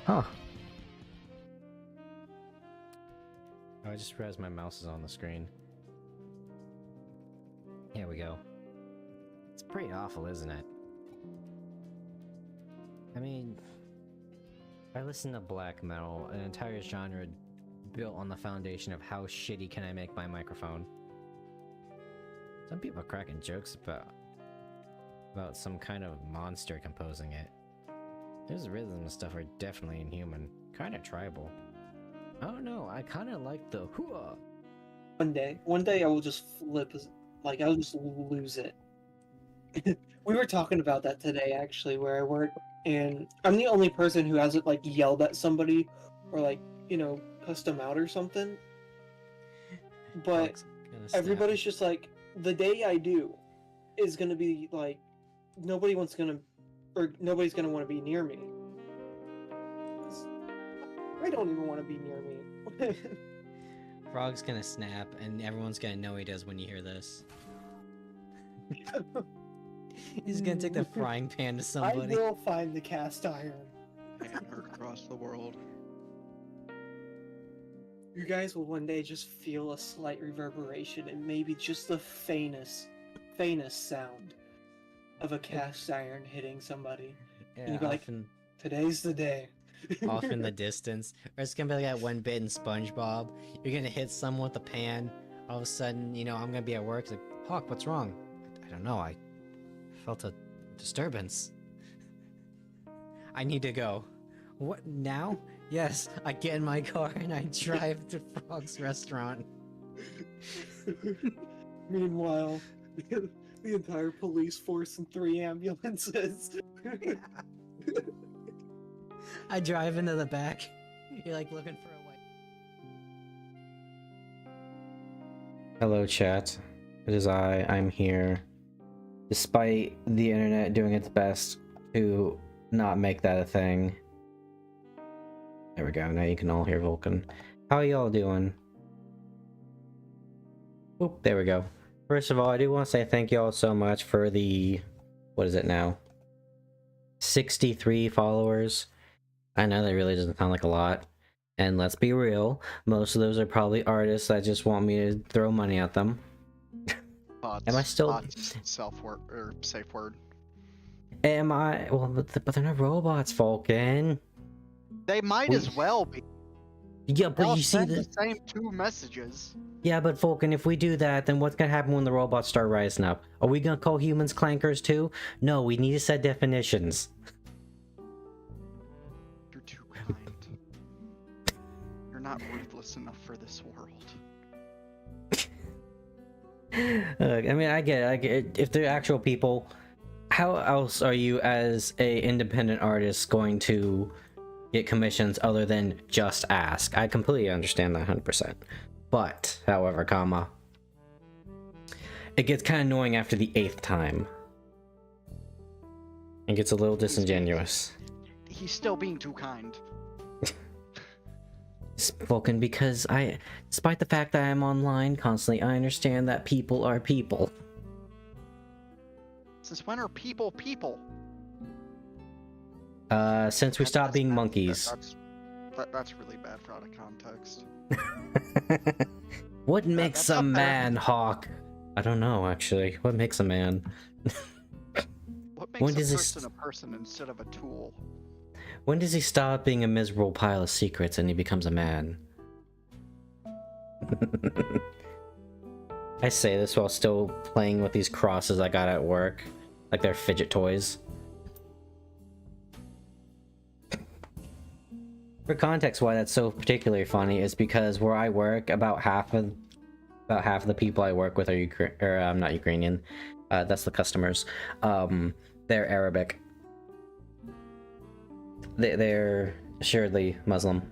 Huh. Oh, I just realized my mouse is on the screen. Here we go. It's pretty awful, isn't it? I mean, I listen to black metal, an entire genre built on the foundation of how shitty can I make my microphone. Some people are cracking jokes about some kind of monster composing it. Those rhythms and stuff are definitely inhuman, kind of tribal. I don't know, I kind of like the hooah. One day I will just flip, like I'll just lose it. We were talking about that today, actually, where I work, and I'm the only person who hasn't like yelled at somebody or like, you know, cussed them out or something. But everybody's just like, the day I do is gonna be like, nobody's gonna want to be near me. 'Cause I don't even want to be near me. Frog's gonna snap, and everyone's gonna know he does when you hear this. He's gonna take the frying pan to somebody. I will find the cast iron. And heard across the world. You guys will one day just feel a slight reverberation and maybe just the faintest sound of a cast iron hitting somebody. Yeah, and you'll be like, today's the day. off in the distance. Or it's gonna be like that one bit in SpongeBob. You're gonna hit someone with a pan. All of a sudden, you know, I'm gonna be at work. It's like, Hawke, what's wrong? I don't know. I felt a disturbance. I need to go. What now? Yes, I get in my car and I drive to Frog's restaurant. Meanwhile, the entire police force and 3 ambulances. I drive into the back. You're like looking for a way. Hello, chat. It is I'm here. Despite the internet doing its best to not make that a thing. There we go, now you can all hear Vulcan. How are y'all doing? Oop, there we go. First of all, I do want to say thank y'all so much for the... what is it now? 63 followers. I know that really doesn't sound like a lot. And let's be real, most of those are probably artists that just want me to throw money at them. Bots, Am I still... bots, self-word, or safe word. Am I... well, but they're not robots, Vulcan. They might as well be. Yeah, but They'll you see send the... the same 2 messages. Yeah, but Vulcan, if we do that, then what's gonna happen when the robots start rising up? Are we gonna call humans clankers too? No, we need to set definitions. You're too kind. You're not ruthless enough for this world. I mean, I get it. If they're actual people, how else are you as a independent artist going to get commissions other than just ask? I completely understand that 100%. But, however, comma, it gets kind of annoying after the 8th time. It gets a little disingenuous. He's still being too kind. Vulcan, because despite the fact that I'm online constantly, I understand that people are people. Since when are people people? Since we stopped being monkeys. That's really bad for out of context. What makes that's a not fair. man, Hawke? I don't know, actually. What makes a man? What When makes does a this- person a person instead of a tool? When does he stop being a miserable pile of secrets and he becomes a man? I say this while still playing with these crosses I got at work. Like they're fidget toys. For context, why that's so particularly funny is because where I work, about half of the people I work with are not Ukrainian. That's the customers. They're Arabic. They're assuredly Muslim.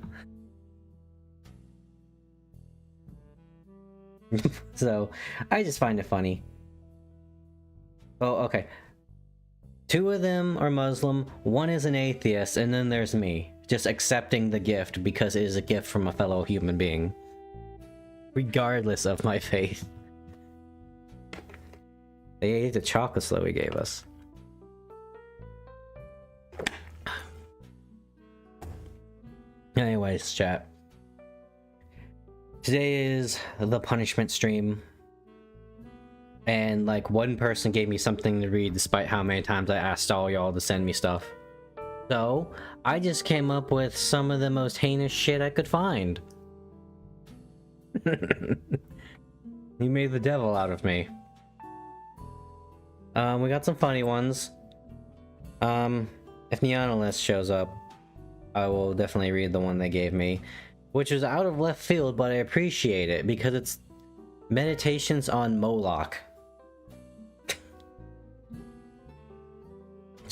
So I just find it funny. Oh, okay. 2 of them are Muslim, 1 is an atheist, and then there's me, just accepting the gift because it is a gift from a fellow human being, regardless of my faith. They ate the chocolates that we gave us. Anyways, chat. Today is the punishment stream. And like one person gave me something to read despite how many times I asked all y'all to send me stuff. So, I just came up with some of the most heinous shit I could find. He made the devil out of me. We got some funny ones. If Neonalist shows up, I will definitely read the one they gave me, which is out of left field, but I appreciate it because it's Meditations on Moloch.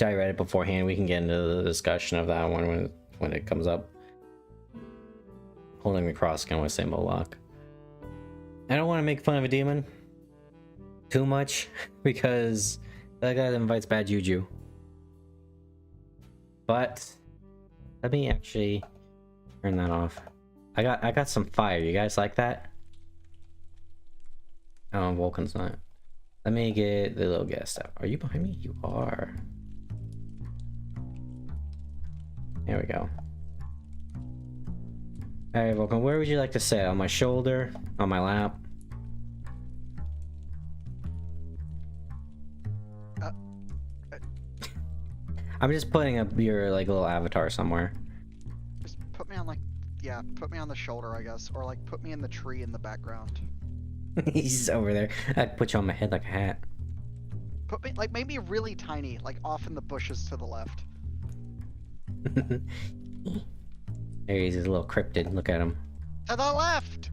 I read it beforehand. We can get into the discussion of that one when it comes up. Holding the cross can always say Moloch. I don't want to make fun of a demon too much because that guy invites bad juju. But let me actually turn that off. I got some fire. You guys like that? Oh, Vulcan's not. Let me get the little guest up. Are you behind me? You are. There we go. Alright, Vulcan, where would you like to sit? On my shoulder? On my lap? I'm just putting up your like little avatar somewhere. Just put me on like, yeah, put me on the shoulder, I guess, or like put me in the tree in the background. He's over there. I'd put you on my head like a hat. Put me like maybe really tiny, like off in the bushes to the left. There he is, he's a little cryptid. Look at him. To the left!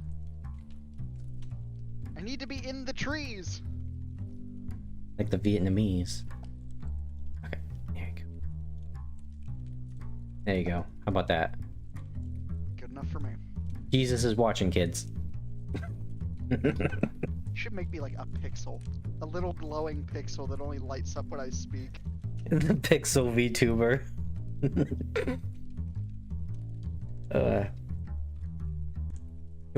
I need to be in the trees! Like the Vietnamese. Okay, there you go. There you go. How about that? Good enough for me. Jesus is watching, kids. Should make me like a pixel. A little glowing pixel that only lights up when I speak. The Pixel VTuber. You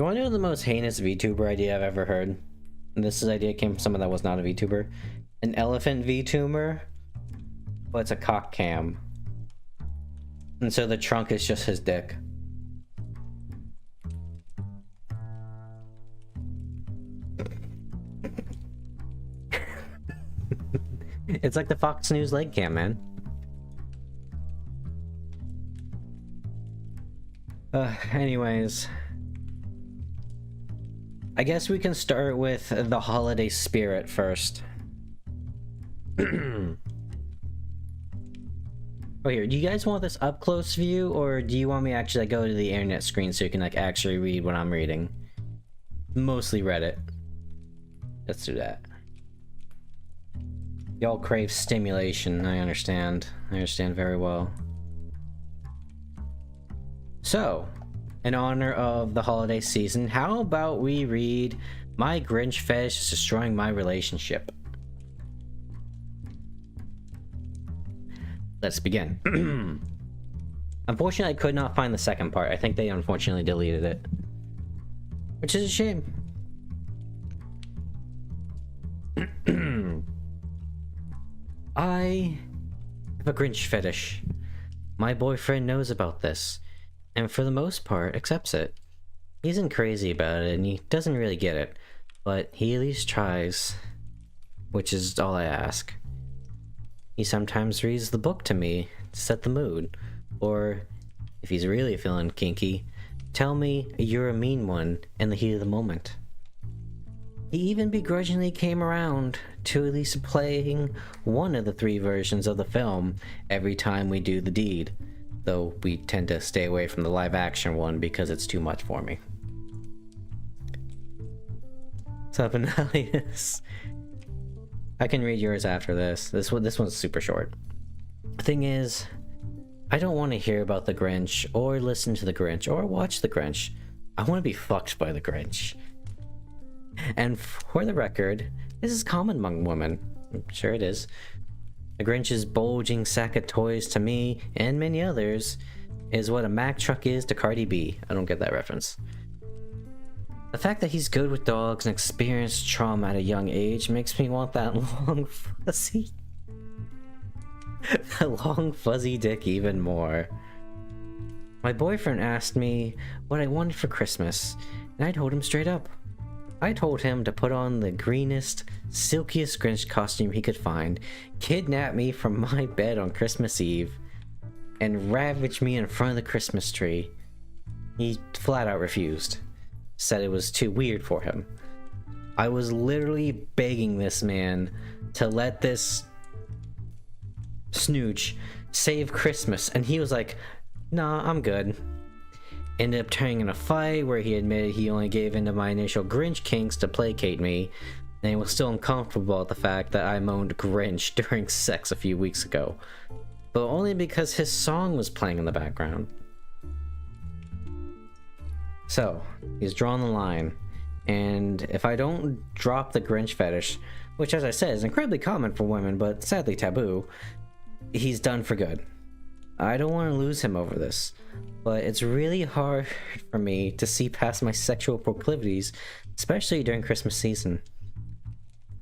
want to know the most heinous VTuber idea I've ever heard? And this idea came from someone that was not a VTuber. An elephant VTuber, but it's a cock cam. And so the trunk is just his dick. It's like the Fox News leg cam, man. Anyways, I guess we can start with the holiday spirit first. Oh, here, do you guys want this up close view, or do you want me to actually like, go to the internet screen so you can like actually read what I'm reading? Mostly Reddit. Let's do that. Y'all crave stimulation, I understand. I understand very well. So, in honor of the holiday season, how about we read My Grinch Fetish is Destroying My Relationship? Let's begin. Unfortunately, I could not find the second part. I think they unfortunately deleted it. Which is a shame. I have a Grinch fetish. My boyfriend knows about this, and for the most part accepts it. He isn't crazy about it and he doesn't really get it, but he at least tries, which is all I ask. He sometimes reads the book to me to set the mood, or if he's really feeling kinky, tell me you're a mean one in the heat of the moment. He even begrudgingly came around to at least playing one of the 3 versions of the film every time we do the deed, though we tend to stay away from the live action one because it's too much for me. What's up, Annelius? I can read yours after this. This one's super short. The thing is, I don't want to hear about the Grinch, or listen to the Grinch, or watch the Grinch. I want to be fucked by the Grinch. And for the record, this is common among women. I'm sure it is. The Grinch's bulging sack of toys to me, and many others, is what a Mack truck is to Cardi B. I don't get that reference. The fact that he's good with dogs and experienced trauma at a young age makes me want that long fuzzy... that long fuzzy dick even more. My boyfriend asked me what I wanted for Christmas, and I told him straight up. I told him to put on the greenest, silkiest Grinch costume he could find, kidnap me from my bed on Christmas Eve, and ravage me in front of the Christmas tree. He flat out refused. Said it was too weird for him. I was literally begging this man to let this snooch save Christmas, and he was like, nah, I'm good. Ended up turning in a fight where he admitted he only gave in to my initial Grinch kinks to placate me, and he was still uncomfortable at the fact that I moaned Grinch during sex a few weeks ago, but only because his song was playing in the background. So, he's drawn the line, and if I don't drop the Grinch fetish, which as I said is incredibly common for women but sadly taboo, he's done for good. I don't want to lose him over this, but it's really hard for me to see past my sexual proclivities, especially during Christmas season.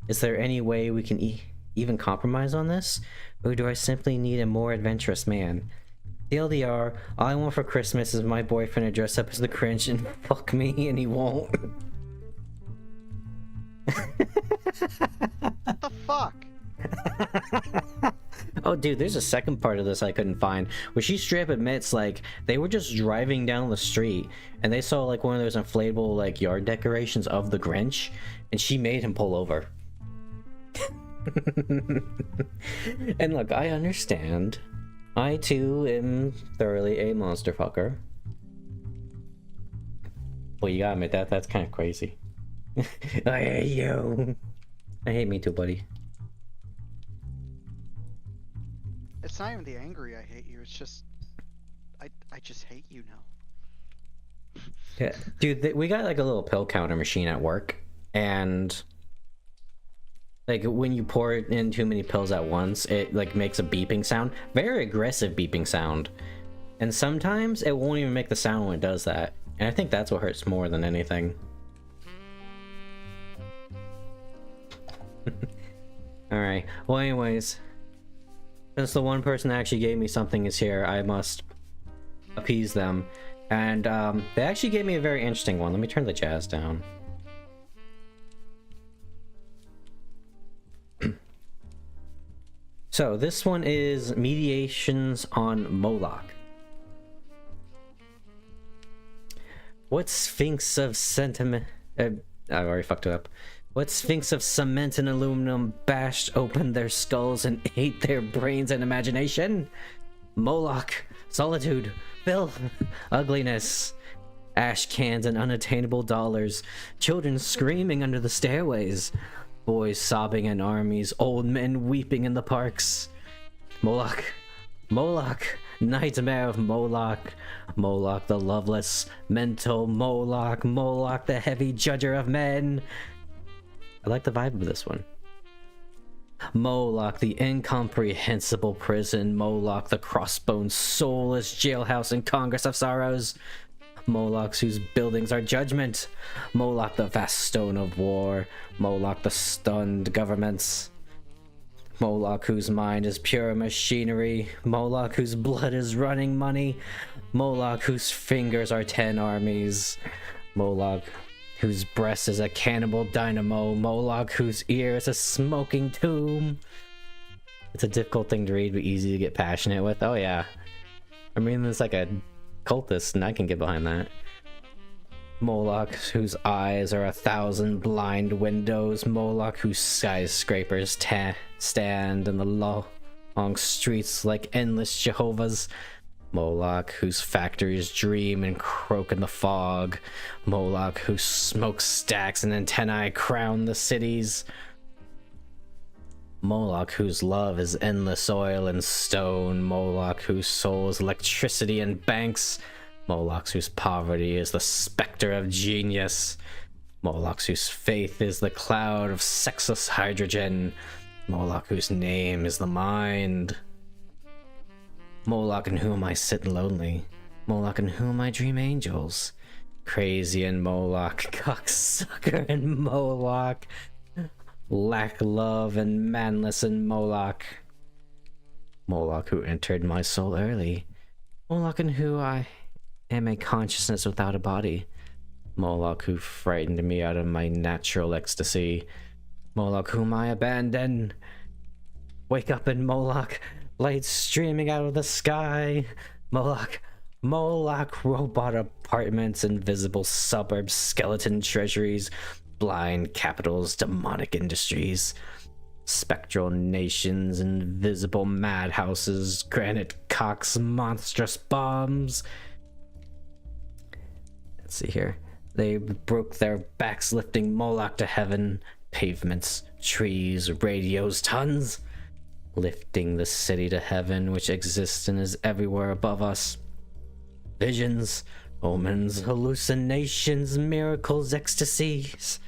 Is there any way we can even compromise on this, or do I simply need a more adventurous man? TLDR, all I want for Christmas is my boyfriend to dress up as the Grinch and fuck me, and he won't. What the fuck? Oh dude, there's a second part of this I couldn't find, where she straight up admits, like, they were just driving down the street and they saw like one of those inflatable like yard decorations of the Grinch, and she made him pull over. And look, I understand. I too am thoroughly a monster fucker. Well, you gotta admit that's kind of crazy. I hate you. I hate me too, buddy. It's not even the angry I hate you, it's just... I just hate you now. Yeah, dude, we got like a little pill counter machine at work, and like when you pour in too many pills at once, it like makes a beeping sound, very aggressive beeping sound, and sometimes it won't even make the sound when it does that, and I think that's what hurts more than anything. Alright, well anyways, since the one person that actually gave me something is here, I must appease them. And they actually gave me a very interesting one. Let me turn the jazz down. So this one is Mediations on Moloch. What Sphinx of sentiment... I've already fucked it up. What Sphinx of cement and aluminum bashed open their skulls and ate their brains and imagination? Moloch, solitude, filth, ugliness, ash cans and unattainable dollars, children screaming under the stairways, boys sobbing in armies, old men weeping in the parks. Moloch, Moloch, nightmare of Moloch, Moloch the loveless, mental Moloch, Moloch the heavy judger of men. I like the vibe of this one. Moloch, the incomprehensible prison. Moloch, the crossbones, soulless jailhouse and Congress of sorrows. Moloch, whose buildings are judgment. Moloch, the vast stone of war. Moloch, the stunned governments. Moloch, whose mind is pure machinery. Moloch, whose blood is running money. Moloch, whose fingers are 10 armies. Moloch, whose breast is a cannibal dynamo. Moloch, whose ear is a smoking tomb. It's a difficult thing to read, but easy to get passionate with. Oh yeah. I'm reading this like a cultist, and I can get behind that. Moloch, whose eyes are 1,000 blind windows. Moloch, whose skyscrapers stand in the long streets like endless Jehovah's. Moloch, whose factories dream and croak in the fog. Moloch, whose smokestacks and antennae crown the cities. Moloch, whose love is endless oil and stone. Moloch, whose soul is electricity and banks. Moloch, whose poverty is the specter of genius. Moloch, whose faith is the cloud of sexless hydrogen. Moloch, whose name is the mind. Moloch, in whom I sit lonely. Moloch, in whom I dream angels. Crazy in Moloch, cocksucker in Moloch. Lack love and manless in Moloch. Moloch, who entered my soul early. Moloch, in whom I am a consciousness without a body. Moloch, who frightened me out of my natural ecstasy. Moloch, whom I abandon. Wake up in Moloch, lights streaming out of the sky. Moloch, Moloch, robot apartments, invisible suburbs, skeleton treasuries, blind capitals, demonic industries, spectral nations, invisible madhouses, granite cocks, monstrous bombs. Let's see here. They broke their backs lifting Moloch to heaven. Pavements, trees, radios, tons. Lifting the city to heaven, which exists and is everywhere above us. Visions, omens, hallucinations, miracles, ecstasies.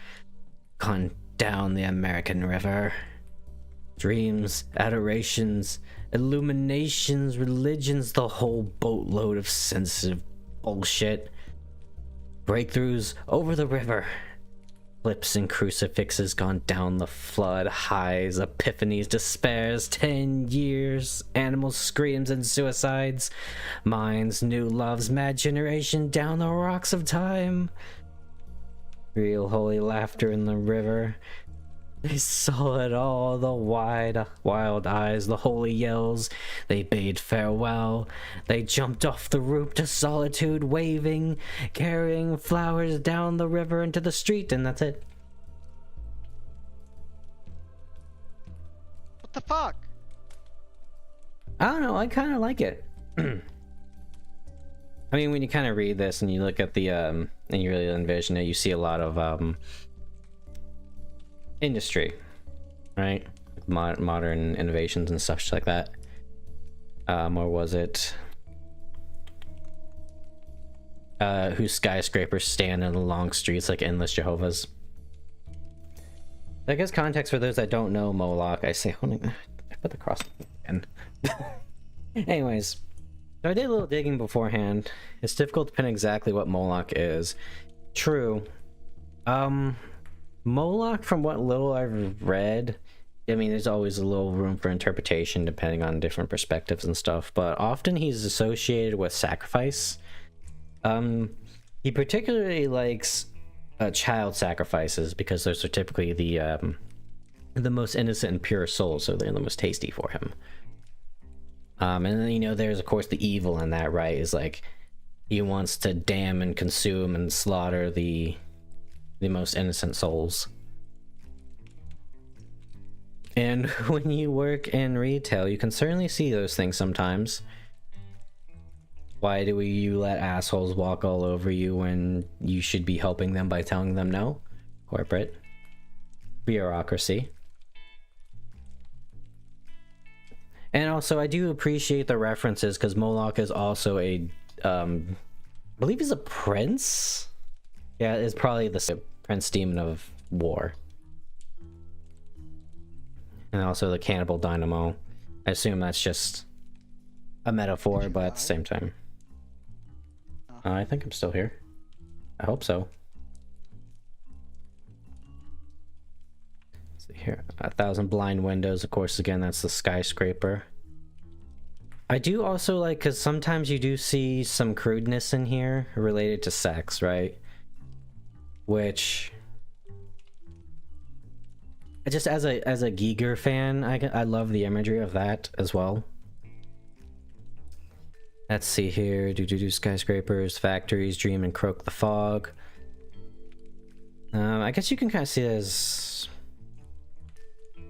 Gone down the American River. Dreams, adorations, illuminations, religions, the whole boatload of sensitive bullshit. Breakthroughs over the river. Flips and crucifixes gone down the flood, highs, epiphanies, despairs, 10 years, animal screams and suicides, minds, new loves, mad generation down the rocks of time. Real holy laughter in the river. They saw it all, the wild eyes, the holy yells. They bade farewell. They jumped off the roof to solitude, waving, carrying flowers down the river into the street, and that's it. What the fuck? I don't know, I kind of like it. I mean, when you kind of read this and you look at the, and you really envision it, you see a lot of, industry, right? Modern innovations and stuff like that. Or was it whose skyscrapers stand in the long streets like endless Jehovah's? I guess context for those that don't know Moloch, I say, hold on, I put the cross again. Anyways, so I did a little digging beforehand. It's difficult to pin exactly what Moloch is. True. Moloch, from what little I've read, I mean, there's always a little room for interpretation depending on different perspectives and stuff, but often he's associated with sacrifice. He particularly likes child sacrifices because those are typically the most innocent and pure souls, so they're the most tasty for him. And then, you know, there's of course the evil in that, right? Is like he wants to damn and consume and slaughter the most innocent souls. And when you work in retail, you can certainly see those things sometimes. Why do you let assholes walk all over you when you should be helping them by telling them no? Corporate bureaucracy. And also, I do appreciate the references because Moloch is also a, I believe he's a prince. Yeah, it's probably the Prince Demon of War. And also the Cannibal Dynamo. I assume that's just a metaphor, but at the same time. I think I'm still here. I hope so. Let's see here. 1,000 blind windows, of course, again, that's the skyscraper. I do also like, because sometimes you do see some crudeness in here related to sex, right? Which, just as a Giger fan, I love the imagery of that as well. Let's see here. Skyscrapers, factories, dream and croak the fog. I guess you can kind of see it as,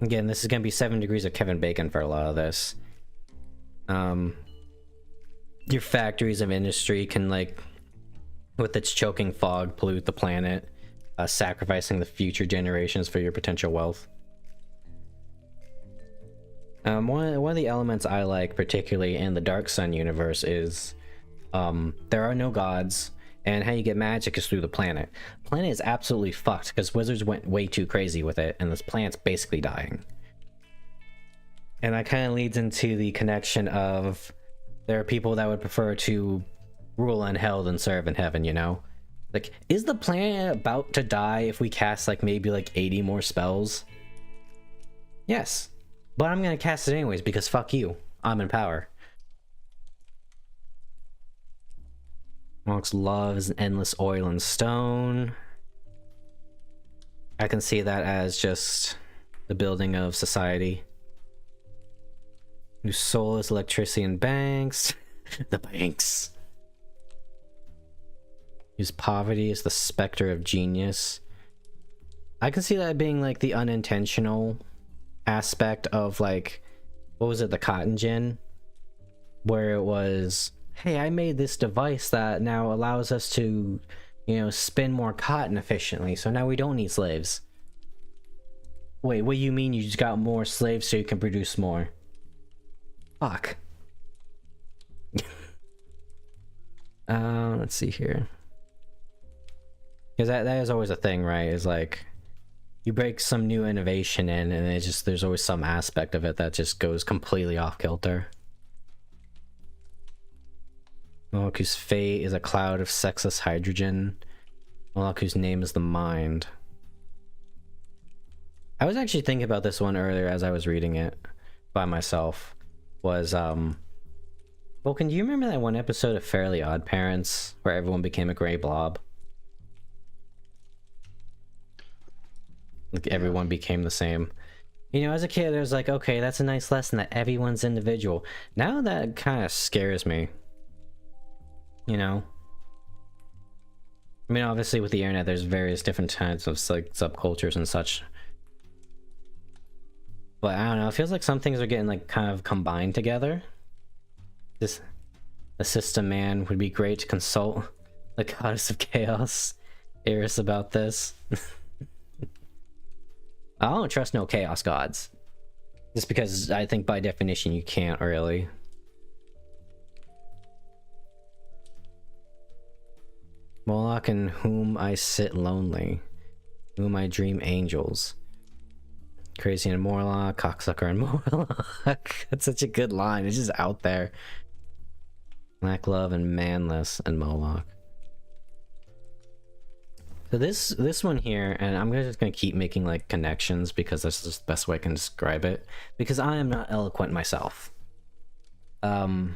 again, this is gonna be 7 degrees of Kevin Bacon for a lot of this. Your factories of industry can, like, with its choking fog, pollute the planet, sacrificing the future generations for your potential wealth. One of the elements I like, particularly in the Dark Sun universe, is there are no gods, and how you get magic is through the planet. The planet is absolutely fucked because wizards went way too crazy with it, and this planet's basically dying. And that kind of leads into the connection of there are people that would prefer to rule in hell than serve in heaven, you know? Like, is the planet about to die if we cast, like, maybe, like, 80 more spells? Yes. But I'm gonna cast it anyways, because fuck you. I'm in power. Moloch's love is endless oil and stone. I can see that as just the building of society. Whose soul is electricity and banks. The banks. Whose poverty is the specter of genius. I can see that being like the unintentional aspect of like, what was it, the cotton gin? Where it was, hey, I made this device that now allows us to, you know, spin more cotton efficiently, so now we don't need slaves. Wait, what do you mean you just got more slaves so you can produce more? Fuck. Let's see here. Because that is always a thing, right? Is like, you break some new innovation in, and it just, there's always some aspect of it that just goes completely off kilter. Moloch, whose fate is a cloud of sexless hydrogen. Moloch, whose name is the mind. I was actually thinking about this one earlier as I was reading it by myself. Was, Vulcan, do you remember that one episode of Fairly Odd Parents where everyone became a gray blob? Like, everyone became the same. You know, as a kid, I was like, okay, that's a nice lesson that everyone's individual. Now that kind of scares me. You know? I mean, obviously with the internet, there's various different types of like subcultures and such. But I don't know, it feels like some things are getting like kind of combined together. The system man would be great to consult the goddess of chaos, Eris, about this. I don't trust no chaos gods. Just because I think by definition you can't really. Moloch, in whom I sit lonely, whom I dream angels. Crazy and Morlock, cocksucker and Morlock. That's such a good line. It's just out there. Lack love and manless and Moloch. So this one here, and I'm just gonna keep making like connections because that's just the best way I can describe it. Because I am not eloquent myself. That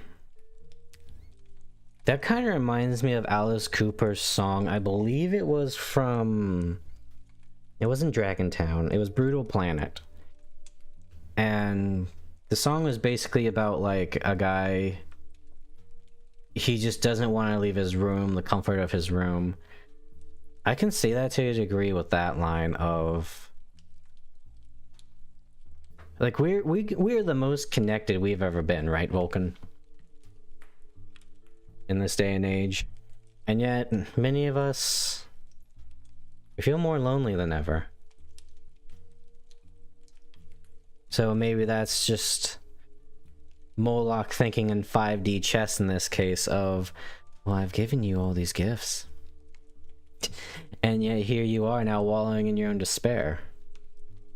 kind of reminds me of Alice Cooper's song. I believe it was from... It wasn't Dragontown. It was Brutal Planet. And the song was basically about like a guy... He just doesn't want to leave his room, the comfort of his room. I can see that to a degree with that line of... Like, we're the most connected we've ever been, right, Vulcan? In this day and age. And yet, many of us... We feel more lonely than ever. So maybe that's just... Moloch thinking in 5D chess in this case of... Well, I've given you all these gifts. And yet here you are now wallowing in your own despair.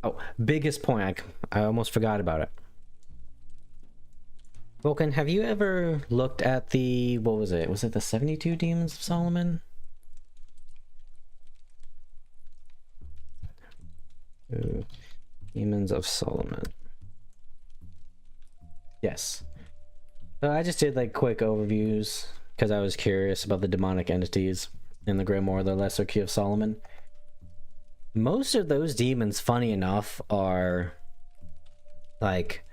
Oh, biggest point. I almost forgot about it. Vulcan, have you ever looked at the... What was it? Was it the 72 Demons of Solomon? Ooh, Demons of Solomon. Yes. So I just did like quick overviews because I was curious about the demonic entities in the Grimoire, the Lesser Key of Solomon. Most of those demons, funny enough, are like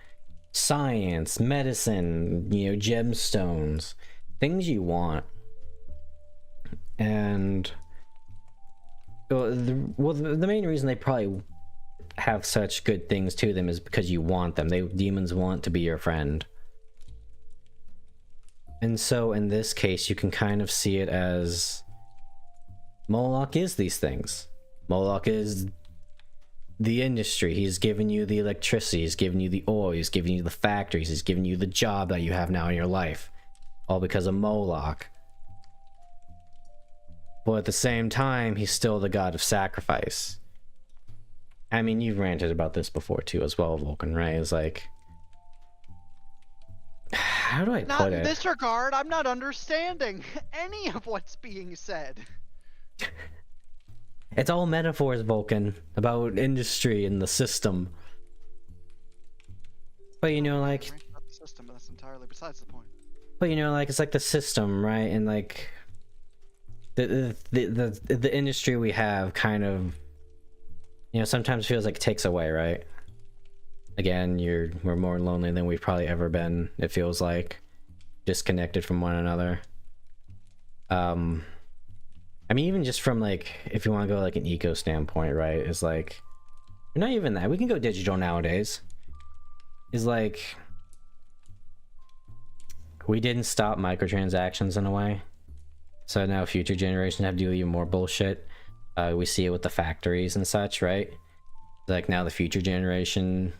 science, medicine, you know, gemstones, things you want. And the main reason they probably have such good things to them is because you want them. Demons want to be your friend. And so in this case, you can kind of see it as Moloch is these things. Moloch is the industry. He's given you the electricity, he's given you the oil, he's given you the factories, he's given you the job that you have now in your life. All because of Moloch. But at the same time, he's still the god of sacrifice. I mean, you've ranted about this before too as well, Vulcan, right? It's like... How do I put it? Not in this regard, I'm not understanding any of what's being said. It's all metaphors, Vulcan, about industry and the system. But you know, like... About the system, but that's entirely besides the point. But you know, like, it's like the system, right? And like... the industry we have kind of, you know, sometimes feels like it takes away, right? Again, we're more lonely than we've probably ever been. It feels like disconnected from one another. I mean, even just from like, if you want to go like an eco standpoint, right? Is like, not even that. We can go digital nowadays. Is like, we didn't stop microtransactions in a way. So now future generations have to do even more bullshit. We see it with the factories and such, right? Like now the future generation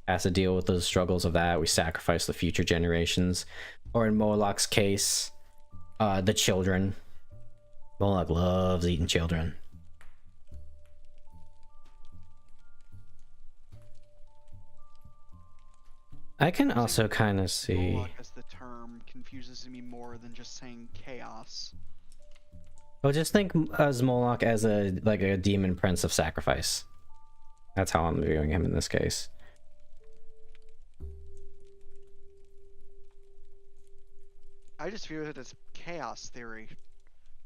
has to deal with those struggles of that. We sacrifice the future generations. Or in Moloch's case, the children. Moloch loves eating children. I can also kind of see... Moloch as the term confuses me more than just saying chaos. Well, just think as Moloch as a demon prince of sacrifice. That's how I'm viewing him in this case. I just view it as chaos theory.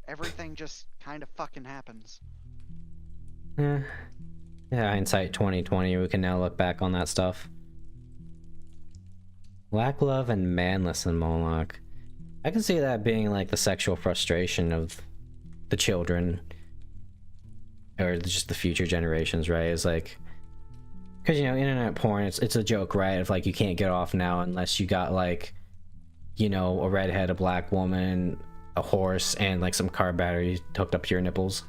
Everything just kind of fucking happens. Yeah, hindsight 2020, we can now look back on that stuff. Lack love and manless in Moloch. I can see that being like the sexual frustration of the children. Or just the future generations, right? It's like... Because, you know, internet porn, it's a joke, right? Of like, you can't get off now unless you got like... You know, a redhead, a black woman, a horse, and like some car battery hooked up to your nipples.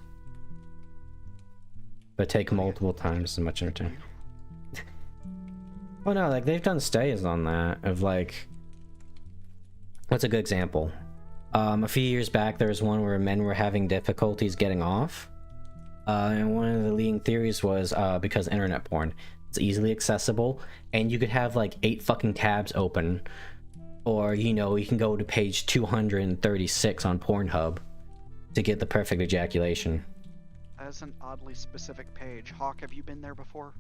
But take multiple times as much entertainment. Oh no, like they've done stays on that of like... What's a good example? A few years back there was one where men were having difficulties getting off. And one of the leading theories was because internet porn. It's easily accessible, and you could have like 8 fucking tabs open. Or, you know, you can go to page 236 on Pornhub to get the perfect ejaculation. As an oddly specific page. Hawke, have you been there before?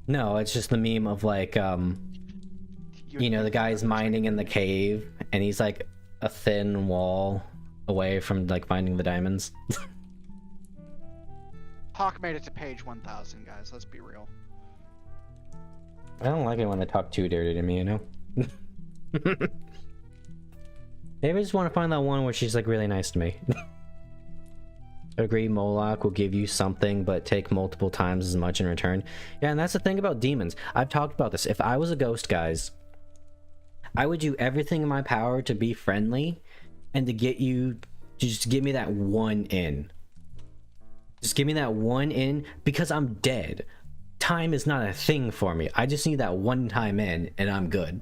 No, it's just the meme of like, you know, the guy's mining in the cave, and he's like a thin wall away from like finding the diamonds. Hawke made it to page 1000, guys. Let's be real. I don't like it when they talk too dirty to me, you know? Maybe I just want to find that one where she's like really nice to me. Agree, Moloch will give you something but take multiple times as much in return. Yeah, and that's the thing about demons. I've talked about this. If I was a ghost, guys, I would do everything in my power to be friendly and to get you to just give me that one in. Just give me that one in because I'm dead. Time is not a thing for me. I just need that one time in and I'm good.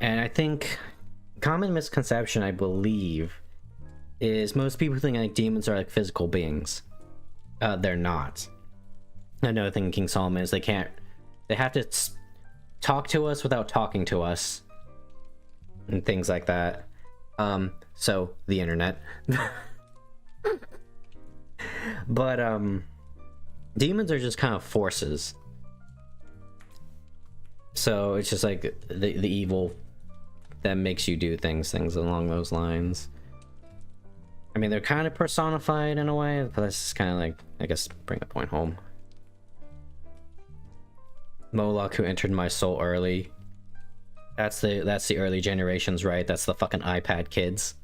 And I think common misconception, I believe, is most people think like demons are like physical beings. They're not. Another thing King Solomon is they have to talk to us without talking to us. And things like that. So the internet. But demons are just kind of forces. So it's just like the evil that makes you do things along those lines. I mean, they're kind of personified in a way, but that's just kind of like, I guess, bring the point home. Moloch, who entered my soul early. That's the early generations, right? That's the fucking iPad kids.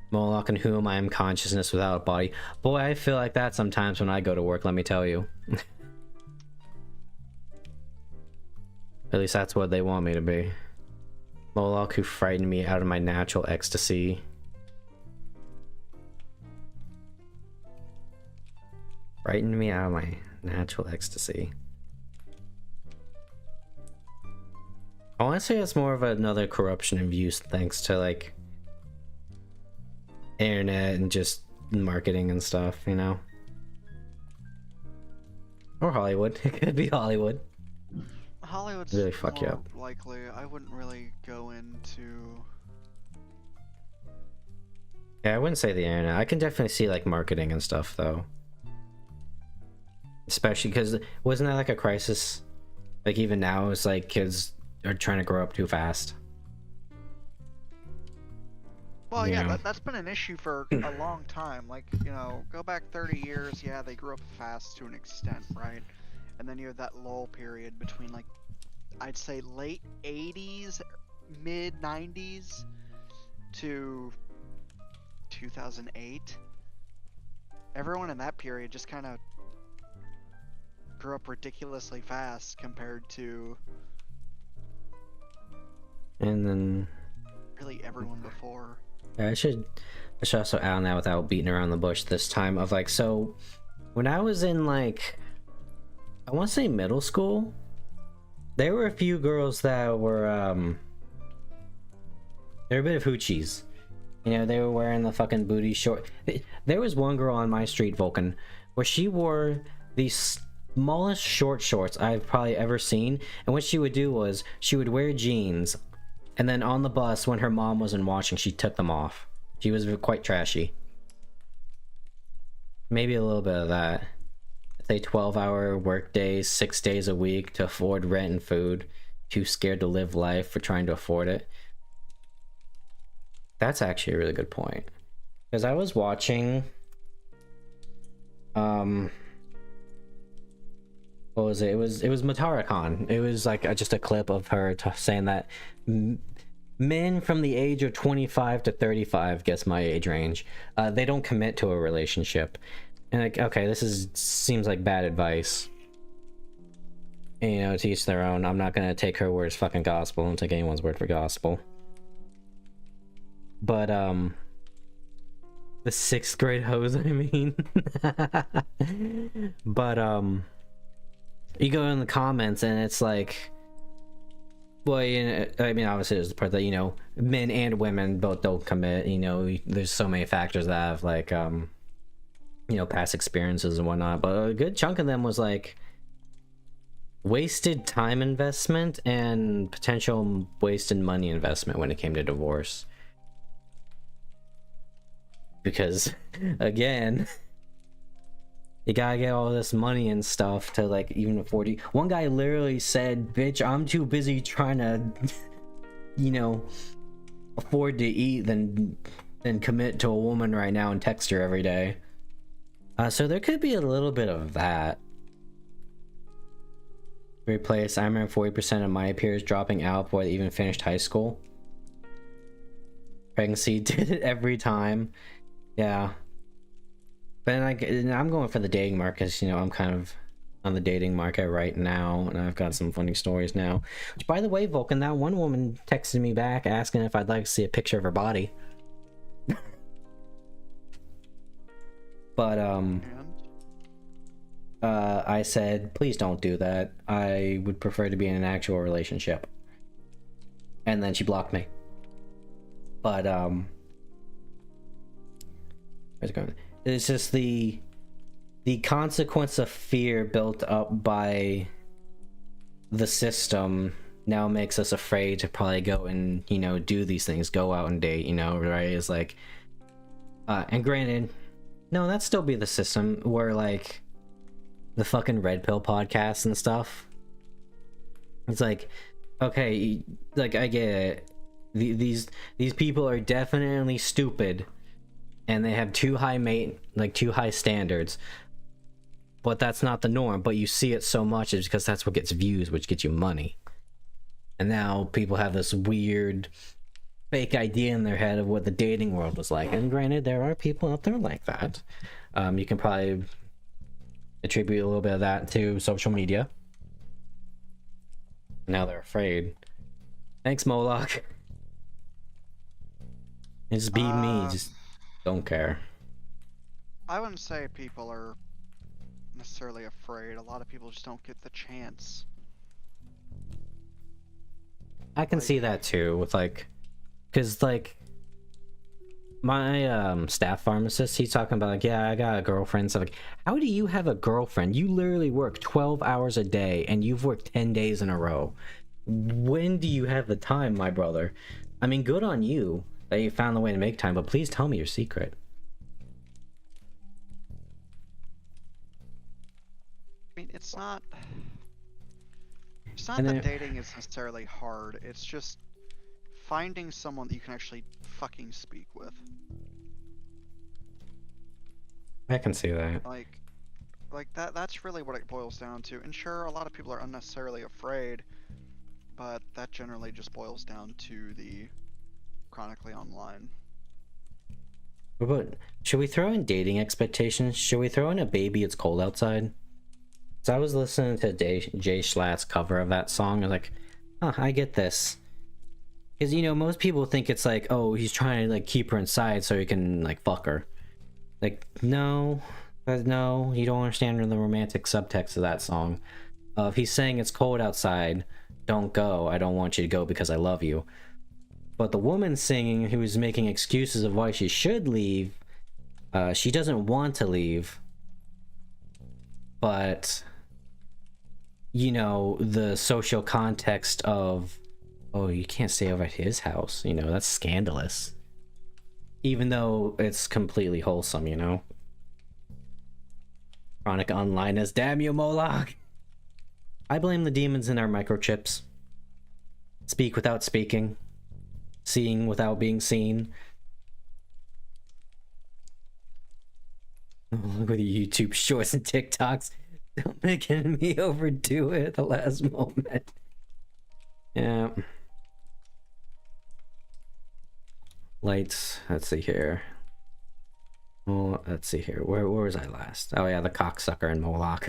Moloch, in whom I am consciousness without a body. Boy, I feel like that sometimes when I go to work, let me tell you. At least that's what they want me to be. Moloch, who frightened me out of my natural ecstasy. Frightened me out of my natural ecstasy. I want to say it's more of another corruption of use thanks to like internet and just marketing and stuff, you know? Or Hollywood. It could be Hollywood. Hollywood's really fuck you more up. likely. I wouldn't really go into... Yeah, I wouldn't say the internet. I can definitely see like marketing and stuff though. Especially because wasn't that like a crisis? Like even now it's like kids are trying to grow up too fast. Well, You yeah, know? that's been an issue for a long time. Like, go back 30 years, yeah, they grew up fast to an extent, right? And then you have that lull period between, like, I'd say late 80s, mid 90s to 2008. Everyone in that period just kind of grew up ridiculously fast compared to And then really everyone before. I should also add on that without beating around the bush this time of like, so when I was in like, I want to say middle school, there were a few girls that were they were a bit of hoochies. You know, they were wearing the fucking booty short. There was one girl on my street, Vulcan, where she wore the smallest short shorts I've probably ever seen. And what she would do was she would wear jeans, and then on the bus when her mom wasn't watching, she took them off. She was quite trashy. Maybe a little bit of that. Say 12-hour work days, 6 days a week to afford rent and food. Too scared to live life for trying to afford it. That's actually a really good point. Because I was watching... what was it? It was Matara-Con. It was like just a clip of her saying that men from the age of 25 to 35, guess my age range, they don't commit to a relationship. And like, okay, this seems like bad advice. And, you know, to each their own. I'm not gonna take her word as fucking gospel. I don't take anyone's word for gospel. But the 6th grade hoes, I mean. But you go in the comments and it's like, well, you know, I mean, obviously there's the part that, you know, men and women both don't commit. You know, there's so many factors that have like you know, past experiences and whatnot, but a good chunk of them was like wasted time investment and potential wasted money investment when it came to divorce. Because again, you gotta get all this money and stuff to like even afford you. One guy literally said, bitch, I'm too busy trying to you know, afford to eat than commit to a woman right now and text her every day. So there could be a little bit of that. Replace, I remember 40% of my peers dropping out before they even finished high school. Pregnancy did it every time. Yeah. But I'm going for the dating market because, you know, I'm kind of on the dating market right now, and I've got some funny stories now. Which, by the way, Vulcan, that one woman texted me back asking if I'd like to see a picture of her body. But, I said, please don't do that. I would prefer to be in an actual relationship. And then she blocked me. But, where's it going? It's just the consequence of fear built up by the system now makes us afraid to probably go and, you know, do these things, go out and date, you know, right? It's like, and granted, no, that'd still be the system where like the fucking red pill podcasts and stuff. It's like, okay, like I get it. These people are definitely stupid, and they have too high standards. But that's not the norm. But you see it so much is because that's what gets views, which gets you money. And now people have this weird fake idea in their head of what the dating world was like. And granted, there are people out there like that. You can probably attribute a little bit of that to social media. Now they're afraid. Thanks, Moloch. Just be me. Just don't care. I wouldn't say people are necessarily afraid. A lot of people just don't get the chance. I can see that too with like, because like my staff pharmacist, he's talking about like, yeah, I got a girlfriend. So like, how do you have a girlfriend? You literally work 12 hours a day and you've worked 10 days in a row. When do you have the time, my brother? I mean, good on you that you found the way to make time, but please tell me your secret. I mean, it's not that dating is necessarily hard. It's just finding someone that you can actually fucking speak with. I can see that. Like that's really what it boils down to. And sure, a lot of people are unnecessarily afraid, but that generally just boils down to the chronically online. But should we throw in dating expectations? Should we throw in a baby it's cold outside? So I was listening to Jay Schlatt's cover of that song. I was like, huh, I get this. Because, you know, most people think it's like, oh, he's trying to, like, keep her inside so he can, like, fuck her. Like, no, no, you don't understand the romantic subtext of that song. If he's saying it's cold outside, don't go. I don't want you to go because I love you. But the woman singing, who is making excuses of why she should leave, she doesn't want to leave. But, you know, the social context of, oh, you can't stay over at his house, you know, that's scandalous. Even though it's completely wholesome, you know? Chronic Online is, damn you, Moloch! I blame the demons in our microchips. Speak without speaking. Seeing without being seen. Look at the YouTube shorts and TikToks. Don't making me overdo it at the last moment. Yeah. Lights. Let's see here. Oh, let's see here. Where was I last? Oh yeah, the cocksucker in Moloch.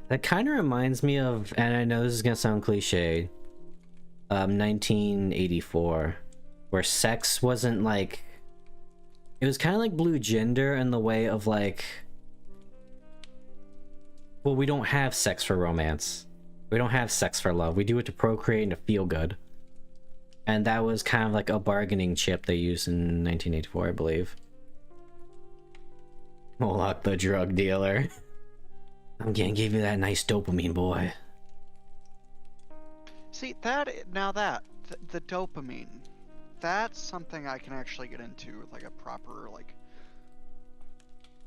That kind of reminds me of, and I know this is gonna sound cliche, 1984, where sex wasn't like, it was kind of like Blue Gender in the way of like, well, we don't have sex for romance. We don't have sex for love. We do it to procreate and to feel good. And that was kind of like a bargaining chip they used in 1984, I believe. Moloch the drug dealer. I'm gonna give you that nice dopamine, boy. See, the dopamine, that's something I can actually get into with like a proper, like,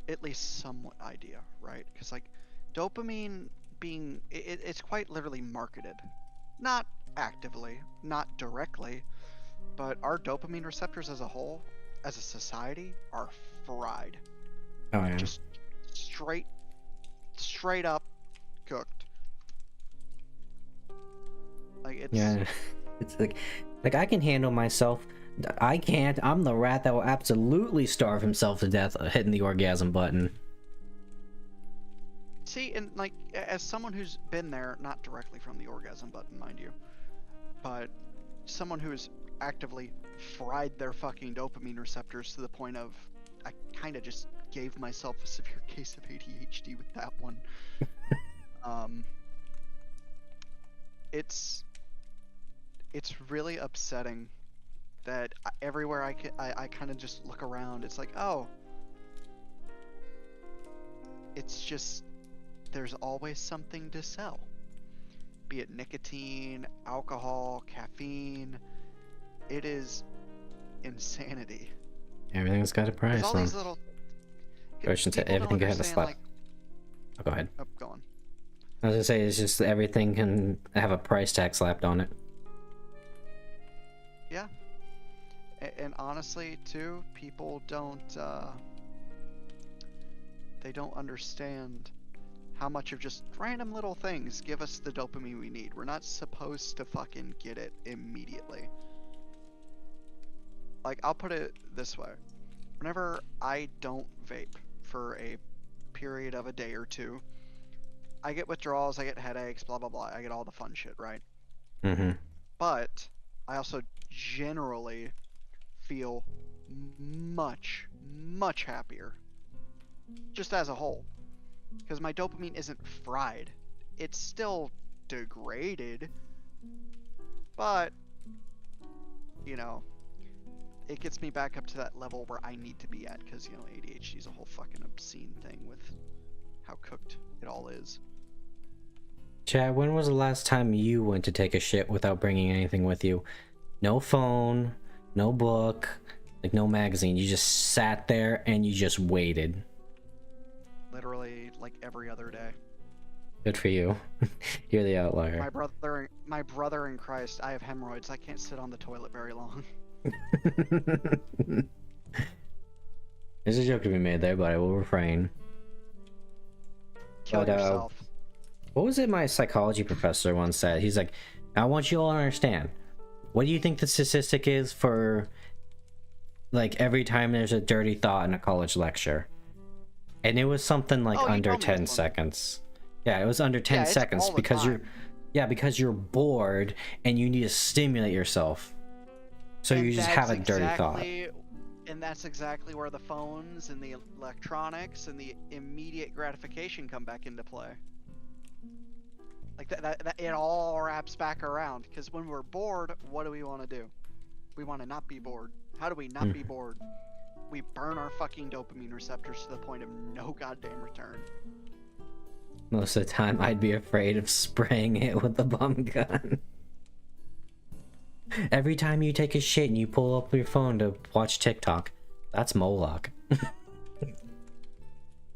at least somewhat idea, right? Because like, dopamine being, it's quite literally marketed. Not actively, not directly, but our dopamine receptors as a whole, as a society, are fried. Oh yeah. Just straight up cooked. Like it's Yeah. It's like I can handle myself. I can't. I'm the rat that will absolutely starve himself to death hitting the orgasm button. See, and like as someone who's been there, not directly from the orgasm button, mind you, but someone who has actively fried their fucking dopamine receptors to the point of I kind of just gave myself a severe case of ADHD with that one. It's really upsetting that everywhere I kind of just look around. It's like, oh, it's just there's always something to sell. Be it nicotine, alcohol, caffeine. It is insanity. Everything's got a price. All these little. Everything can have a slap. Like, oh, go ahead. oh, go on. I was gonna say, it's just everything can have a price tag slapped on it. Yeah. And honestly, too, people don't. They don't understand how much of just random little things give us the dopamine we need. We're not supposed to fucking get it immediately. Like, I'll put it this way. Whenever I don't vape for a period of a day or two, I get withdrawals, I get headaches, blah, blah, blah. I get all the fun shit, right? Mm-hmm. But I also generally feel much, much happier. Just as a whole. Because my dopamine isn't fried. It's still degraded. But, you know, it gets me back up to that level where I need to be at. Because, you know, ADHD is a whole fucking obscene thing with how cooked it all is. Chad, when was the last time you went to take a shit without bringing anything with you? No phone, no book, like no magazine. You just sat there and you just waited. Literally, like every other day. Good for you. You're the outlier. My brother in Christ, I have hemorrhoids. I can't sit on the toilet very long. There's a joke to be made there, but I will refrain. Kill yourself. What was it my psychology professor once said? He's like, I want you all to understand. What do you think the statistic is for, like, every time there's a dirty thought in a college lecture? And it was something like under 10 seconds. Yeah, it was under 10 seconds because because you're bored and you need to stimulate yourself. So you just have a dirty thought. And that's exactly where the phones and the electronics and the immediate gratification come back into play. Like that it all wraps back around. Because when we're bored, what do we want to do? We want to not be bored. How do we not be bored? We burn our fucking dopamine receptors to the point of no goddamn return. Most of the time, I'd be afraid of spraying it with the bum gun. Every time you take a shit and you pull up your phone to watch TikTok, that's Moloch.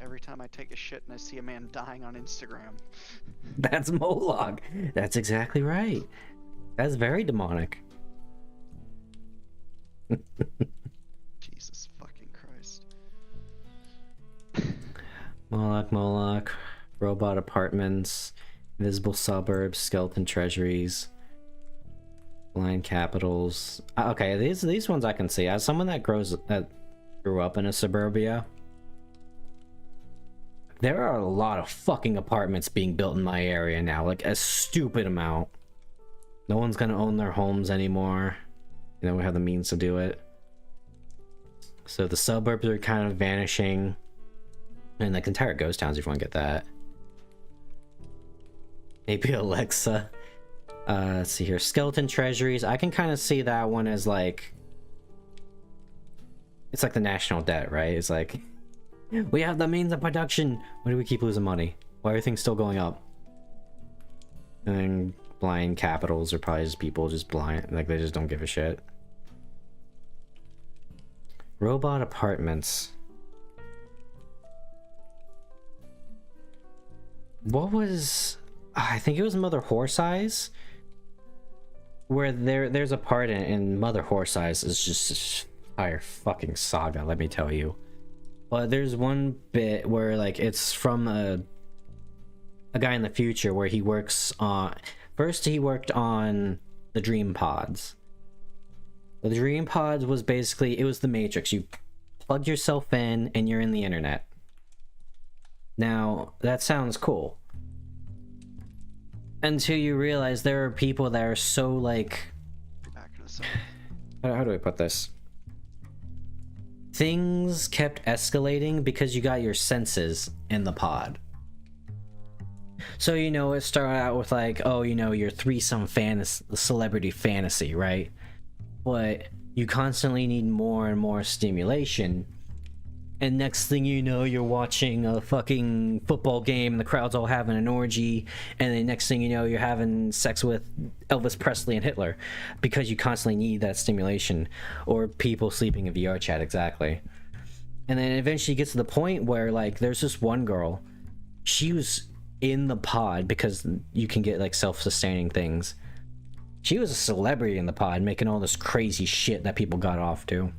Every time I take a shit and I see a man dying on Instagram. That's Moloch. That's exactly right. That's very demonic. Jesus fucking Christ. Moloch. Robot apartments. Invisible suburbs. Skeleton treasuries. Blind capitals. Okay, these ones I can see. As someone that grew up in a suburbia, there are a lot of fucking apartments being built in my area now, like a stupid amount. No one's gonna own their homes anymore. You know, we have the means to do it. So the suburbs are kind of vanishing. And like entire ghost towns, if you want to get that. Maybe Alexa. Let's see here. Skeleton treasuries. I can kind of see that one as like... It's like the national debt, right? It's like... We have the means of production. Why do we keep losing money? Why are everything's still going up? And then blind capitals are probably just people just blind. Like they just don't give a shit. Robot apartments. What was... I think it was Mother Horse Eyes. Where there's a part in Mother Horse Eyes is just an entire fucking saga, let me tell you. But there's one bit where like it's from a guy in the future where he works on... First he worked on the Dream Pods. The Dream Pods was basically... It was the Matrix. You plug yourself in and you're in the internet. Now, that sounds cool. Until you realize there are people that are so like... How do I put this? Things kept escalating because you got your senses in the pod. So, you know, it started out with like, oh, you know, your threesome celebrity fantasy, right? But you constantly need more and more stimulation. And next thing you know, you're watching a fucking football game, the crowd's all having an orgy, and then next thing you know, you're having sex with Elvis Presley and Hitler, because you constantly need that stimulation, or people sleeping in VR chat, exactly. And then eventually gets to the point where, like, there's this one girl, she was in the pod, because you can get, like, self-sustaining things. She was a celebrity in the pod, making all this crazy shit that people got off to.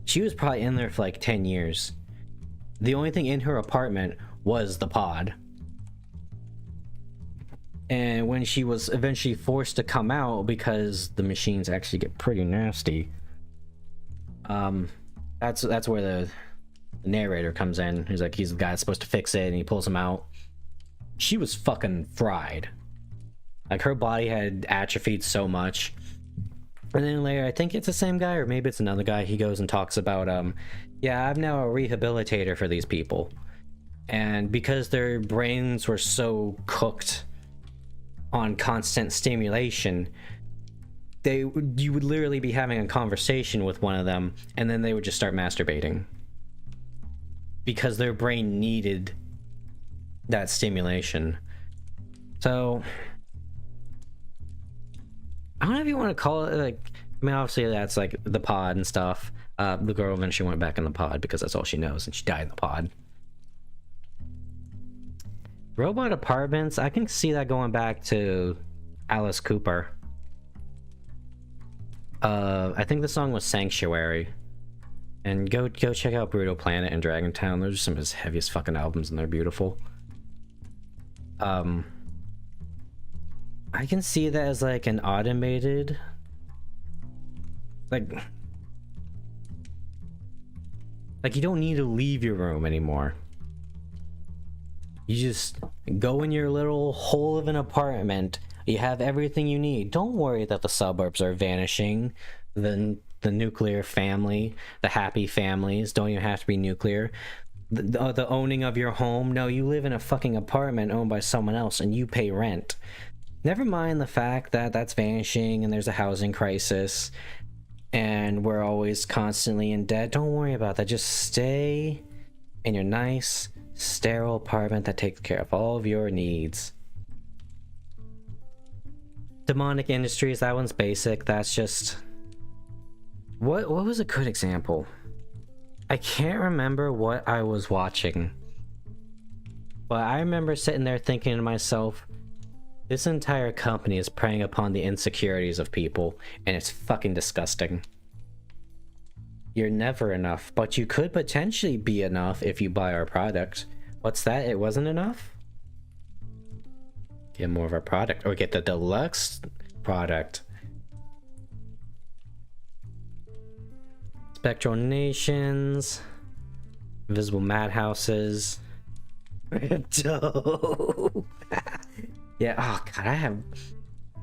She was probably in there for like 10 years. The only thing in her apartment was the pod. And when she was eventually forced to come out because the machines actually get pretty nasty, that's where the narrator comes in. He's like, he's the guy that's supposed to fix it, and he pulls him out. She was fucking fried. Like, her body had atrophied so much. And then later, I think it's the same guy, or maybe it's another guy, he goes and talks about, yeah, I'm now a rehabilitator for these people. And because their brains were so cooked on constant stimulation, you would literally be having a conversation with one of them, and then they would just start masturbating. Because their brain needed that stimulation. So... I don't know if you want to call it, like, I mean, obviously that's, like, the pod and stuff. The girl eventually went back in the pod because that's all she knows, and she died in the pod. Robot apartments, I can see that going back to Alice Cooper. I think the song was Sanctuary. And go check out Brutal Planet and Dragon Town. Those are some of his heaviest fucking albums and they're beautiful. I can see that as like an automated, like you don't need to leave your room anymore. You just go in your little hole of an apartment. You have everything you need. Don't worry that the suburbs are vanishing. The nuclear family, the happy families don't even have to be nuclear. The owning of your home. No, you live in a fucking apartment owned by someone else and you pay rent. Never mind the fact that that's vanishing and there's a housing crisis and we're always constantly in debt. Don't worry about that. Just stay in your nice, sterile apartment that takes care of all of your needs. Demonic Industries, that one's basic. That's just... What was a good example? I can't remember what I was watching. But I remember sitting there thinking to myself, this entire company is preying upon the insecurities of people, and it's fucking disgusting. You're never enough, but you could potentially be enough if you buy our product. What's that? It wasn't enough? Get more of our product, or get the deluxe product. Spectral Nations, Invisible Madhouses. Dope. Yeah, oh god,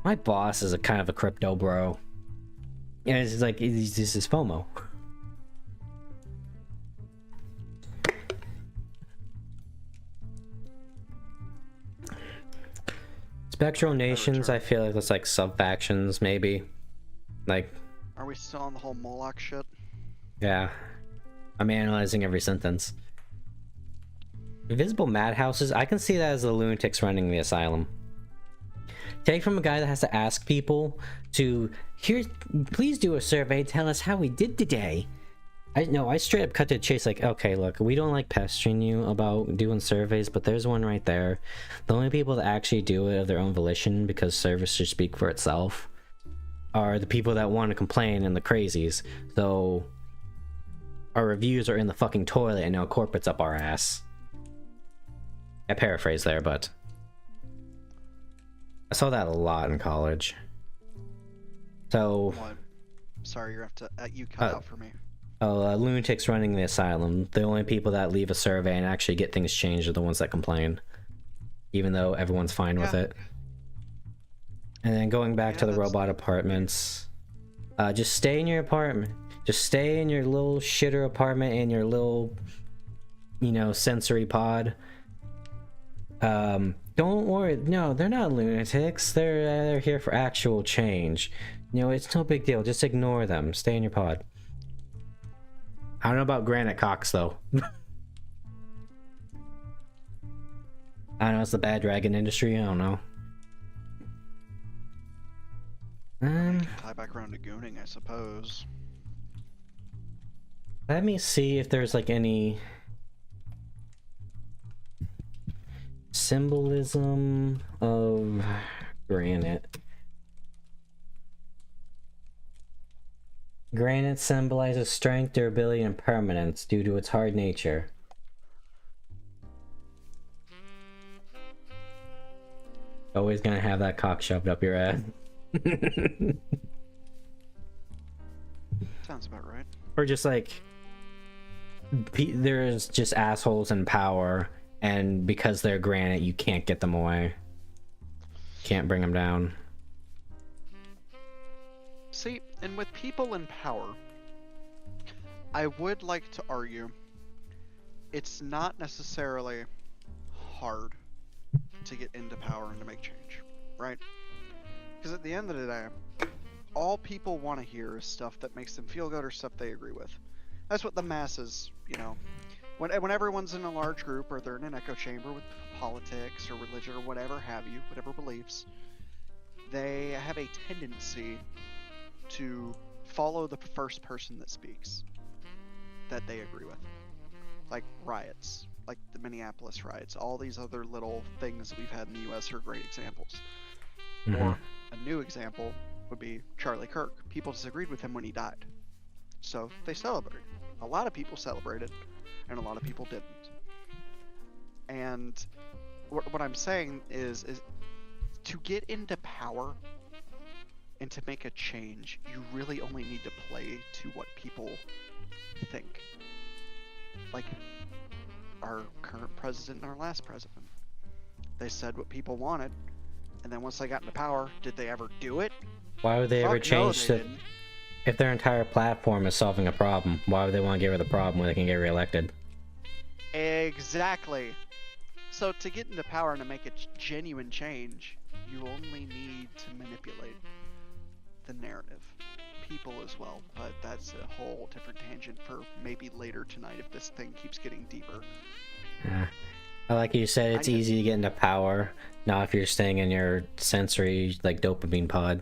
my boss is a kind of a crypto bro. And it's like, this is FOMO. Spectral Nations, I feel like that's like sub-factions, maybe. Like... Are we still on the whole Moloch shit? Yeah. I'm analyzing every sentence. Invisible Madhouses, I can see that as the lunatics running the asylum. Take from a guy that has to ask people to, here, please do a survey, tell us how we did today. I straight up cut to the chase, like, okay, look, we don't like pestering you about doing surveys, but there's one right there. The only people that actually do it of their own volition, because service should speak for itself, are the people that want to complain and the crazies. So our reviews are in the fucking toilet and now corporate's up our ass. I paraphrase there, but I saw that a lot in college. So... What? Sorry, you have to... you cut out for me. Lunatics running the asylum. The only people that leave a survey and actually get things changed are the ones that complain. Even though everyone's fine with it. And then going back to the robot apartments. Just stay in your apartment. Just stay in your little shitter apartment in your little, you know, sensory pod. Don't worry. No, they're not lunatics. They're here for actual change. You know, it's no big deal. Just ignore them. Stay in your pod. I don't know about Granite Cox, though. I don't know, it's the bad dragon industry, I don't know. Tie back around to gooning, I suppose. Let me see if there's like any symbolism of granite. Granite symbolizes strength, durability, and permanence due to its hard nature. Always gonna have that cock shoved up your ass. Sounds about right. Or just like, there's just assholes in power, and because they're granite, you can't get them away. Can't bring them down. See, and with people in power, I would like to argue it's not necessarily hard to get into power and to make change, right? Because at the end of the day, all people want to hear is stuff that makes them feel good or stuff they agree with. That's what the masses, you know, when everyone's in a large group or they're in an echo chamber with politics or religion or whatever have you, whatever beliefs, they have a tendency to follow the first person that speaks that they agree with. Like riots, like the Minneapolis riots, all these other little things that we've had in the U.S. are great examples. Or a new example would be Charlie Kirk. People disagreed with him when he died, so they celebrated. A lot of people celebrated, and a lot of people didn't. And what I'm saying is to get into power and to make a change, you really only need to play to what people think. Like our current president and our last president. They said what people wanted, and then once they got into power, did they ever do it? Why would they ever change they it? If their entire platform is solving a problem, why would they want to get rid of the problem when they can get reelected? Exactly. So to get into power and to make a genuine change, you only need to manipulate the narrative. People as well, but that's a whole different tangent for maybe later tonight if this thing keeps getting deeper. Like you said, it's easy to get into power, not if you're staying in your sensory, like, dopamine pod.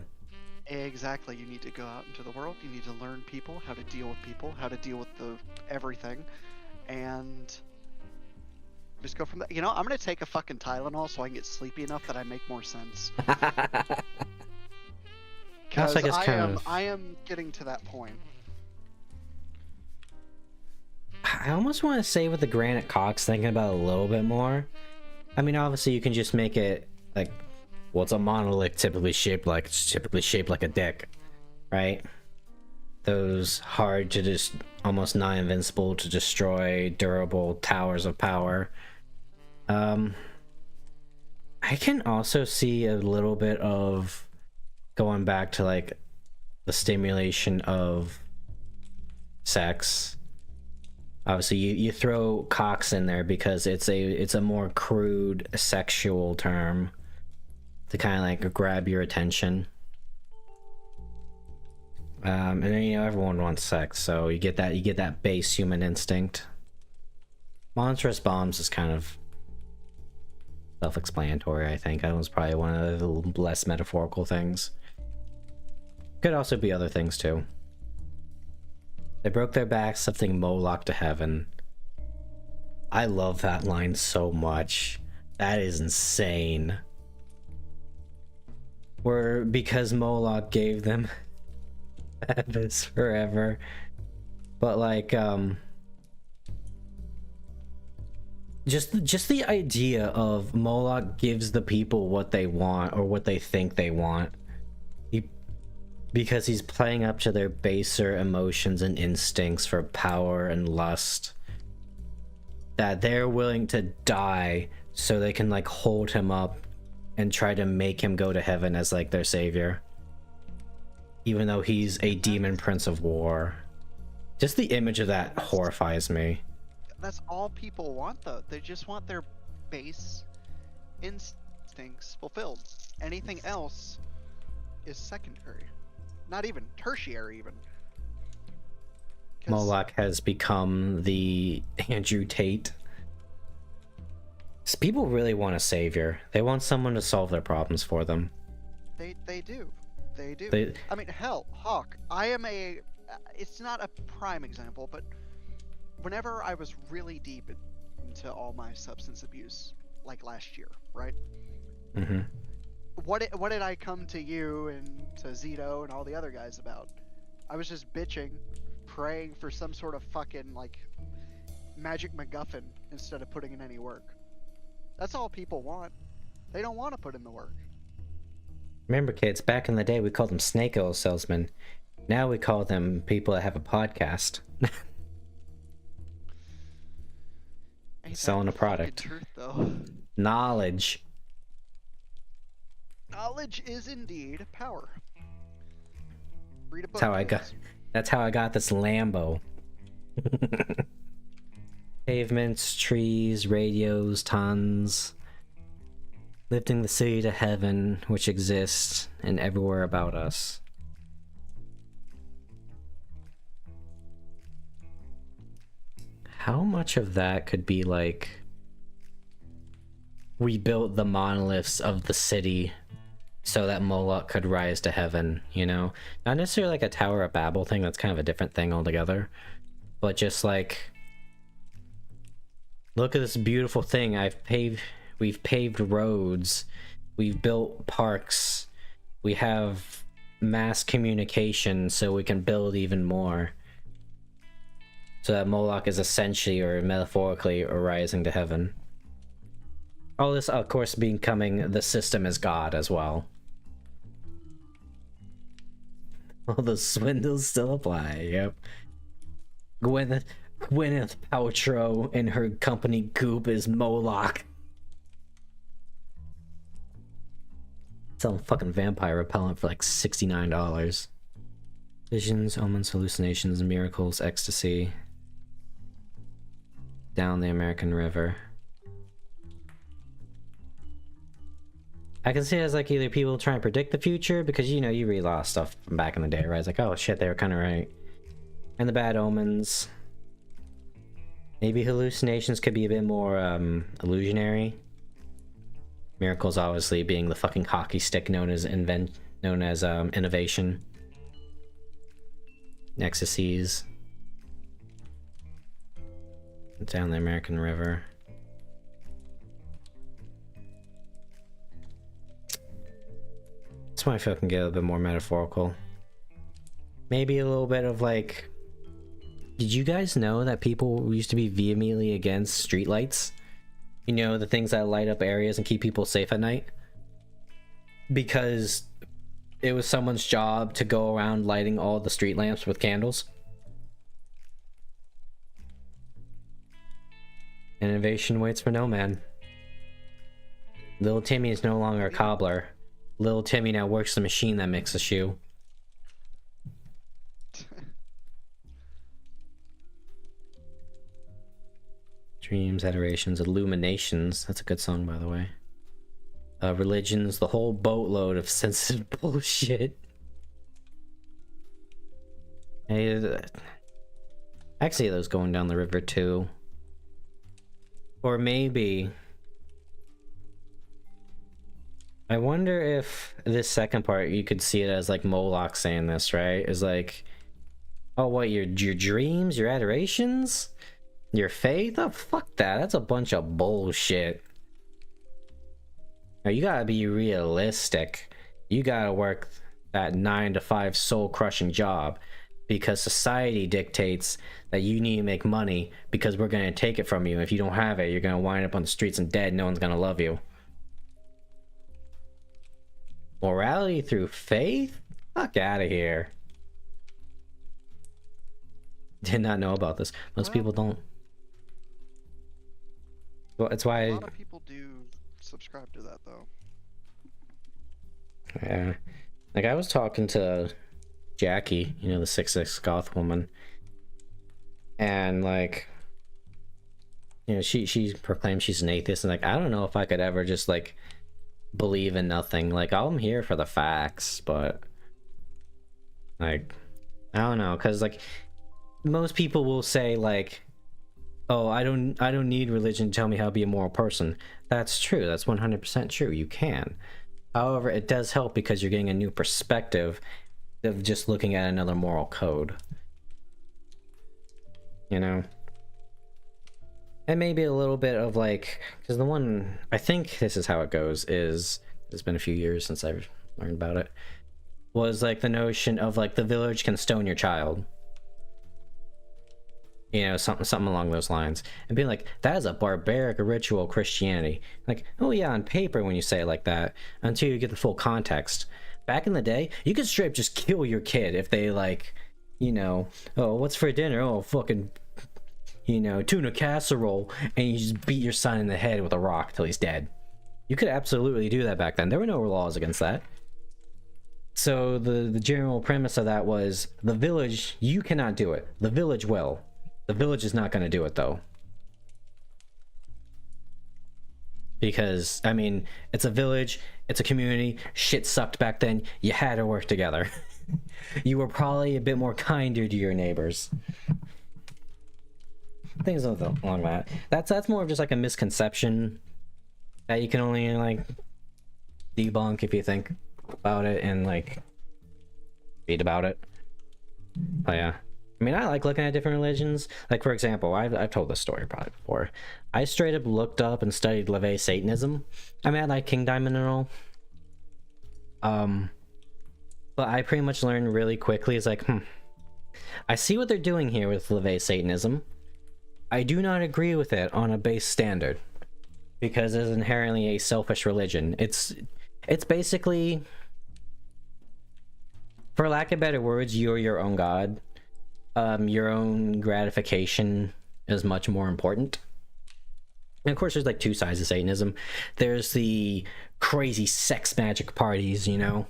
Exactly. You need to go out into the world, you need to learn people, how to deal with people, how to deal with everything, and just go from there. You know, I'm gonna take a fucking Tylenol so I can get sleepy enough that I make more sense. Because I am getting to that point. I almost want to say with the granite cocks, thinking about it a little bit more. I mean, obviously you can just make it like, what's a monolith typically shaped like? It's typically shaped like a dick, right? Those hard to just, almost non-invincible to destroy, durable towers of power. I can also see a little bit of going back to like the stimulation of sex. Obviously you throw cocks in there because it's a more crude sexual term to kind of like grab your attention. And then, you know, everyone wants sex, so you get that base human instinct. Monstrous bombs is kind of self-explanatory, I think. That was probably one of the less metaphorical things. Could also be other things too. They broke their backs, lifting Moloch to heaven. I love that line so much. That is insane. Because Moloch gave them heavens forever. But like, just the idea of Moloch gives the people what they want or what they think they want. Because he's playing up to their baser emotions and instincts for power and lust. That they're willing to die so they can like hold him up and try to make him go to heaven as like their savior. Even though he's a demon prince of war. Just the image of that horrifies me. That's all people want though. They just want their base instincts fulfilled. Anything else is secondary. Not even tertiary even. Moloch has become the Andrew Tate. People really want a savior. They want someone to solve their problems for them. They do. I mean, hell, Hawke. It's not a prime example, but whenever I was really deep into all my substance abuse, like last year, right? Mm-hmm. What did I come to you and to Zito and all the other guys about? I was just bitching, praying for some sort of fucking like magic MacGuffin instead of putting in any work. That's all people want. They don't want to put in the work. Remember, kids, back in the day we called them snake oil salesmen. Now we call them people that have a podcast. Selling a product. Truth, though. Knowledge. Knowledge is indeed power. Read a book. That's how I got this Lambo. Pavements, trees, radios, tons. Lifting the city to heaven, which exists and everywhere about us. How much of that could be like, we built the monoliths of the city so that Moloch could rise to heaven, you know? Not necessarily like a Tower of Babel thing, that's kind of a different thing altogether. But just like, Look at this beautiful thing. We've paved roads. We've built parks. We have mass communication so we can build even more. So that Moloch is essentially or metaphorically rising to heaven. All this, of course, becoming the system as God as well. All the swindles still apply, yep. Gwyneth Paltrow and her company Goop is Moloch. Selling fucking vampire repellent for like $69. Visions, omens, hallucinations, miracles, ecstasy. Down the American River. I can see it as like either people trying to predict the future, because you know, you read a lot of stuff from back in the day, right? It's like, oh shit, they were kind of right. And the bad omens. Maybe hallucinations could be a bit more illusionary. Miracles obviously being the fucking hockey stick known as innovation. Ecstasies. Down the American River. That's why I feel I can get a bit more metaphorical. Maybe a little bit of like... Did you guys know that people used to be vehemently against streetlights? You know, the things that light up areas and keep people safe at night? Because it was someone's job to go around lighting all the street lamps with candles. Innovation waits for no man. Little Timmy is no longer a cobbler. Little Timmy now works the machine that makes a shoe. Dreams, adorations, illuminations. That's a good song, by the way. Religions, the whole boatload of sensitive bullshit. Hey, I see those going down the river too. Or maybe... I wonder if this second part, you could see it as like Moloch saying this, right? Is like, oh, what, your dreams, your adorations? Your faith? Oh, fuck that. That's a bunch of bullshit. Now, you gotta be realistic. You gotta work that 9-to-5 soul-crushing job because society dictates that you need to make money because we're gonna take it from you. If you don't have it, you're gonna wind up on the streets and dead. No one's gonna love you. Morality through faith? Fuck out of here. Did not know about this. Most people don't. Well, it's why a lot of people do subscribe to that, though. Yeah. Like, I was talking to Jackie, you know, the 6'6" goth woman. And, like, you know, she proclaims she's an atheist. And, like, I don't know if I could ever just, like, believe in nothing. Like, I'm here for the facts, but like, I don't know, because like most people will say like, oh, I don't need religion to tell me how to be a moral person. That's true. That's 100% true. You can. However, it does help because you're getting a new perspective of just looking at another moral code, you know. And maybe a little bit of like, because the one, I think this is how it goes, is, it's been a few years since I've learned about it, was like the notion of like the village can stone your child. You know, something along those lines. And being like, that is a barbaric ritual of Christianity. Like, oh yeah, on paper when you say it like that, until you get the full context. Back in the day, you could straight up just kill your kid if they like, you know, oh, what's for dinner? Oh, fucking... you know, tuna casserole, and you just beat your son in the head with a rock till he's dead. You could absolutely do that back then. There were no laws against that. So the general premise of that was, the village, you cannot do it. The village will. The village is not going to do it, though. Because, I mean, it's a village, it's a community, shit sucked back then, you had to work together. You were probably a bit more kinder to your neighbors. Things along that. That's more of just like a misconception that you can only like debunk if you think about it and like read about it. But yeah, I mean, I like looking at different religions. Like, for example, I've told this story probably before. I straight up looked up and studied LaVey Satanism. I mean, I like King Diamond and all. But I pretty much learned really quickly, it's like, I see what they're doing here with LaVey Satanism. I do not agree with it on a base standard. Because it's inherently a selfish religion. It's basically, for lack of better words, you're your own god. Your own gratification is much more important. And of course, there's like two sides of Satanism. There's the crazy sex magic parties, you know,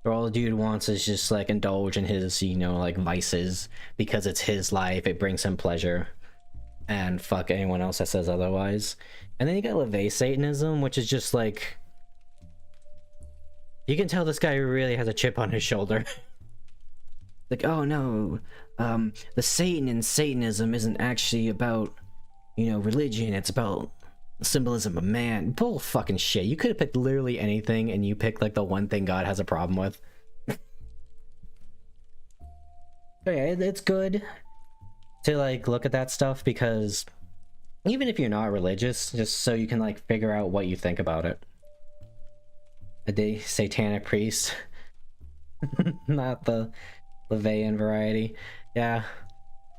where all the dude wants is just like indulge in his, you know, like vices because it's his life, it brings him pleasure, and fuck anyone else that says otherwise. And then you got LaVey Satanism, which is just like, you can tell this guy really has a chip on his shoulder. Like, oh no, the Satan in Satanism isn't actually about, you know, religion, it's about symbolism of man. Bull fucking shit. You could have picked literally anything and you picked like the one thing God has a problem with. Okay, it's good to like look at that stuff because even if you're not religious, just so you can like figure out what you think about it. A satanic priest. Not the LaVeyan variety. Yeah.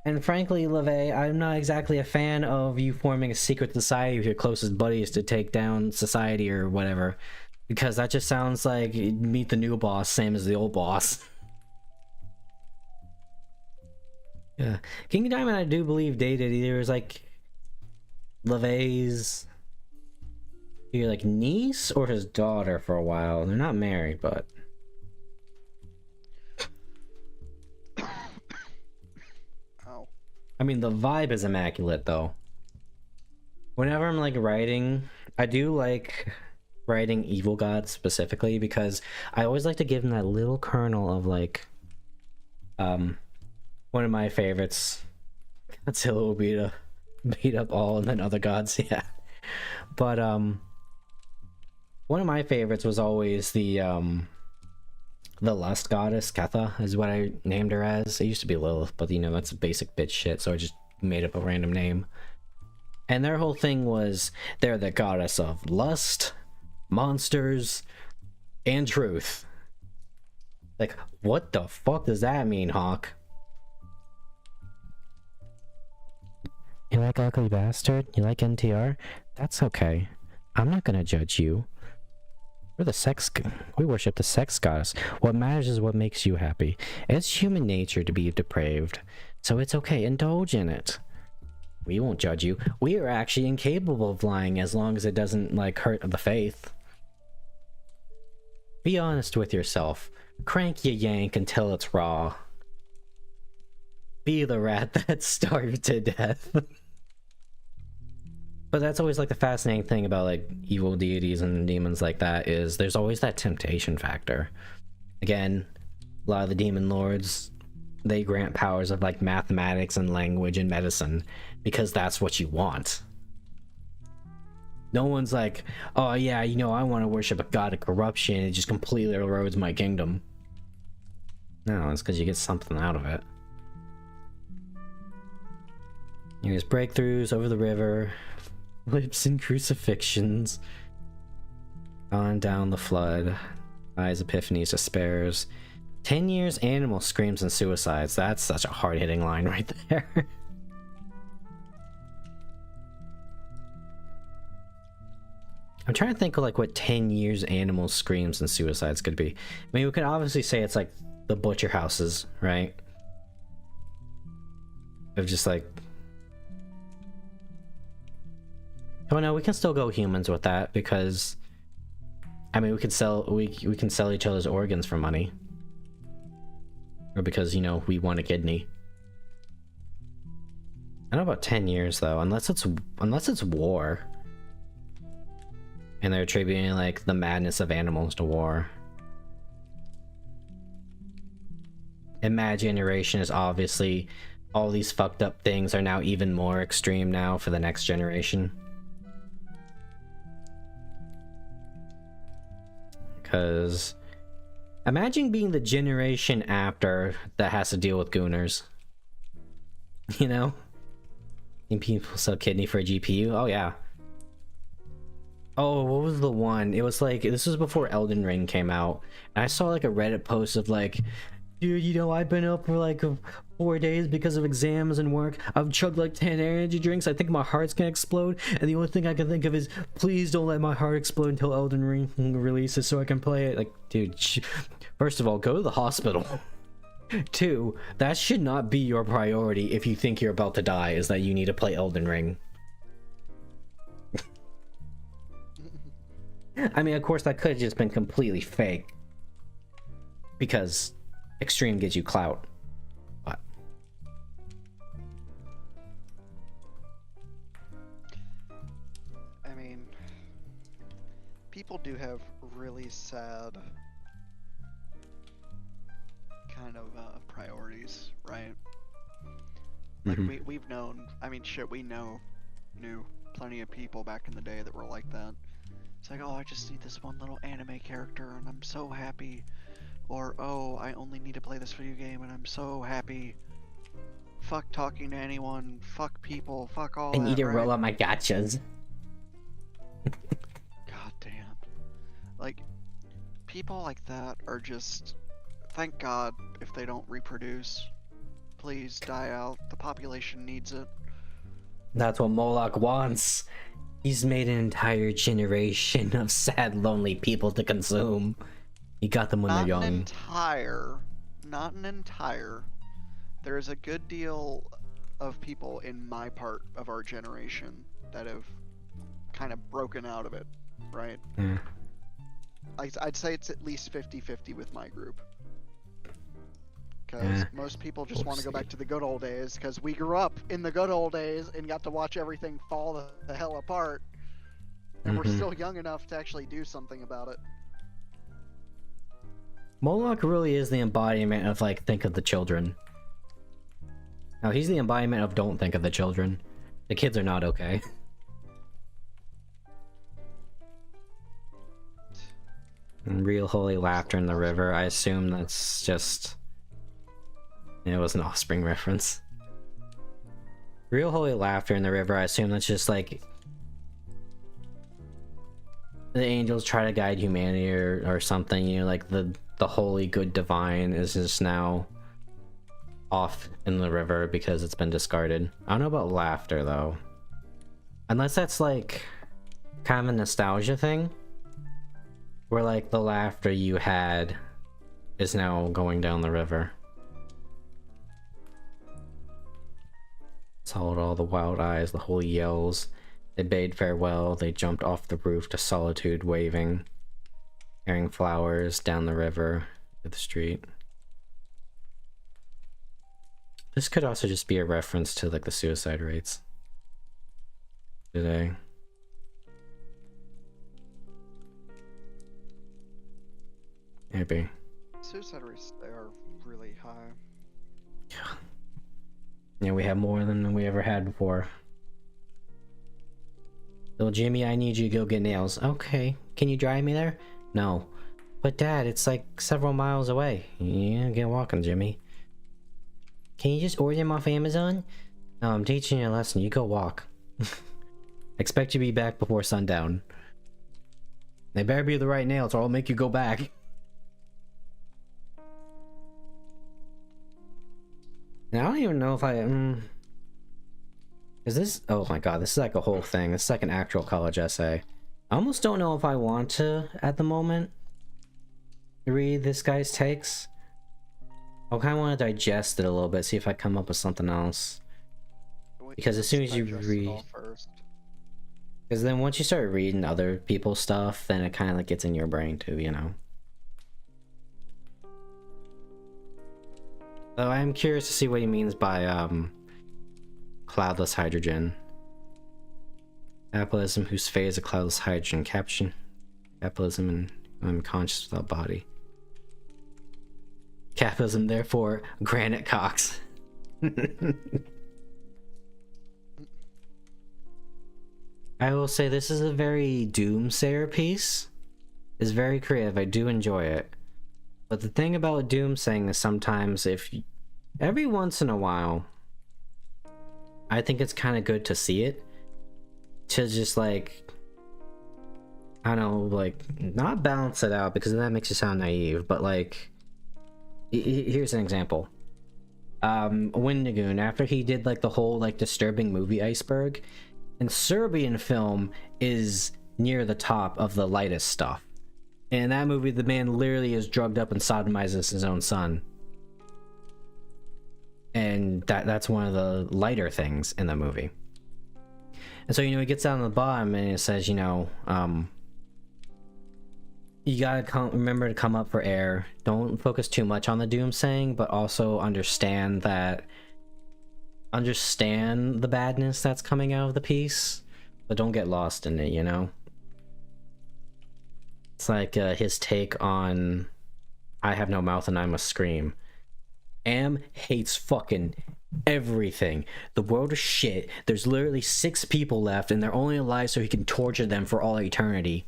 And frankly, LaVey, I'm not exactly a fan of you forming a secret society with your closest buddies to take down society or whatever. Because that just sounds like meet the new boss, same as the old boss. Yeah. King Diamond, I do believe, dated either was like LaVey's either like niece or his daughter for a while. They're not married, but I mean, the vibe is immaculate, though. Whenever I'm, like, writing, I do like writing evil gods specifically, because I always like to give them that little kernel of, like, one of my favorites, Godzilla will beat up all and then other gods, yeah. But, one of my favorites was always the lust goddess, Ketha, is what I named her as. It used to be Lilith, but you know, that's basic bitch shit, so I just made up a random name. And their whole thing was, they're the goddess of lust, monsters, and truth. Like, what the fuck does that mean, Hawke? You like Ugly Bastard? You like NTR? That's okay. I'm not gonna judge you. We worship the sex goddess. What matters is what makes you happy. It's human nature to be depraved, so it's okay, indulge in it. We won't judge you. We are actually incapable of lying as long as it doesn't, like, hurt the faith. Be honest with yourself. Crank your yank until it's raw. Be the rat that starved to death. But that's always like the fascinating thing about like evil deities and demons like that, is there's always that temptation factor. Again, a lot of the demon lords, they grant powers of like mathematics and language and medicine because that's what you want. No one's like, oh yeah, you know, I want to worship a god of corruption, it just completely erodes my kingdom. No, it's because you get something out of it. Here's breakthroughs over the river. Lips and crucifixions. On down the flood. Eyes, epiphanies, despairs. 10 years, animal screams and suicides. That's such a hard-hitting line right there. I'm trying to think of like what 10 years, animal screams and suicides could be. I mean, we could obviously say it's like the butcher houses, right? Of just like... Oh no, we can still go humans with that because, I mean, we can sell each other's organs for money, or because, you know, we want a kidney. I don't know about 10 years though, unless it's war, and they're attributing like the madness of animals to war. And mad generation is obviously all these fucked up things are now even more extreme now for the next generation. Because imagine being the generation after that has to deal with gooners. You know? And people sell kidney for a GPU? Oh yeah. Oh, what was the one? It was like, this was before Elden Ring came out. And I saw like a Reddit post of like, dude, you know, I've been up for like 4 days because of exams and work. I've chugged like 10 energy drinks. I think my heart's gonna explode. And the only thing I can think of is, please don't let my heart explode until Elden Ring releases so I can play it. Like, dude, first of all, go to the hospital. 2, that should not be your priority if you think you're about to die, is that you need to play Elden Ring. I mean, of course, that could have just been completely fake. Because extreme gives you clout. But I mean, people do have really sad kind of priorities, right? Like we've known, I mean, shit, knew plenty of people back in the day that were like that. It's like, oh, I just need this one little anime character and I'm so happy. Or, oh, I only need to play this video game and I'm so happy. Fuck talking to anyone, fuck people, fuck all I that, need to right? roll out my gotchas. God damn. Like, people like that are just, thank God if they don't reproduce. Please die out. The population needs it. That's what Moloch wants. He's made an entire generation of sad, lonely people to consume. He got them when they're young. Not an entire. There is a good deal of people in my part of our generation that have kind of broken out of it, right? Yeah. I'd say it's at least 50-50 with my group. Because most people just want to go back to the good old days, because we grew up in the good old days and got to watch everything fall the hell apart. And we're still young enough to actually do something about it. Moloch really is the embodiment of, like, think of the children. Now, he's the embodiment of don't think of the children. The kids are not okay. And real holy laughter in the river, I assume that's just... It was an Offspring reference. Real holy laughter in the river, I assume that's just like... The angels try to guide humanity or something, you know, like the holy good divine is just now off in the river because it's been discarded. I don't know about laughter though. Unless that's like kind of a nostalgia thing. Where like the laughter you had is now going down the river. Saw all the wild eyes, the holy yells. They bade farewell, they jumped off the roof to solitude waving, carrying flowers down the river to the street. This could also just be a reference to like the suicide rates today. Maybe. Suicide rates, they are really high. Yeah, we have more than we ever had before. Little Jimmy, I need you to go get nails. Okay. Can you drive me there? No. But Dad, it's like several miles away. Yeah, get walking, Jimmy. Can you just order them off Amazon? No, I'm teaching you a lesson. You go walk. Expect you to be back before sundown. They better be the right nails or I'll make you go back. Now, I don't even know if I... Is this... Oh my god, this is like a whole thing. This is like an actual college essay. I almost don't know if I want to, at the moment, read this guy's takes. I kind of want to digest it a little bit, see if I come up with something else. Because as soon as you read... Because then once you start reading other people's stuff, then it kind of like gets in your brain too, you know? So I'm curious to see what he means by, cloudless hydrogen. Capitalism whose phase of cloudless hydrogen caption. Capitalism and unconscious without body. Capitalism, therefore, granite cocks. I will say this is a very doomsayer piece. It's very creative, I do enjoy it. But the thing about doomsaying is sometimes if... Every once in a while, I think it's kind of good to see it, to just like, I don't know, like, not balance it out because that makes you sound naive, but like, here's an example. Windigoon, after he did like the whole like disturbing movie Iceberg, and Serbian film is near the top of the lightest stuff. And in that movie, the man literally is drugged up and sodomizes his own son. And that's one of the lighter things in the movie. And so, he gets down to the bottom and it says, you gotta remember to come up for air. Don't focus too much on the doomsaying, but also understand the badness that's coming out of the piece, but don't get lost in it, It's like his take on I have no mouth and I must scream. Am hates fucking everything. The world is shit. There's literally 6 people left and they're only alive so he can torture them for all eternity.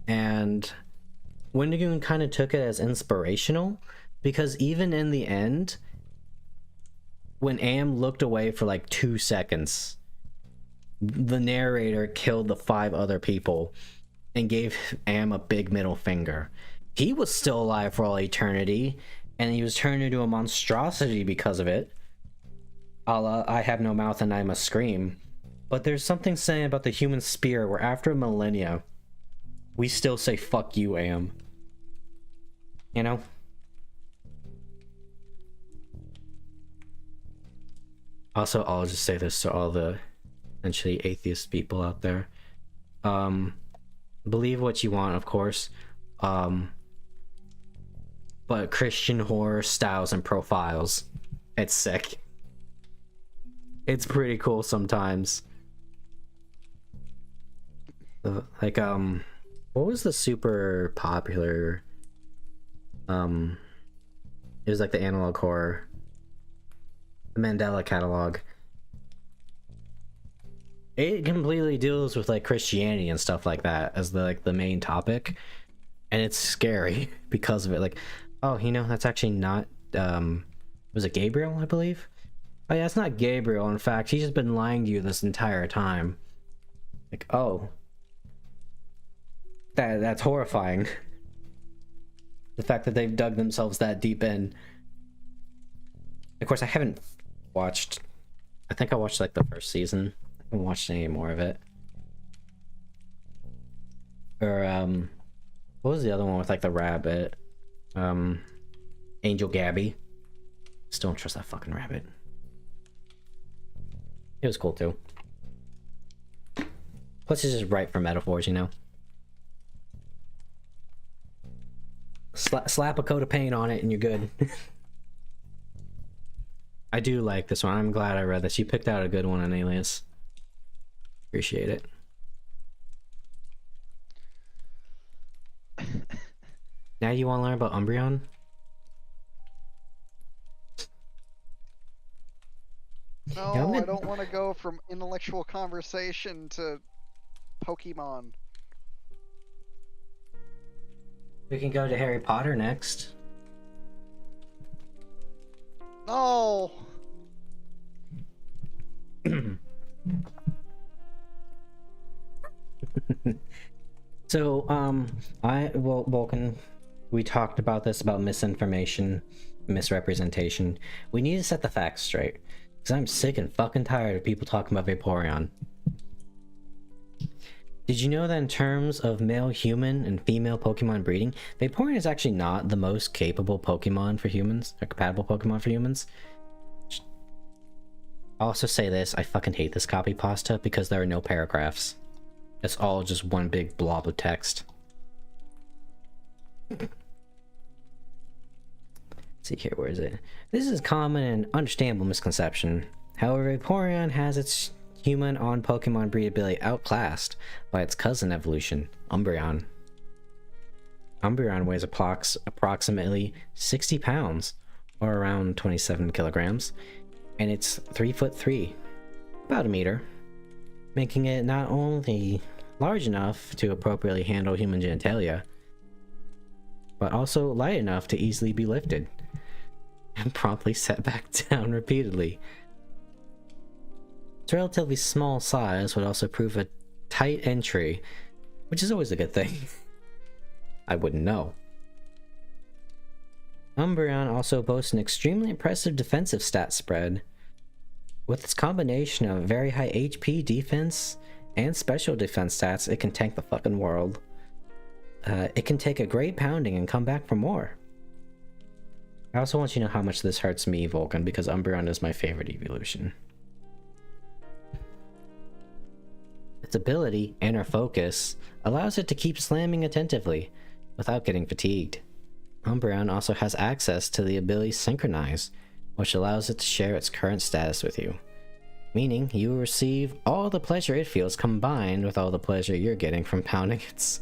And Windigoon kind of took it as inspirational, because even in the end, when Am looked away for like 2 seconds, the narrator killed the 5 other people and gave Am a big middle finger. He was still alive for all eternity, and he was turned into a monstrosity because of it. A la, I have no mouth and I must scream. But there's something saying about the human spirit where after millennia, we still say fuck you, Am. Also, I'll just say this to all the essentially atheist people out there. Believe what you want, of course. But Christian horror styles and profiles, it's sick. It's pretty cool sometimes. Like, what was the super popular, it was like the analog horror, the Mandela catalog. It completely deals with like Christianity and stuff like that as the main topic, and it's scary because of it. Like, oh, that's actually not, was it Gabriel, I believe? Oh yeah, it's not Gabriel. In fact, he's just been lying to you this entire time. Like, oh, that's horrifying. The fact that they've dug themselves that deep in. Of course, I haven't watched, I think I watched like the first season. I haven't watched any more of it. Or what was the other one with like the rabbit? Angel Gabby. Still don't trust that fucking rabbit. It was cool too. Plus it's just right for metaphors, Slap a coat of paint on it and you're good. I do like this one. I'm glad I read this. You picked out a good one on Alias. Appreciate it. Now you want to learn about Umbreon? No, I don't want to go from intellectual conversation to Pokemon. We can go to Harry Potter next. No! So, Vulcan, we talked about this, about misinformation, misrepresentation. We need to set the facts straight, because I'm sick and fucking tired of people talking about Vaporeon. Did you know that in terms of male human and female Pokemon breeding, Vaporeon is actually not the most capable Pokemon for humans, or compatible Pokemon for humans? I'll also say this, I fucking hate this copypasta because there are no paragraphs. It's all just one big blob of text. Let's see here, where is it? This is a common and understandable misconception. However, Vaporeon has its human on Pokemon breedability outclassed by its cousin evolution, Umbreon. Umbreon weighs approximately 60 pounds, or around 27 kilograms, and it's 3'3", about a meter, making it not only large enough to appropriately handle human genitalia, but also light enough to easily be lifted and promptly set back down repeatedly. Its relatively small size would also prove a tight entry, which is always a good thing. I wouldn't know. Umbreon also boasts an extremely impressive defensive stat spread. With its combination of very high HP defense and special defense stats, it can tank the fucking world. It can take a great pounding and come back for more. I also want you to know how much this hurts me, Vulcan, because Umbreon is my favorite evolution. Its ability, Inner Focus, allows it to keep slamming attentively without getting fatigued. Umbreon also has access to the ability Synchronize, which allows it to share its current status with you, meaning you will receive all the pleasure it feels combined with all the pleasure you're getting from pounding its...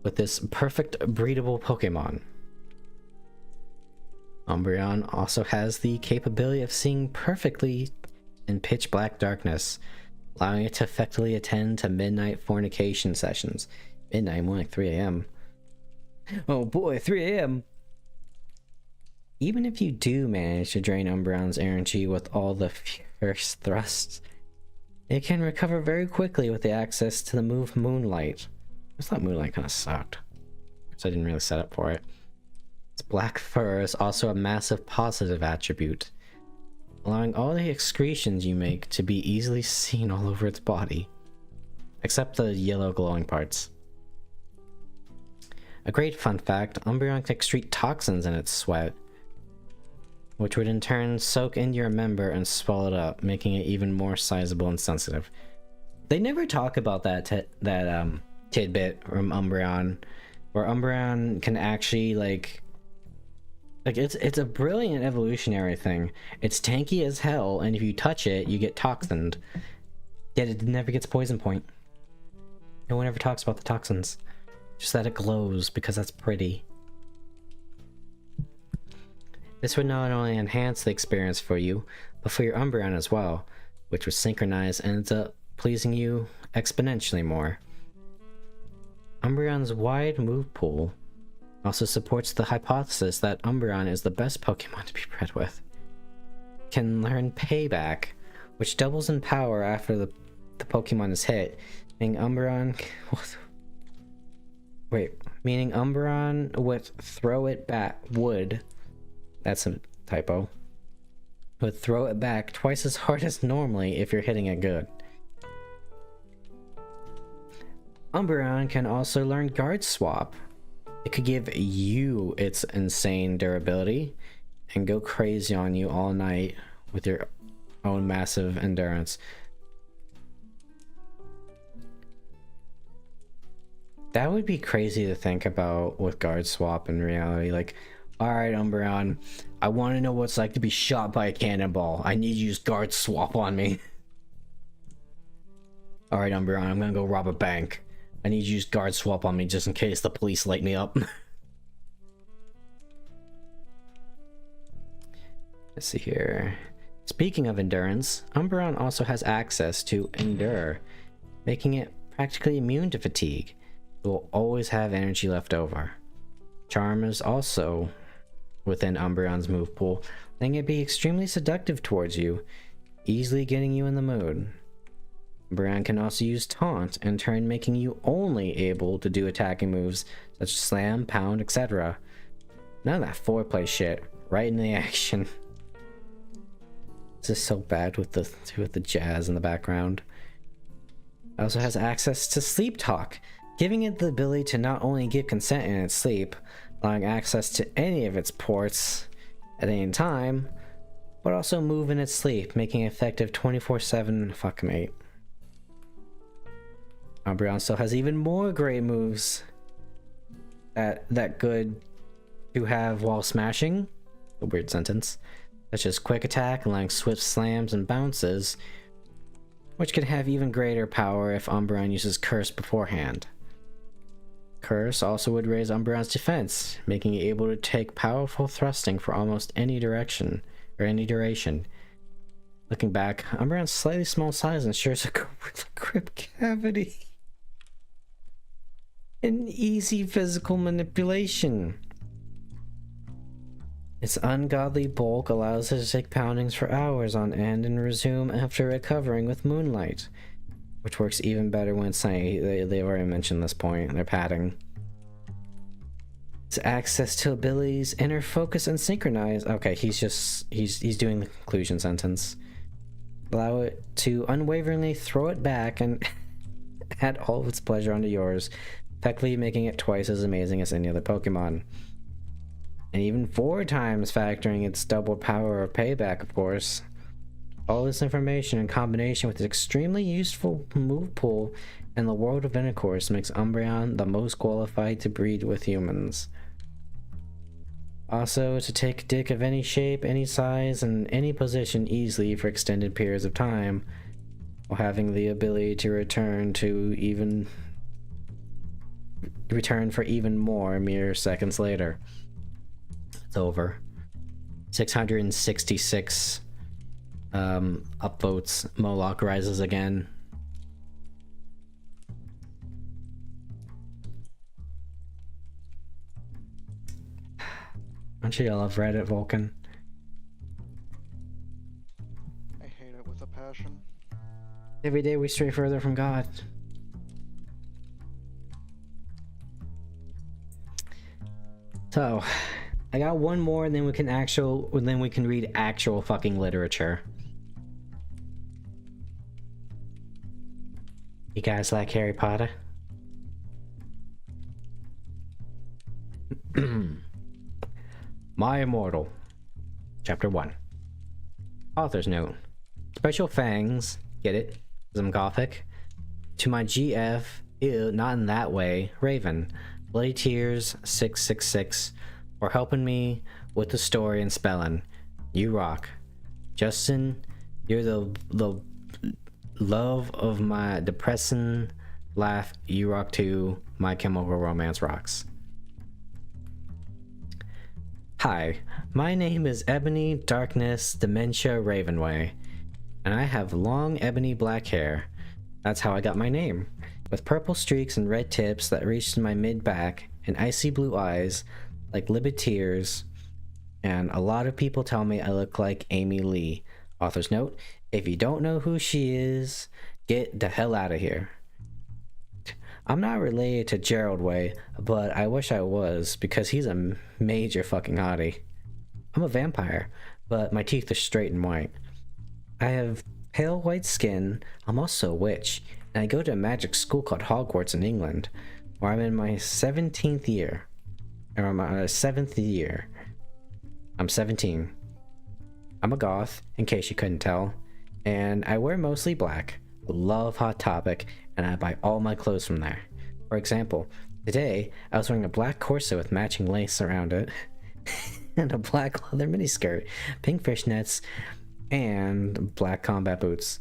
with this perfect breedable Pokemon. Umbreon also has the capability of seeing perfectly in pitch black darkness, allowing it to effectively attend to midnight fornication sessions. Midnight, more like 3 a.m. Oh boy, 3 a.m. Even if you do manage to drain Umbreon's energy with all the fierce thrusts, it can recover very quickly with the access to the move Moonlight. I thought Moonlight kind of sucked, so I didn't really set up for it. Its black fur is also a massive positive attribute, allowing all the excretions you make to be easily seen all over its body, except the yellow glowing parts. A great fun fact, Umbreon can excrete toxins in its sweat, which would in turn soak into your member and swallow it up, making it even more sizable and sensitive. They never talk about that tidbit from Umbreon, where Umbreon can actually like it's a brilliant evolutionary thing. It's tanky as hell, and if you touch it, you get toxined. Yet it never gets poison point. No one ever talks about the toxins. Just that it glows because that's pretty. This would not only enhance the experience for you, but for your Umbreon as well, which would synchronize and ends up pleasing you exponentially more. Umbreon's wide move pool also supports the hypothesis that Umbreon is the best Pokemon to be bred with. Can learn Payback, which doubles in power after the Pokemon is hit, meaning Umbreon would throw it back that's a typo, would throw it back twice as hard as normally if you're hitting it good. Umbreon can also learn Guard Swap. It could give you its insane durability and go crazy on you all night with your own massive endurance. That would be crazy to think about with Guard Swap in reality. Like, alright Umbreon, I want to know what it's like to be shot by a cannonball. I need you to use Guard Swap on me. Alright Umbreon, I'm gonna go rob a bank. I need you to use Guard Swap on me just in case the police light me up. Let's see here. Speaking of endurance, Umbreon also has access to Endure, making it practically immune to fatigue. It will always have energy left over. Charm is also within Umbreon's move pool, letting it be extremely seductive towards you, easily getting you in the mood. Umbreon can also use Taunt, in turn making you only able to do attacking moves such as Slam, Pound, etc. None of that foreplay shit, right in the action. This is so bad with the jazz in the background. It also has access to Sleep Talk, giving it the ability to not only give consent in its sleep, allowing access to any of its ports at any time, but also move in its sleep, making it effective 24/7. Fuck mate. Umbreon still has even more great moves that good to have while smashing, a weird sentence, such as Quick Attack, allowing swift slams and bounces, which can have even greater power if Umbreon uses Curse beforehand. Curse also would raise Umbreon's defense, making it able to take powerful thrusting for almost any direction, or any duration. Looking back, Umbreon's slightly small size ensures a grip cavity and easy physical manipulation. Its ungodly bulk allows it to take poundings for hours on end and resume after recovering with moonlight, which works even better when it's sunny. They've already mentioned this point. They're padding. Its access to abilities, inner focus, and synchronize. Okay, he's doing the conclusion sentence. Allow it to unwaveringly throw it back and add all of its pleasure onto yours, effectively making it twice as amazing as any other Pokemon. And even 4 times factoring its doubled power of payback, of course. All this information in combination with its extremely useful move pool and the world of intercourse makes Umbreon the most qualified to breed with humans. Also, to take a dick of any shape, any size, and any position easily for extended periods of time, while having the ability to return for even more mere seconds later. It's over. 666 upvotes. Moloch rises again. Aren't you love Reddit, Vulcan? I hate it with a passion. Every day we stray further from God. So, I got one more, and then we can read actual fucking literature. You guys like Harry Potter? My Immortal, Chapter 1. Author's note. Special fangs, get it? 'Cause I'm gothic. To my GF, ew, not in that way, Raven. Bloody Tears 666 for helping me with the story and spelling. You rock. Justin, you're the love of my depressing laugh. You rock too. My Chemical Romance rocks. Hi, my name is Ebony Darkness Dementia Ravenway, and I have long ebony black hair. That's how I got my name, with purple streaks and red tips that reached my mid-back and icy blue eyes like livid tears, and a lot of people tell me I look like Amy Lee. Author's note, if you don't know who she is, get the hell out of here. I'm not related to Gerald Way, but I wish I was, because he's a major fucking hottie. I'm a vampire, but my teeth are straight and white. I have pale white skin. I'm also a witch, and I go to a magic school called Hogwarts in England, where I'm in my 17th year. Or my 7th year. I'm 17. I'm a goth, in case you couldn't tell, and I wear mostly black. Love Hot Topic, and I buy all my clothes from there. For example, today I was wearing a black corset with matching lace around it, and a black leather miniskirt, pink fishnets, and black combat boots.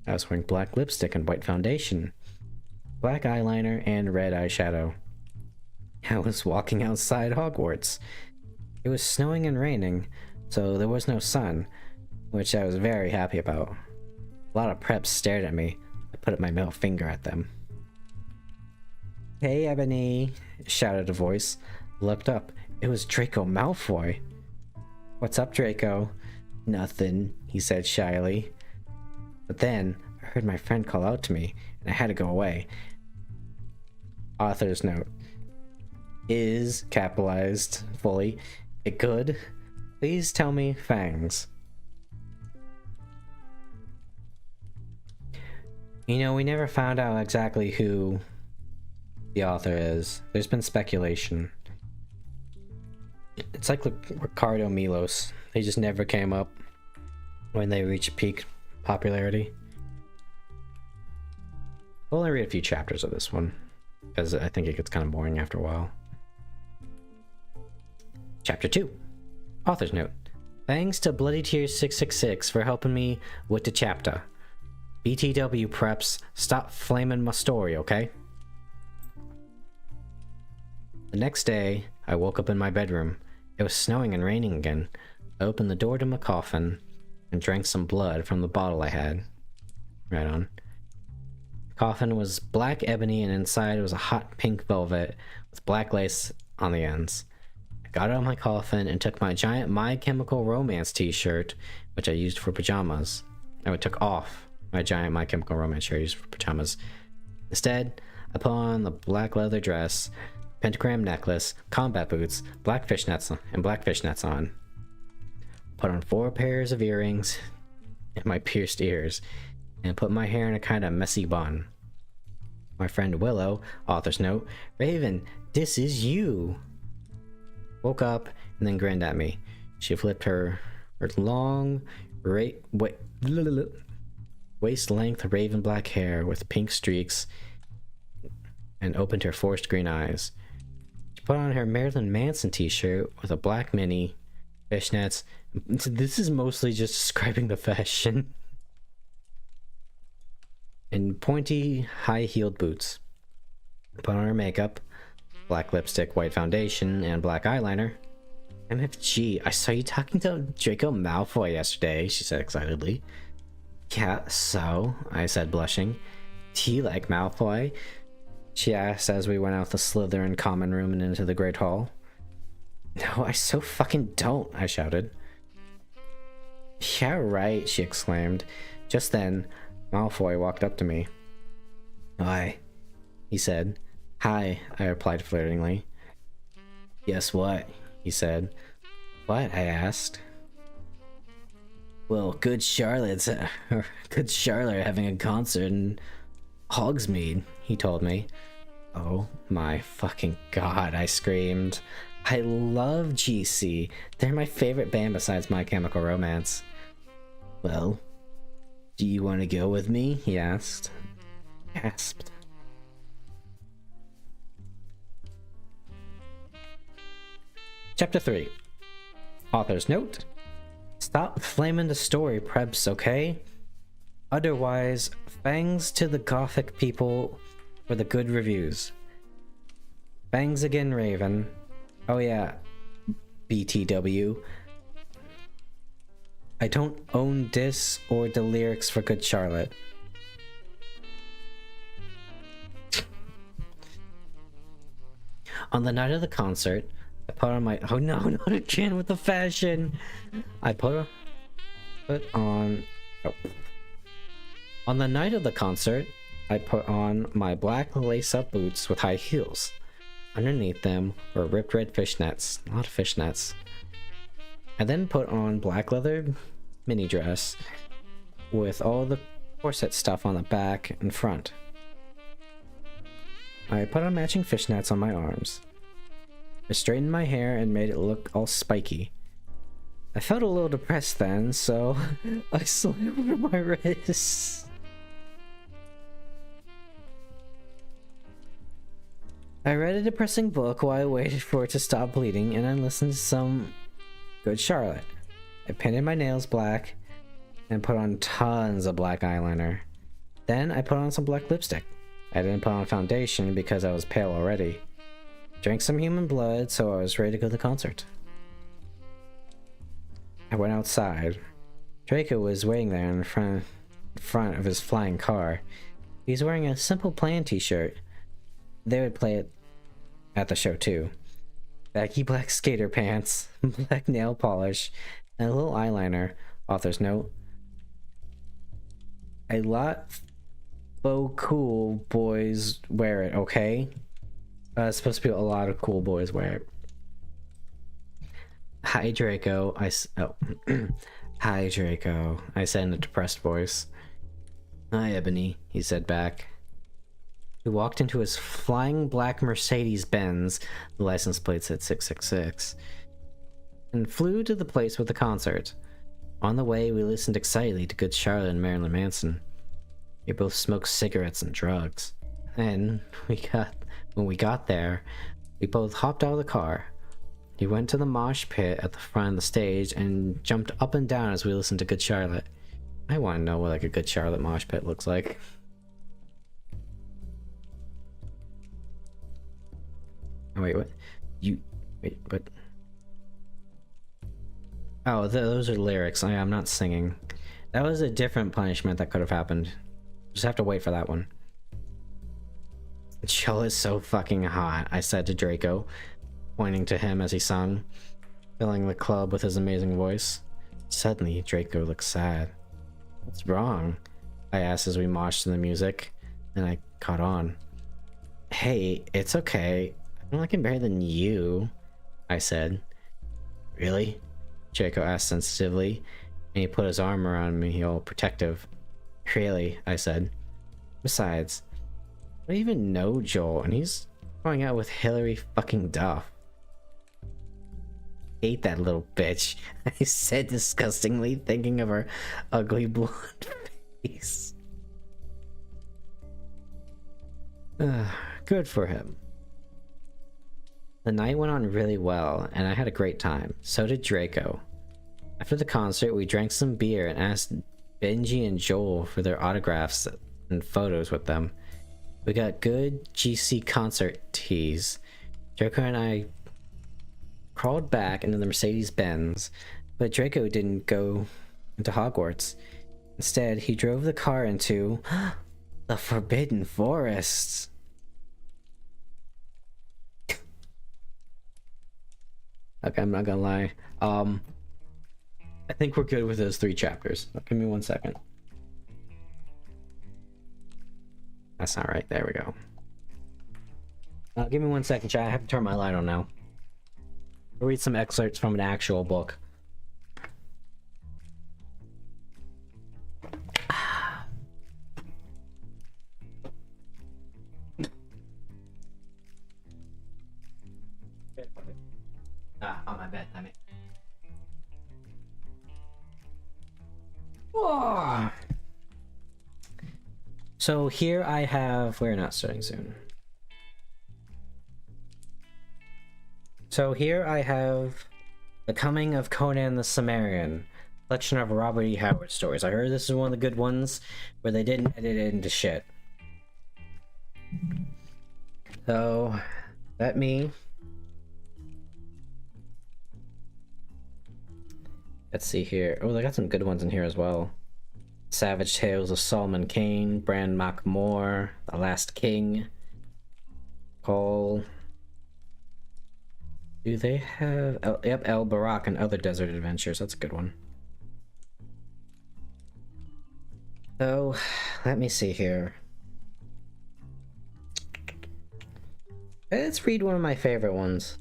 I was wearing black lipstick and white foundation, black eyeliner, and red eyeshadow. I was walking outside Hogwarts. It was snowing and raining, so there was no sun, which I was very happy about. A lot of preps stared at me. I put up my middle finger at them. Hey, Ebony, shouted a voice. Looked up. It was Draco Malfoy. What's up, Draco? Nothing, he said shyly. But then, I heard my friend call out to me, and I had to go away. Author's note. Is capitalized fully. It good? Please tell me fangs. You know, we never found out exactly who the author is. There's been speculation. It's like Ricardo Milos. They just never came up when they reached peak popularity. I'll only read a few chapters of this one, because I think it gets kind of boring after a while. Chapter 2. Author's note. Thanks to Bloody Tears 666 for helping me with the chapter. BTW preps, stop flaming my story, okay? The next day, I woke up in my bedroom. It was snowing and raining again. I opened the door to my coffin and drank some blood from the bottle I had. Right on. The coffin was black ebony, and inside was a hot pink velvet with black lace on the ends. I got out of my coffin and took my giant My Chemical Romance t-shirt, which I used for pajamas. I took off my giant My Chemical Romance shirt I used for pajamas. Instead, I put on the black leather dress, pentagram necklace, combat boots, black fishnets on. Put on 4 pairs of earrings and my pierced ears, and put my hair in a kind of messy bun. My friend Willow, author's note, Raven, this is you, woke up and then grinned at me. She flipped her long, waist-length raven black hair with pink streaks and opened her forced green eyes. She put on her Marilyn Manson t-shirt with a black mini, fishnets. This is mostly just describing the fashion. And pointy, high-heeled boots. Put on her makeup, black lipstick, white foundation, and black eyeliner. MFG, I saw you talking to Draco Malfoy yesterday, she said excitedly. Yeah, so, I said blushing. Do you like Malfoy? She asked as we went out the Slytherin common room and into the Great Hall. No, I so fucking don't, I shouted. Yeah, right, she exclaimed. Just then, Malfoy walked up to me. Hi, he said. Hi, I replied flirtingly. Guess what? He said. What? I asked. Well, Good Charlotte having a concert in Hogsmeade, he told me. Oh my fucking god, I screamed. I love GC. They're my favorite band besides My Chemical Romance. Well, do you want to go with me? He asked. Gasped. Chapter 3. Author's note. Stop flaming the story, prebz, okay? Otherwise, thanks to the gothic people for the good reviews. Thanks again, Raven. Oh yeah, BTW. I don't own this or the lyrics for Good Charlotte. On the night of the concert, I put on my— oh no, not again with the fashion! On the night of the concert, I put on my black lace-up boots with high heels. Underneath them were ripped red fishnets, a lot of fishnets. I then put on black leather mini dress with all the corset stuff on the back and front. I put on matching fishnets on my arms. I straightened my hair and made it look all spiky. I felt a little depressed then, so I slammed over my wrists. I read a depressing book while I waited for it to stop bleeding, and then listened to some Good Charlotte. I painted my nails black and put on tons of black eyeliner. Then I put on some black lipstick. I didn't put on foundation because I was pale already. Drank some human blood, so I was ready to go to the concert. I went outside. Draco was waiting there in front of his flying car. He's wearing a simple plain t-shirt. They would play it at the show too. Baggy black skater pants, black nail polish, and a little eyeliner. Author's note. A lot of cool boys wear it, okay? It's supposed to be a lot of cool boys wear it. Hi, Draco. Hi, Draco, I said in a depressed voice. Hi, Ebony, he said back. He walked into his flying black Mercedes-Benz, the license plate said 666, and flew to the place with the concert. On the way, we listened excitedly to Good Charlotte and Marilyn Manson. We both smoked cigarettes and drugs. And when we got there, we both hopped out of the car. He went to the mosh pit at the front of the stage and jumped up and down as we listened to Good Charlotte. I want to know what like a Good Charlotte mosh pit looks like. Oh, wait, what? What? Oh, those are lyrics. I'm not singing. That was a different punishment that could have happened. Just have to wait for that one. Chill is so fucking hot, I said to Draco. pointing to him as he sung, filling the club with his amazing voice. Suddenly, Draco looked sad. "What's wrong?" I asked as we moshed to the music, and I caught on. "Hey, it's okay. I'm liking better than you," I said. "Really?" Draco asked sensitively, and he put his arm around me, all protective. "Really," I said. "Besides, I don't even know Joel, and he's going out with Hillary fucking Duff." "Hate that little bitch," I said disgustingly, thinking of her ugly blonde face. Good for him. The night went on really well, and I had a great time. So did Draco. After the concert, we drank some beer and asked Benji and Joel for their autographs and photos with them. We got good GC concert tees. Draco and I crawled back into the Mercedes-Benz, but Draco didn't go into Hogwarts. Instead, he drove the car into the Forbidden Forest. Okay, I'm not gonna lie. I think we're good with those 3 chapters. Give me 1 second. That's not right. There we go. Give me 1 second, chat. I have to turn my light on now. I'll read some excerpts from an actual book. On my bed, I mean. Whoa. So here I have, we're not starting soon. So here I have The Coming of Conan the Cimmerian, collection of Robert E. Howard stories. I heard this is one of the good ones where they didn't edit it into shit. So, let me... Let's see here. Oh, they got some good ones in here as well. Savage Tales of Solomon Kane, Bran Mak Moore, The Last King, Cole. Do they have... yep, El Barak and Other Desert Adventures. That's a good one. So, let me see here. Let's read one of my favorite ones.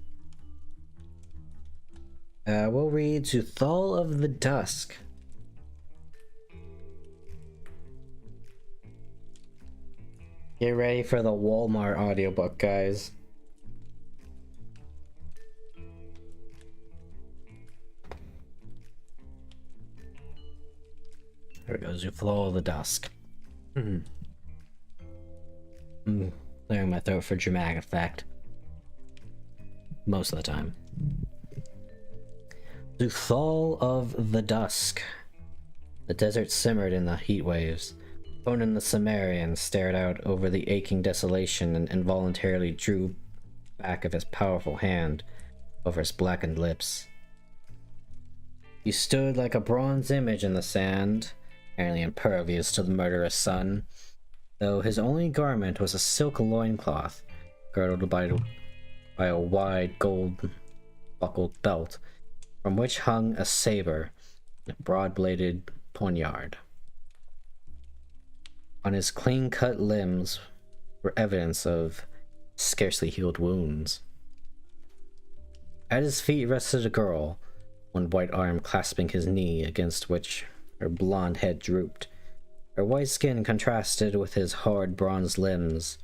We'll read Zuthal of the Dusk. Get ready for the Walmart audiobook, guys. There we go, Zuthal of the Dusk. Clearing my throat for dramatic effect. Most of the time. Zuthal of the Dusk. The desert simmered in the heat waves. Conan the Cimmerian stared out over the aching desolation and involuntarily drew back of his powerful hand over his blackened lips. He stood like a bronze image in the sand, apparently impervious to the murderous sun, though his only garment was a silk loincloth, girdled by a wide gold-buckled belt, from which hung a saber, a broad-bladed poniard. On his clean-cut limbs were evidence of scarcely healed wounds. At his feet rested a girl, one white arm clasping his knee against which her blonde head drooped. Her white skin contrasted with his hard bronze limbs.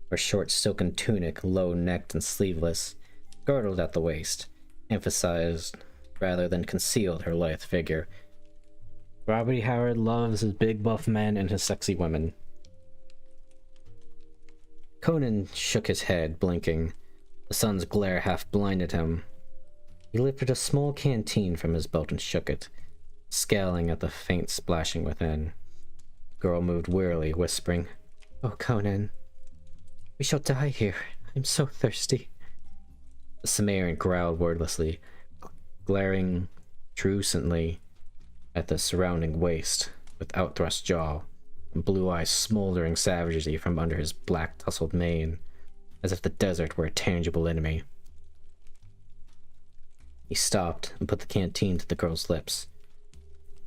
Her short silken tunic, low-necked and sleeveless, girdled at the waist, emphasized rather than concealed her lithe figure. Robert E. Howard loves his big buff men and his sexy women. Conan shook his head, blinking. The sun's glare half blinded him. He lifted a small canteen from his belt and shook it, scowling at the faint splashing within. The girl moved wearily, whispering, "Oh, Conan, we shall die here. I'm so thirsty." The Cimmerian growled wordlessly, glaring truculently at the surrounding waste, with outthrust jaw, and blue eyes smoldering savagely from under his black tousled mane, as if the desert were a tangible enemy. He stopped and put the canteen to the girl's lips.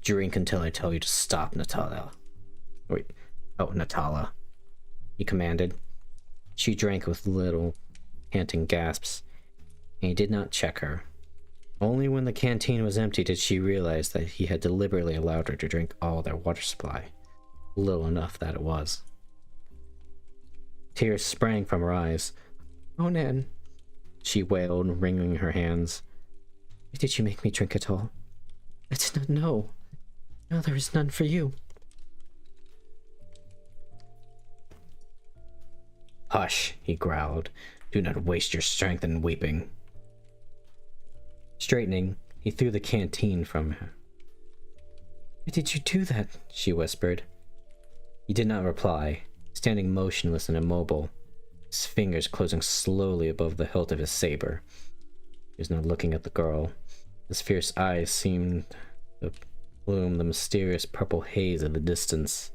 Drink until I tell you to stop, Natalia. Wait, oh, Natala, he commanded. She drank with little, panting gasps, and he did not check her. Only when the canteen was empty did she realize that he had deliberately allowed her to drink all their water supply. Little enough that it was. Tears sprang from her eyes. "Oh, Nan," she wailed, wringing her hands. "Why did you make me drink it all? I did not know. Now there is none for you." "Hush," he growled. "Do not waste your strength in weeping." Straightening, he threw the canteen from her. "Why did you do that?" she whispered. He did not reply, standing motionless and immobile, his fingers closing slowly above the hilt of his saber. He was not looking at the girl. His fierce eyes seemed to bloom the mysterious purple haze of the distance.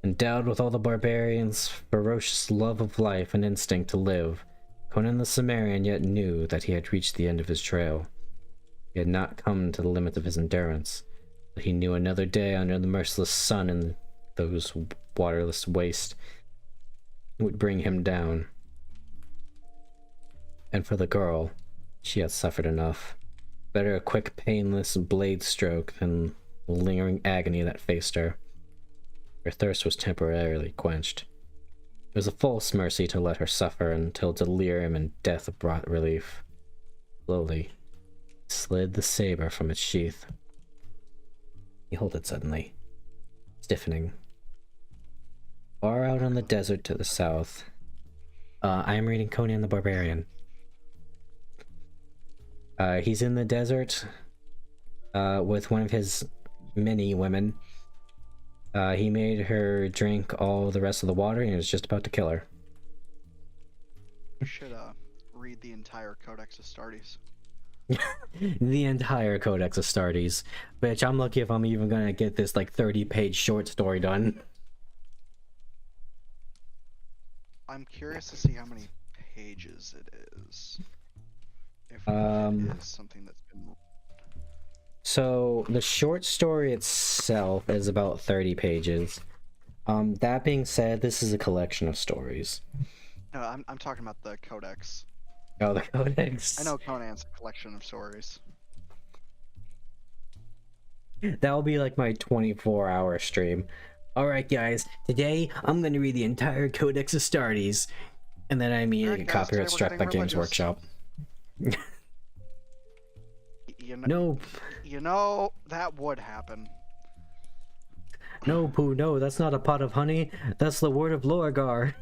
Endowed with all the barbarian's ferocious love of life and instinct to live, Conan the Cimmerian yet knew that he had reached the end of his trail. He had not come to the limit of his endurance, but he knew another day under the merciless sun in those waterless wastes would bring him down. And for the girl, she had suffered enough. Better a quick, painless blade stroke than the lingering agony that faced her. Her thirst was temporarily quenched. It was a false mercy to let her suffer until delirium and death brought relief. Slowly, he slid the saber from its sheath. He halted suddenly, stiffening. Far out on the desert to the south. I am reading Conan the Barbarian. He's in the desert with one of his many women. He made her drink all the rest of the water and he was just about to kill her. You should read the entire Codex Astartes. The entire Codex Astartes. Bitch, I'm lucky if I'm even gonna get this like 30-page short story done. I'm curious to see how many pages it is. If it is something that's been... So, the short story itself is about 30 pages. That being said, this is a collection of stories. No, I'm talking about the Codex. Oh, the Codex. I know Conan's a collection of stories. That'll be like my 24-hour stream. Alright guys, today I'm gonna read the entire Codex Astartes. And then I immediately get copyright struck by Games Workshop. Nope. You know, that would happen. No, Pooh, no, that's not a pot of honey. That's the word of Lorgar.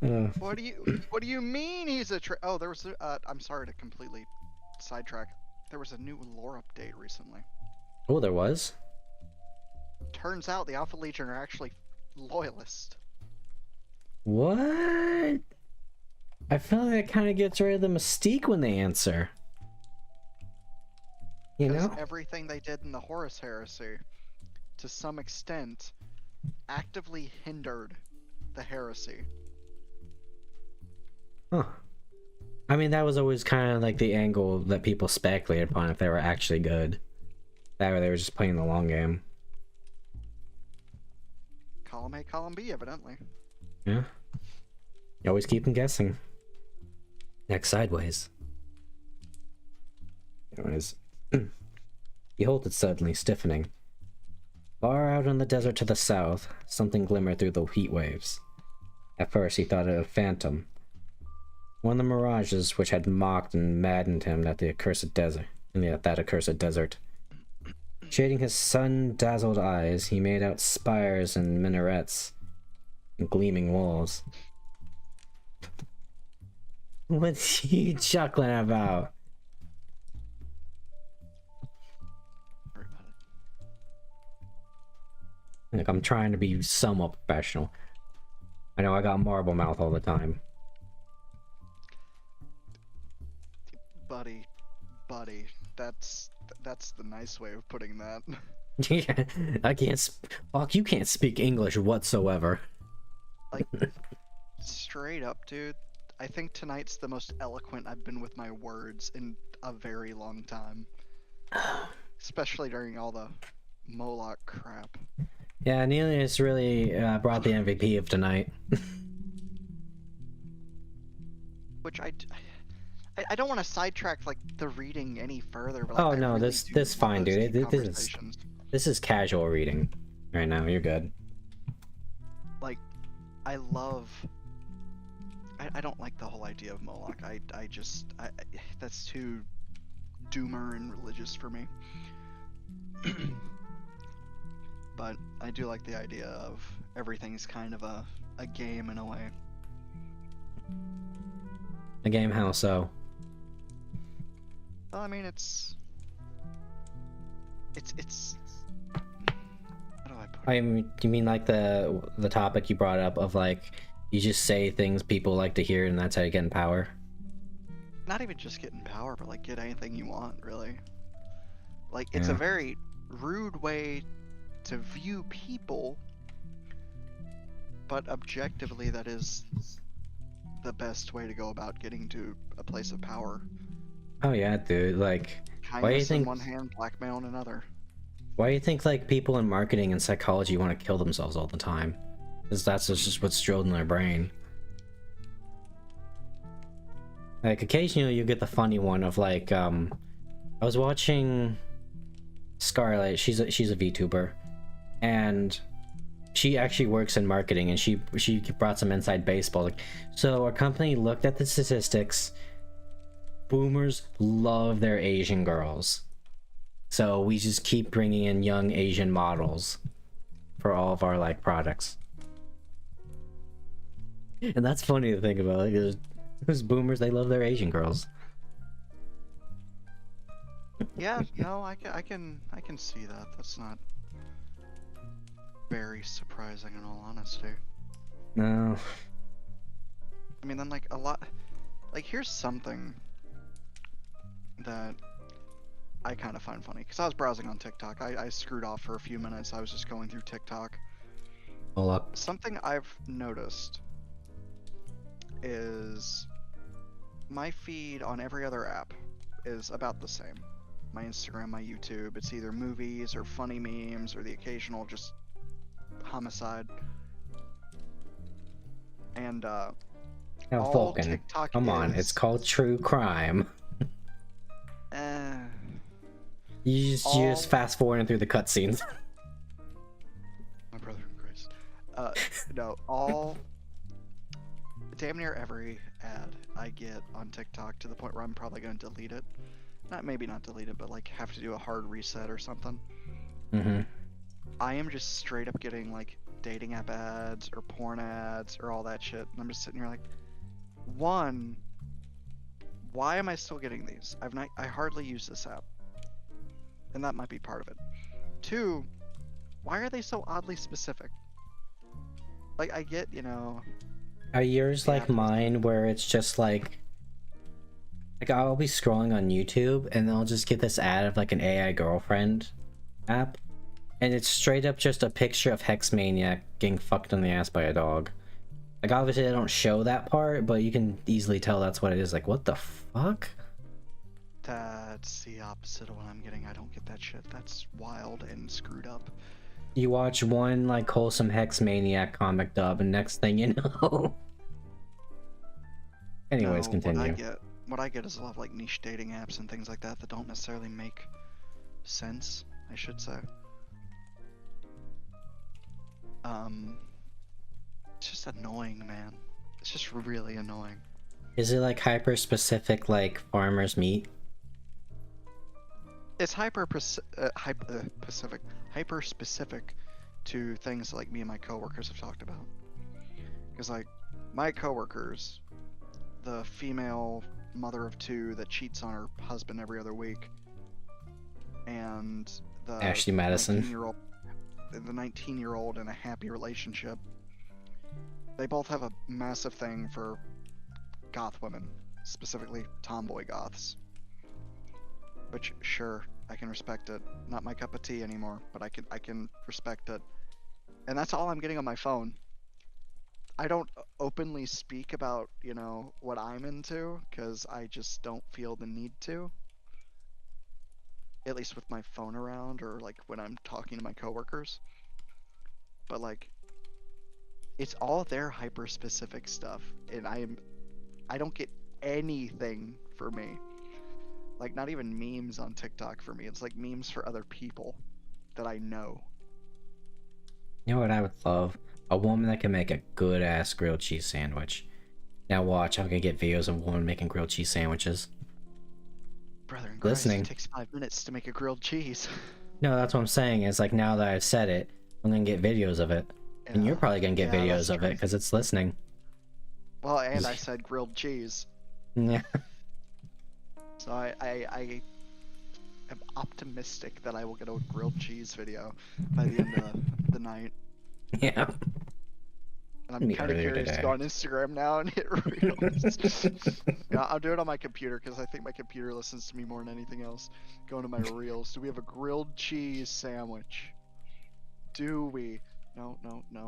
What do you mean he's a oh, there was I'm sorry to completely sidetrack. There was a new lore update recently. Oh, there was? Turns out the Alpha Legion are actually loyalist. What? I feel like it kind of gets rid of the mystique when they answer. You know? Everything they did in the Horus Heresy, to some extent, actively hindered the heresy. Huh. I mean, that was always kind of like the angle that people speculated upon if they were actually good. That or they were just playing the long game. Column A, column B, evidently. Yeah. You always keep them guessing. Next, sideways. Anyways. He halted suddenly, stiffening. Far out on the desert to the south, something glimmered through the heat waves. At first he thought it a phantom. One of the mirages which had mocked and maddened him at the accursed desert. That accursed desert. Shading his sun-dazzled eyes, he made out spires and minarets and gleaming walls. What's he chuckling about? Like, I'm trying to be somewhat professional. I know I got marble mouth all the time. Buddy, that's the nice way of putting that. Yeah, I can't. Fuck, you can't speak English whatsoever. Like, straight up, dude. I think tonight's the most eloquent I've been with my words in a very long time. Especially during all the Moloch crap. Yeah, Nelius really brought the MVP of tonight. Which I don't want to sidetrack like the reading any further, but like, Oh I no, really this do this love fine, those dude. deep This is conversations. this is casual reading right now. You're good. Like, I love. I don't like the whole idea of Moloch. I just that's too doomer and religious for me. But I do like the idea of everything's kind of a game in a way. A game, how so? Well, I mean, it's how do I put it? I mean, you mean like the topic you brought up of like you just say things people like to hear and that's how you get in power? Not even just getting power, but like get anything you want, really. Like, it's Yeah. a very rude way to view people, but objectively that is the best way to go about getting to a place of power. Oh yeah, dude. Like, why do you Kindness in think? one hand, blackmail in another. Why do you think like people in marketing and psychology want to kill themselves all the time? Because that's just what's drilled in their brain. Like occasionally you get the funny one of like, I was watching Scarlett. She's a VTuber, and she actually works in marketing, and she brought some inside baseball. Like, so our company looked at the statistics. Boomers love their Asian girls, so we just keep bringing in young Asian models for all of our like products. And that's funny to think about. Like, those boomers, they love their Asian girls. Yeah, no, I can see that. That's not very surprising in all honesty. No. I mean, then like a lot, like here's something that I kind of find funny, because I was browsing on TikTok. I screwed off for a few minutes. I was just going through TikTok. Hold up. Something I've noticed is my feed on every other app is about the same. My Instagram, my YouTube, it's either movies or funny memes or the occasional just homicide. And Now, all Vulcan, TikTok come on, is- it's called true crime. eh, You just all- fast forwarding through the cutscenes. my brother in Christ. No, all damn near every ad I get on TikTok, to the point where I'm probably going to delete it. Maybe not delete it, but like have to do a hard reset or something. Mm-hmm. I am just straight up getting like dating app ads or porn ads or all that shit. And I'm just sitting here like, one, why am I still getting these? I hardly use this app. And that might be part of it. Two, why are they so oddly specific? Like, I get, Are yours Yeah. like mine, where it's just like I'll be scrolling on YouTube and I'll just get this ad of like an AI girlfriend app, and it's straight up just a picture of Hex Maniac getting fucked in the ass by a dog. Like, obviously they don't show that part, but you can easily tell that's what it is. Like, what the fuck? That's the opposite of what I'm getting. I don't get that shit. That's wild and screwed up. You watch one like wholesome Hex Maniac comic dub, and next thing you know. Anyways, No, continue. What I get is a lot of like niche dating apps and things like that don't necessarily make sense, I should say. It's just annoying, man. It's just really annoying. Is it like hyper specific, like farmer's meat? It's hyper specific to things like me and my coworkers have talked about. Because like my coworkers, the female mother of two that cheats on her husband every other week, and the Ashley Madison. 19-year-old in a happy relationship, they both have a massive thing for goth women, specifically tomboy goths. Which, sure, I can respect it. Not my cup of tea anymore, but I can respect it. And that's all I'm getting on my phone. I don't openly speak about, what I'm into because I just don't feel the need to. At least with my phone around or like when I'm talking to my coworkers. But like it's all their hyper specific stuff and I don't get anything for me. Like not even memes on TikTok for me. It's like memes for other people that I know. You know what I would love? A woman that can make a good ass grilled cheese sandwich. Now watch, I'm gonna get videos of a woman making grilled cheese sandwiches. Brother in Christ, Listening. it takes 5 minutes to make a grilled cheese. No, that's what I'm saying. Is like now that I've said it, I'm gonna get videos of it, and you're probably gonna get videos of it because it's listening. Well, and I said grilled cheese. Yeah. So I am optimistic that I will get a grilled cheese video by the end of the night. Yeah. And I'm kind of curious to go on Instagram now and hit reels. Yeah, I'll do it on my computer because I think my computer listens to me more than anything else. Go into my reels. Do we have a grilled cheese sandwich? Do we? No.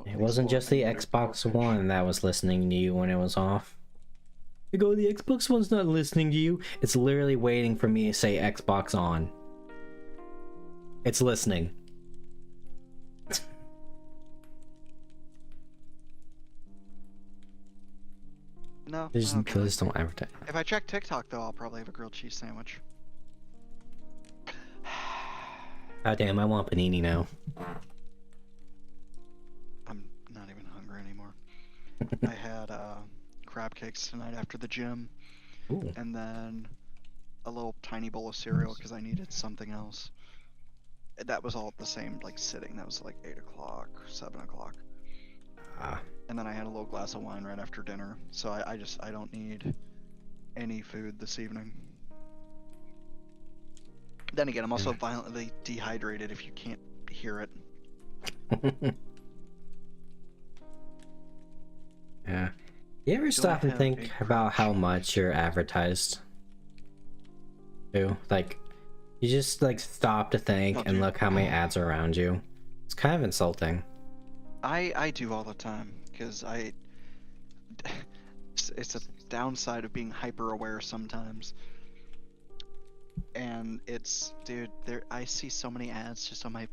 It wasn't just the Xbox One that was listening to you when it was off. You go, the Xbox One's not listening to you. It's literally waiting for me to say Xbox on. It's listening. No. Just don't advertise. If I check TikTok though, I'll probably have a grilled cheese sandwich. God damn, I want panini now. I'm not even hungry anymore. I had crab cakes tonight after the gym. Ooh. And then a little tiny bowl of cereal because I needed something else. That was all at the same sitting. That was like 8 o'clock, 7 o'clock. And then I had a little glass of wine right after dinner. So I don't need any food this evening. Then again, I'm also violently dehydrated if you can't hear it. Yeah. You ever stop and think about how much you're advertised? Like, you just stop to think and look how many ads are around you. It's kind of insulting. I do all the time because it's a downside of being hyper aware sometimes. And it's, dude, I see so many ads just on my,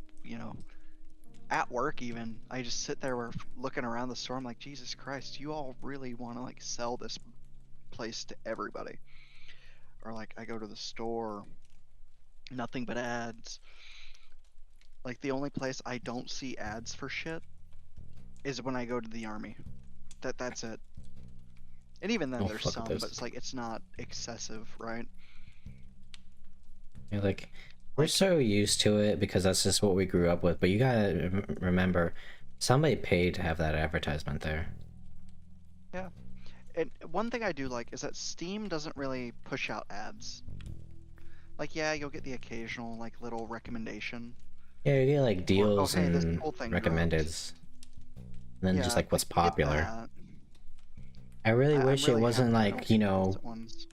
at work even. I just sit there looking around the store. I'm like, Jesus Christ, you all really want to sell this place to everybody. Or I go to the store, nothing but ads. The only place I don't see ads for shit is when I go to the army. That's it. And even then there's some, but it's not excessive, right? You're we're so used to it because that's just what we grew up with, but you gotta remember, somebody paid to have that advertisement there. Yeah. And one thing I do like is that Steam doesn't really push out ads. Yeah, you'll get the occasional little recommendation. Yeah, you get deals hey, and cool recommendeds. And then yeah, just what's popular. I really really wish it wasn't ones.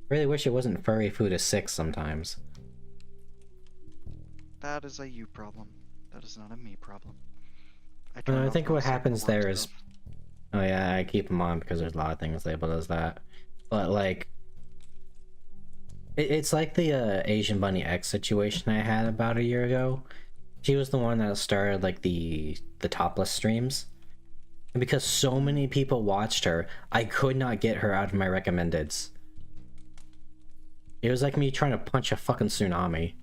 Really wish it wasn't furry food is 6 sometimes. That is a you problem. That is not a me problem. I think what happens there is... Oh yeah, I keep them on because there's a lot of things labeled as that. But it's like the Asian Bunny X situation I had about a year ago. She was the one that started the topless streams. And because so many people watched her, I could not get her out of my recommendeds. It was like me trying to punch a fucking tsunami.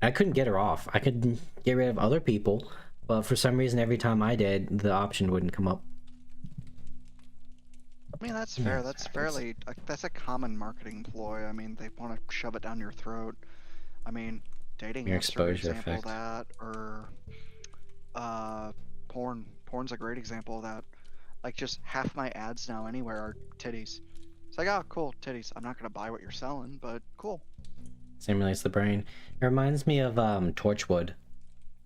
I couldn't get her off. I could get rid of other people, but for some reason every time I did, the option wouldn't come up. I mean, that's fair. That's fairly... that's a common marketing ploy. I mean, they want to shove it down your throat. I mean, dating Your apps are an exposure example effect. of that. Or porn. Porn's a great example of that. Just half my ads now anywhere are titties. It's oh, cool, titties. I'm not going to buy what you're selling, but cool. Stimulates the brain. It reminds me of Torchwood,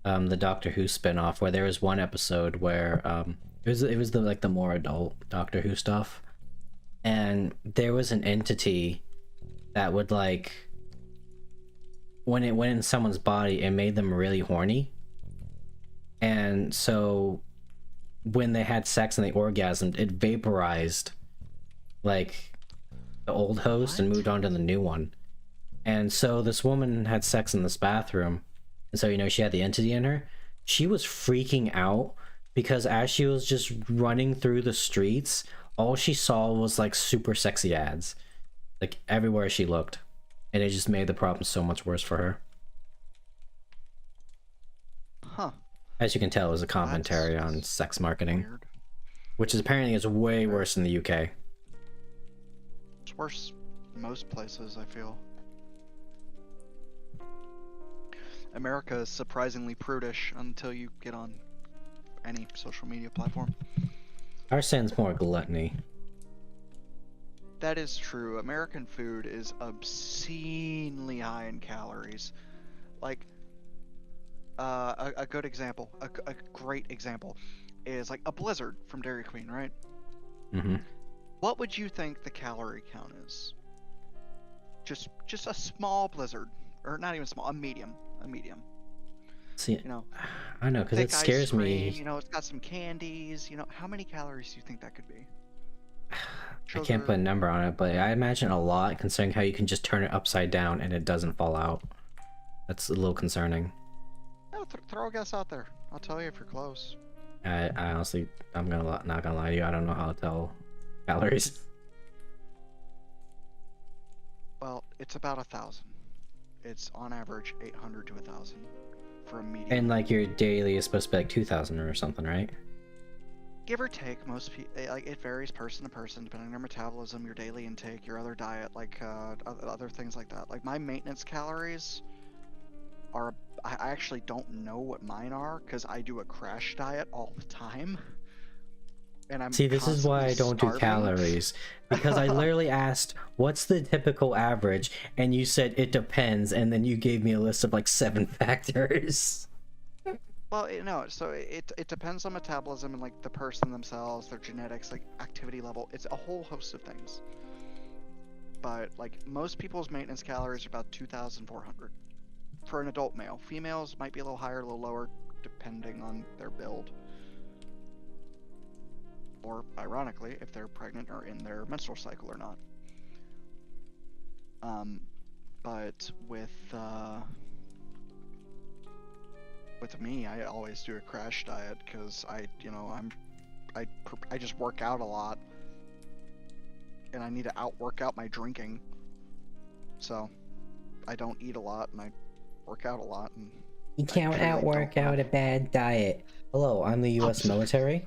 the Doctor Who spin-off, where there was one episode where it was the more adult Doctor Who stuff, and there was an entity that would when it went in someone's body, it made them really horny, and so when they had sex and they orgasmed, it vaporized like the old host and What? moved on to the new one. And so this woman had sex in this bathroom, and so she had the entity in her. She was freaking out because as she was just running through the streets, all she saw was like super sexy ads, like everywhere she looked, and it just made the problem so much worse for her. Huh. As you can tell, it was a commentary on That's sex marketing, weird. which is apparently is way worse in the UK. It's worse most places, I feel. America is surprisingly prudish until you get on any social media platform. Our sin's more gluttony. That is true. American food is obscenely high in calories. Like, a good example, a great example, is like a Blizzard from Dairy Queen, right? Mm-hmm. What would you think the calorie count is? Just a small Blizzard, or not even small, a medium. See, You know, I know, because thick it scares ice cream, me. You know, it's got some candies. You know, how many calories do you think that could be? I can't put a number on it, but I imagine a lot, considering how you can just turn it upside down and it doesn't fall out. That's a little concerning. No, throw a guess out there. I'll tell you if you're close. I honestly, not gonna lie to you, I don't know how to tell calories. Well, it's about 1,000. It's on average 800 to 1,000 for a medium. And like your daily is supposed to be like 2,000 or something, right? Give or take, most people, like, it varies person to person depending on your metabolism, your daily intake, your other diet, like other things like that. Like my maintenance calories are, I actually don't know what mine are because I do a crash diet all the time. And I'm See, this is why I don't do starving. calories, because I literally asked, what's the typical average? And you said it depends, and then you gave me a list of like 7 factors. Well, no, so it depends on metabolism and like the person themselves, their genetics, like activity level. It's a whole host of things. But like most people's maintenance calories are about 2,400 for an adult male. Females might be a little higher, a little lower, depending on their build. Or ironically, if they're pregnant or in their menstrual cycle or not. But with me, I always do a crash diet because I just work out a lot, and I need to outwork out my drinking. So I don't eat a lot, and I work out a lot. And You can't outwork out a bad diet. Hello, I'm the U.S. military.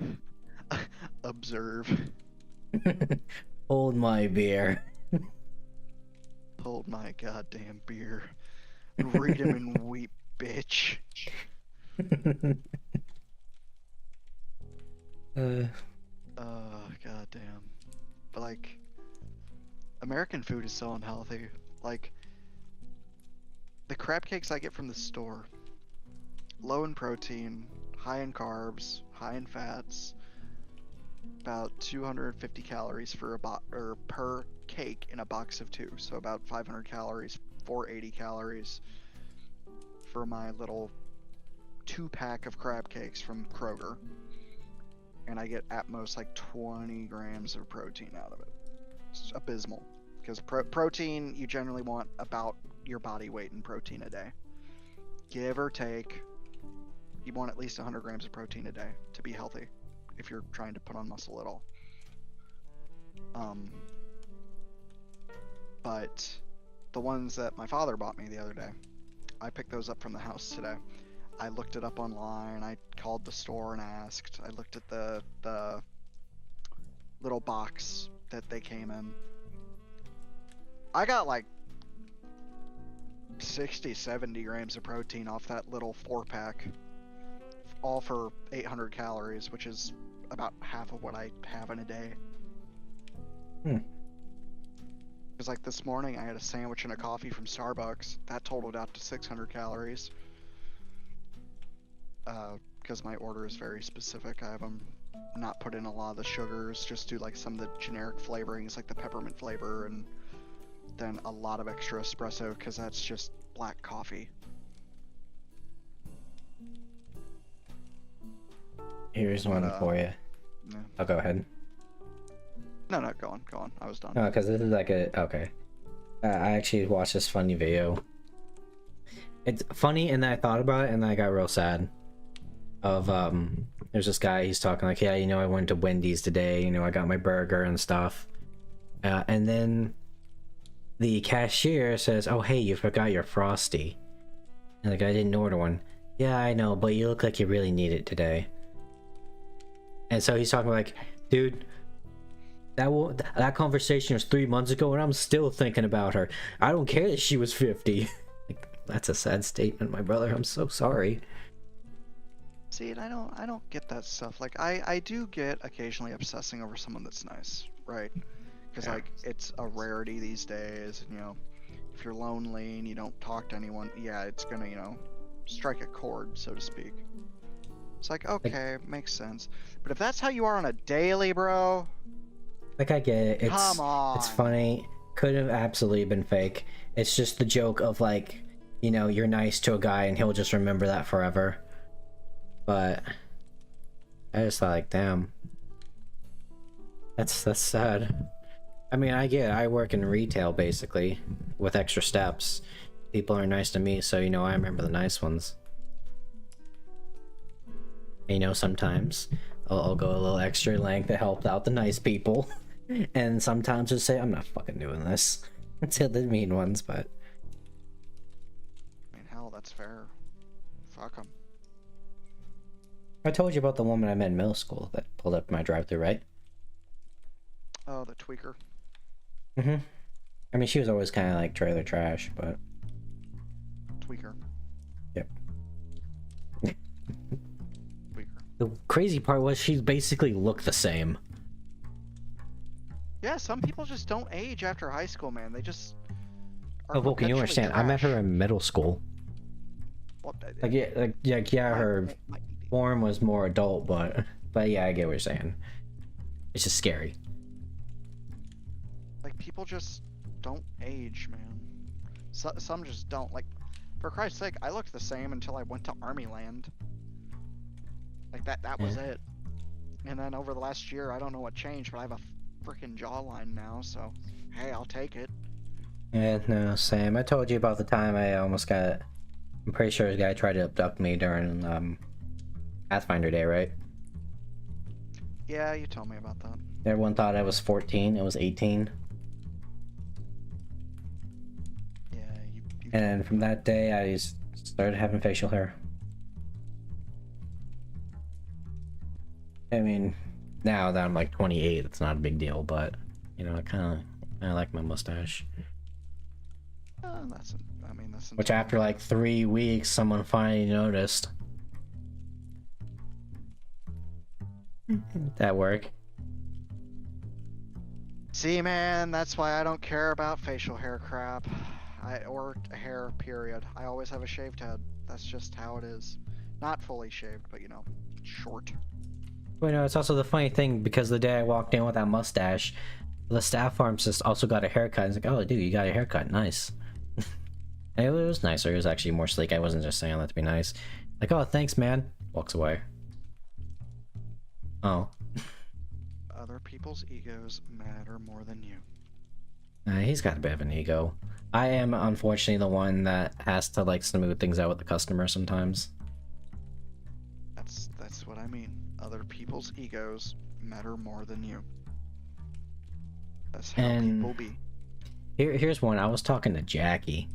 Observe. Hold my beer. Hold my goddamn beer. Read 'em and weep, bitch. Goddamn. But like, American food is so unhealthy. Like, the crab cakes I get from the store, low in protein, high in carbs, high in fats, about 250 calories for per cake in a box of 2, so about 500 calories, 480 calories for my little 2-pack of crab cakes from Kroger, and I get at most like 20 grams of protein out of it. It's abysmal, because protein, you generally want about your body weight in protein a day, give or take. You want at least 100 grams of protein a day to be healthy if you're trying to put on muscle at all. But the ones that my father bought me the other day, I picked those up from the house today. I looked it up online, I called the store and asked, I looked at the little box that they came in. I got like 60, 70 grams of protein off that little 4-pack, all for 800 calories, which is about half of what I have in a day. Because like this morning I had a sandwich and a coffee from Starbucks. That totaled out to 600 calories. Because my order is very specific. I have them not put in a lot of the sugars, just do like some of the generic flavorings, like the peppermint flavor, and then a lot of extra espresso, because that's just black coffee. Here's one for you. Yeah. I'll go ahead. No, go on. I was done. Oh, because this is like a okay. I actually watched this funny video. It's funny, and then I thought about it, and then I got real sad. Of there's this guy. He's talking like, yeah, you know, I went to Wendy's today. You know, I got my burger and stuff. And then the cashier says, "Oh, hey, you forgot your Frosty." And the guy didn't order one. Yeah, I know, but you look like you really need it today. And so he's talking like, dude, that conversation was 3 months ago, and I'm still thinking about her. I don't care that she was 50. Like, that's a sad statement, my brother. I'm so sorry. See, and I don't get that stuff. Like, I do get occasionally obsessing over someone that's nice, right? Because like it's a rarity these days, and you know, if you're lonely and you don't talk to anyone, yeah, it's gonna, you know, strike a chord, so to speak. It's like, okay, makes sense. But if that's how you are on a daily, bro, like, I get it. Come on. It's funny. Could have absolutely been fake. It's just the joke of like, you know, you're nice to a guy and he'll just remember that forever. But I just thought like, damn. That's sad. I mean, I get it. I work in retail basically with extra steps. People are nice to me, so you know, I remember the nice ones. You know, sometimes I'll go a little extra length to help out the nice people. And sometimes just say, I'm not fucking doing this. Until the mean ones, but... I mean, hell, that's fair. Fuck them. I told you about the woman I met in middle school that pulled up my drive-thru, right? Oh, the tweaker. Mm-hmm. I mean, she was always kind of like trailer trash, but... Tweaker. Yep. Tweaker. The crazy part was she basically looked the same. Yeah, some people just don't age after high school, man. They just are Oh, well, can you perpetually understand? I met her trash. in middle school. What, Like, yeah, her form was more adult, but yeah, I get what you're saying. It's just scary. Like, people just don't age, man. Some just don't. Like, for Christ's sake, I looked the same until I went to Army Land. Like, that was it. And then over the last year, I don't know what changed, but I have a freaking jawline now, so hey, I'll take it. Yeah, no, same. I told you about the time I almost got... I'm pretty sure this guy tried to abduct me during Pathfinder Day, right? Yeah, you told me about that. Everyone thought I was 14, it was 18. Yeah, you And from that day, I started having facial hair. I mean, now that I'm like 28, it's not a big deal, but, you know, I like my mustache. that's Which after like 3 weeks, someone finally noticed. That work? See, man, that's why I don't care about facial hair crap. Or hair, period. I always have a shaved head. That's just how it is. Not fully shaved, but you know, short. Well, you know, it's also the funny thing, because the day I walked in with that mustache, the staff pharmacist also got a haircut. He's like, oh, dude, you got a haircut. Nice. And it was nicer. It was actually more sleek. I wasn't just saying that to be nice. Like, oh, thanks, man. Walks away. Oh. Other people's egos matter more than you. He's got a bit of an ego. I am, unfortunately, the one that has to, like, smooth things out with the customer sometimes. That's what I mean. Other people's egos matter more than you. That's how people be. Here's one. I was talking to Jackie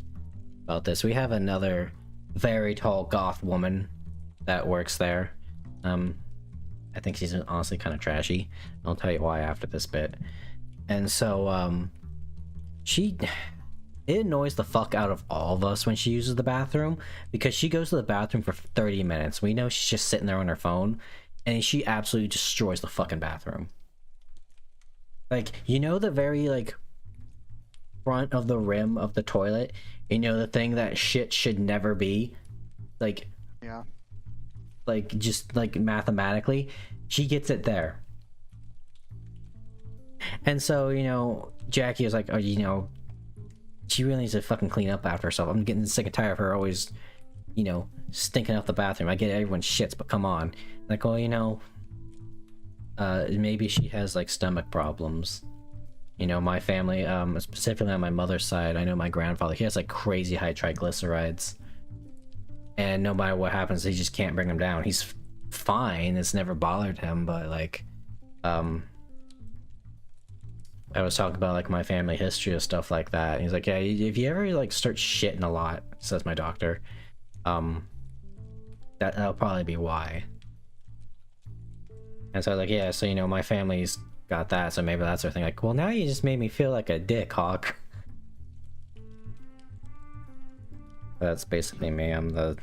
about this. We have another very tall goth woman that works there. I think she's honestly kind of trashy. I'll tell you why after this bit. And so, it annoys the fuck out of all of us when she uses the bathroom, because she goes to the bathroom for 30 minutes. We know she's just sitting there on her phone, and she absolutely destroys the fucking bathroom. Like, you know, the very, like, front of the rim of the toilet, you know, the thing that shit should never be, like, Yeah. like, just, like, mathematically, she gets it there. And so, you know, Jackie was like, oh, you know, she really needs to fucking clean up after herself. I'm getting sick and tired of her always, you know, stinking up the bathroom. I get it, everyone shits, but come on. Like, well, you know, maybe she has like stomach problems. You know, my family, specifically on my mother's side, I know my grandfather, he has like crazy high triglycerides. And no matter what happens, he just can't bring them down. He's fine, it's never bothered him, but like, I was talking about like my family history of stuff like that. And he's like, yeah, if you ever like start shitting a lot, says my doctor, that'll probably be why. And so I was like, yeah, so you know, my family's got that, so maybe that's their thing. Like, well, now you just made me feel like a dick, Hawke. That's basically me. I'm the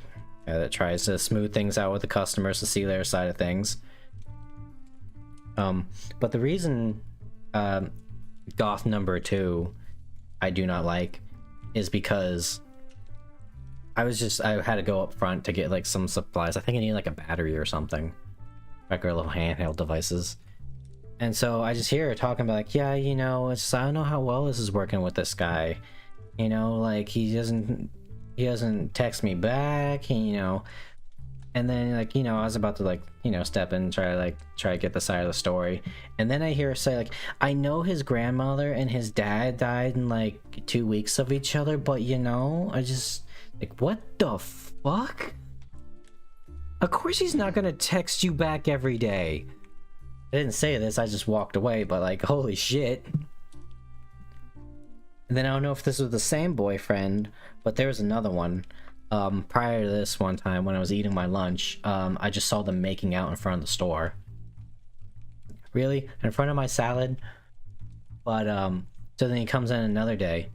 guy that tries to smooth things out with the customers to see their side of things. But the reason goth number 2 I do not like is because I had to go up front to get like some supplies. I think I need like a battery or something, like our little handheld devices. And so I just hear her talking about like, yeah, you know, it's I don't know how well this is working with this guy. You know, like he doesn't text me back, and, you know. And then like, you know, I was about to like, you know, step in and try to get the side of the story. And then I hear her say like, I know his grandmother and his dad died in like 2 weeks of each other, but you know, I just like, what the fuck? Of course he's not gonna text you back every day. I didn't say this, I just walked away, but like, holy shit. And then I don't know if this was the same boyfriend, but there was another one. Prior to this one time when I was eating my lunch, I just saw them making out in front of the store. Really? In front of my salad? But, so then he comes in another day,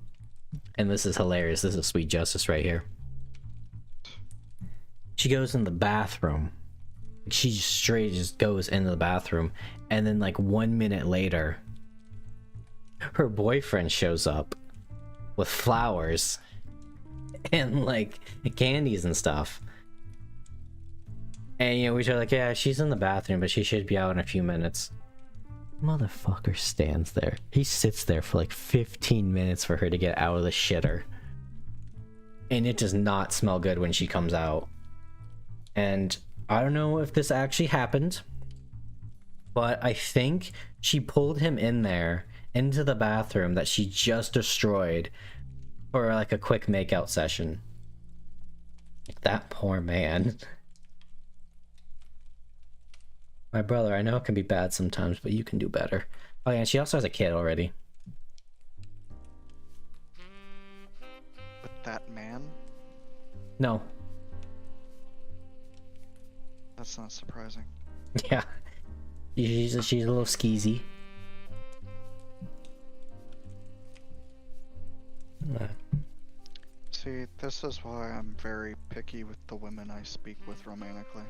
and this is hilarious, this is sweet justice right here. She goes in the bathroom. She straight just goes into the bathroom, and then like 1 minute later, her boyfriend shows up with flowers and like candies and stuff. And you know, we are like, yeah, she's in the bathroom, but she should be out in a few minutes. Motherfucker stands there. He sits there for like 15 minutes for her to get out of the shitter. And it does not smell good when she comes out. And I don't know if this actually happened, but I think she pulled him in there into the bathroom that she just destroyed for like a quick makeout session. That poor man. My brother, I know it can be bad sometimes, but you can do better. Oh yeah, and she also has a kid already. With that man? No. That's not surprising. Yeah. She's a little skeezy. See, this is why I'm very picky with the women I speak with romantically.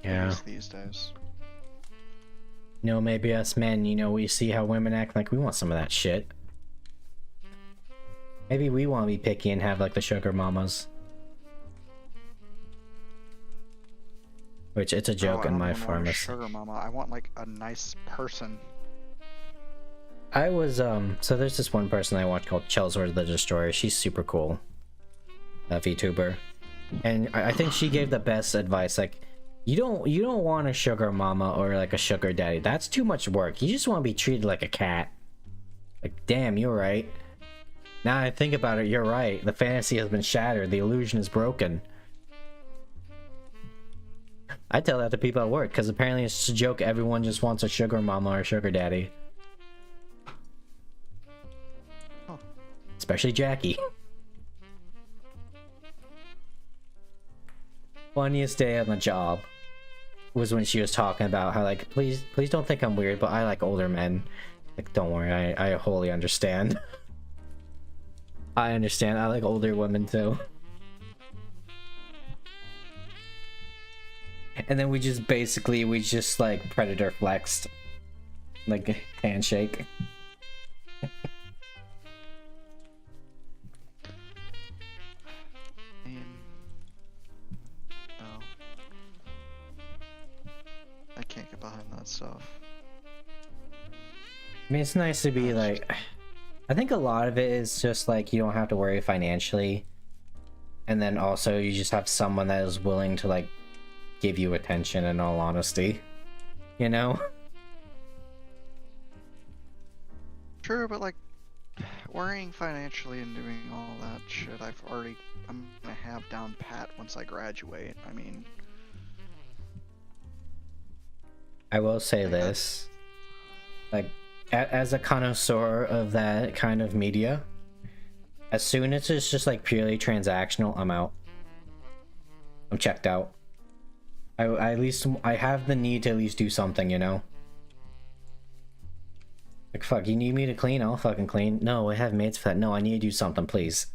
Yeah. At least these days. You know, maybe us men, you know, we see how women act, like we want some of that shit. Maybe we want to be picky and have like the sugar mamas. Which, it's a joke in my pharmacy. Sugar mama, I want like a nice person. I was, so there's this one person I watch called Chelsea the Destroyer. She's super cool. A VTuber. And I think she gave the best advice, like, you don't want a sugar mama or like a sugar daddy. That's too much work. You just want to be treated like a cat. Like, damn, you're right. Now I think about it, you're right. The fantasy has been shattered. The illusion is broken. I tell that to people at work, because apparently it's just a joke. Everyone just wants a sugar mama or a sugar daddy. Huh. Especially Jackie. Funniest day on the job was when she was talking about how, like, please don't think I'm weird, but I like older men. Like, don't worry, I wholly understand. I understand, I like older women too. And then we just like predator flexed. Like, handshake. No. I can't get behind that stuff. I mean, it's nice to be like, I think a lot of it is just like you don't have to worry financially, and then also you just have someone that is willing to like give you attention, in all honesty. You know? True, but like worrying financially and doing all that shit, I'm gonna have down pat once I graduate. I mean, I will say Like, this. Like, as a connoisseur of that kind of media, as soon as it's just like purely transactional, I'm out. I'm checked out. I at least I have the need to at least do something, you know? Like, fuck, you need me to clean? I'll fucking clean. No, I have maids for that. No, I need to do something, please.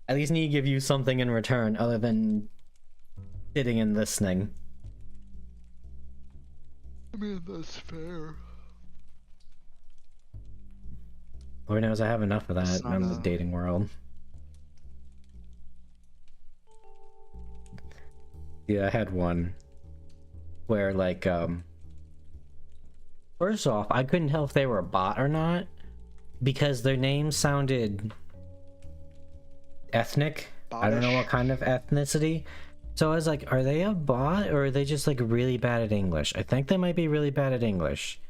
At least need to give you something in return other than sitting and listening. I mean, that's fair. Lord knows I have enough of that It's not in the dating world. Yeah, I had one where, like, first off, I couldn't tell if they were a bot or not because their name sounded ethnic. I don't know what kind of ethnicity. So I was like, are they a bot or are they just like really bad at English? I think they might be really bad at English.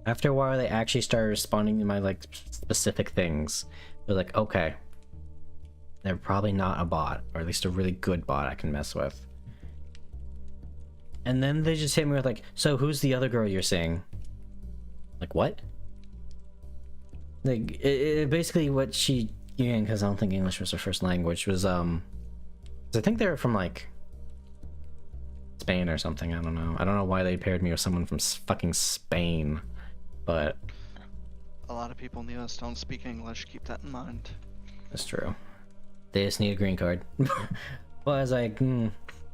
After a while, they actually started responding to my like specific things. They're like, okay, they're probably not a bot, or at least a really good bot I can mess with. And then they just hit me with like, so who's the other girl you're seeing? Like, what? Like, basically what she, yeah, because I don't think English was her first language, was, 'cause I think they're from, like, Spain or something, I don't know. I don't know why they paired me with someone from fucking Spain, but... A lot of people in the US don't speak English, keep that in mind. That's true. They just need a green card. Well, I was like,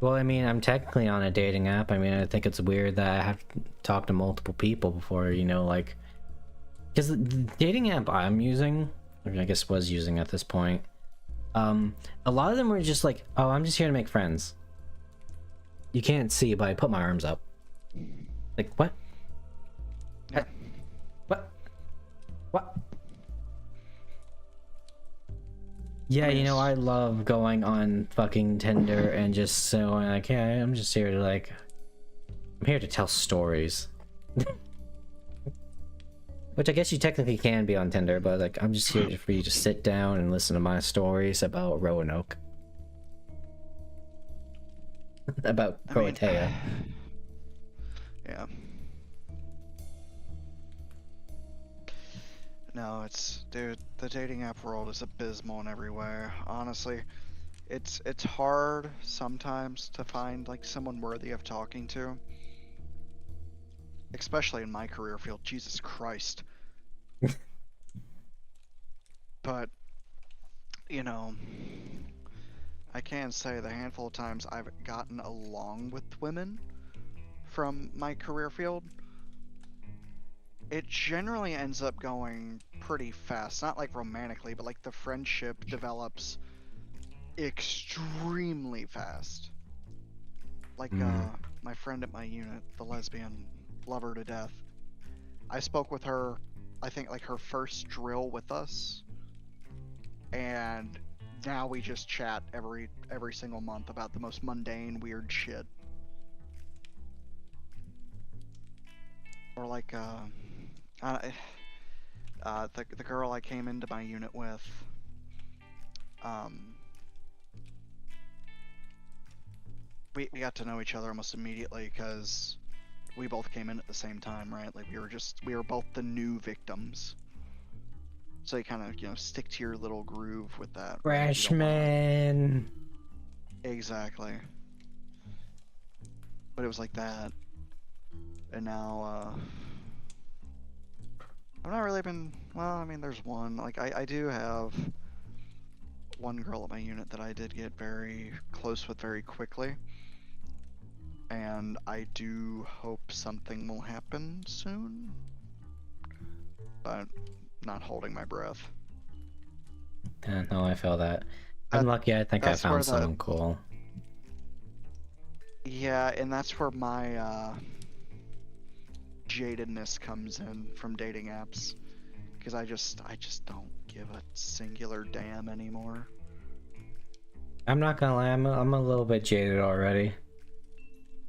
well, I mean, I'm technically on a dating app. I mean, I think it's weird that I have to talk to multiple people before, you know, like... Because the dating app I'm using, or I guess was using at this point, a lot of them were just like, oh, I'm just here to make friends. You can't see, but I put my arms up. Like, what? Yeah. What? What? Yeah, you know, I love going on fucking Tinder and just so like, yeah, I'm just here to like, I'm here to tell stories. Which I guess you technically can be on Tinder, but like, I'm just here for you to sit down and listen to my stories about Roanoke. About Croatia. Yeah. No, dude, the dating app world is abysmal in every way. Honestly, it's hard sometimes to find like someone worthy of talking to. Especially in my career field, Jesus Christ. But, you know, I can say the handful of times I've gotten along with women from my career field, it generally ends up going pretty fast. Not like romantically, but like the friendship develops extremely fast. Like, my friend at my unit, the lesbian, love her to death. I spoke with her, I think like her first drill with us, and now we just chat every single month about the most mundane, weird shit. Or like, the girl I came into my unit with, we got to know each other almost immediately because we both came in at the same time, right? Like we were both the new victims. So you kind of, you know, stick to your little groove with that. Freshman. Exactly. But it was like that. And now, I've not really been, well, I mean, there's one. Like, I do have one girl at my unit that I did get very close with very quickly. And I do hope something will happen soon. But not holding my breath. Yeah, no, I feel that. I'm lucky, I think I found someone cool. Yeah, and that's where my jadedness comes in from dating apps. Because I just don't give a singular damn anymore. I'm not gonna lie, I'm a little bit jaded already.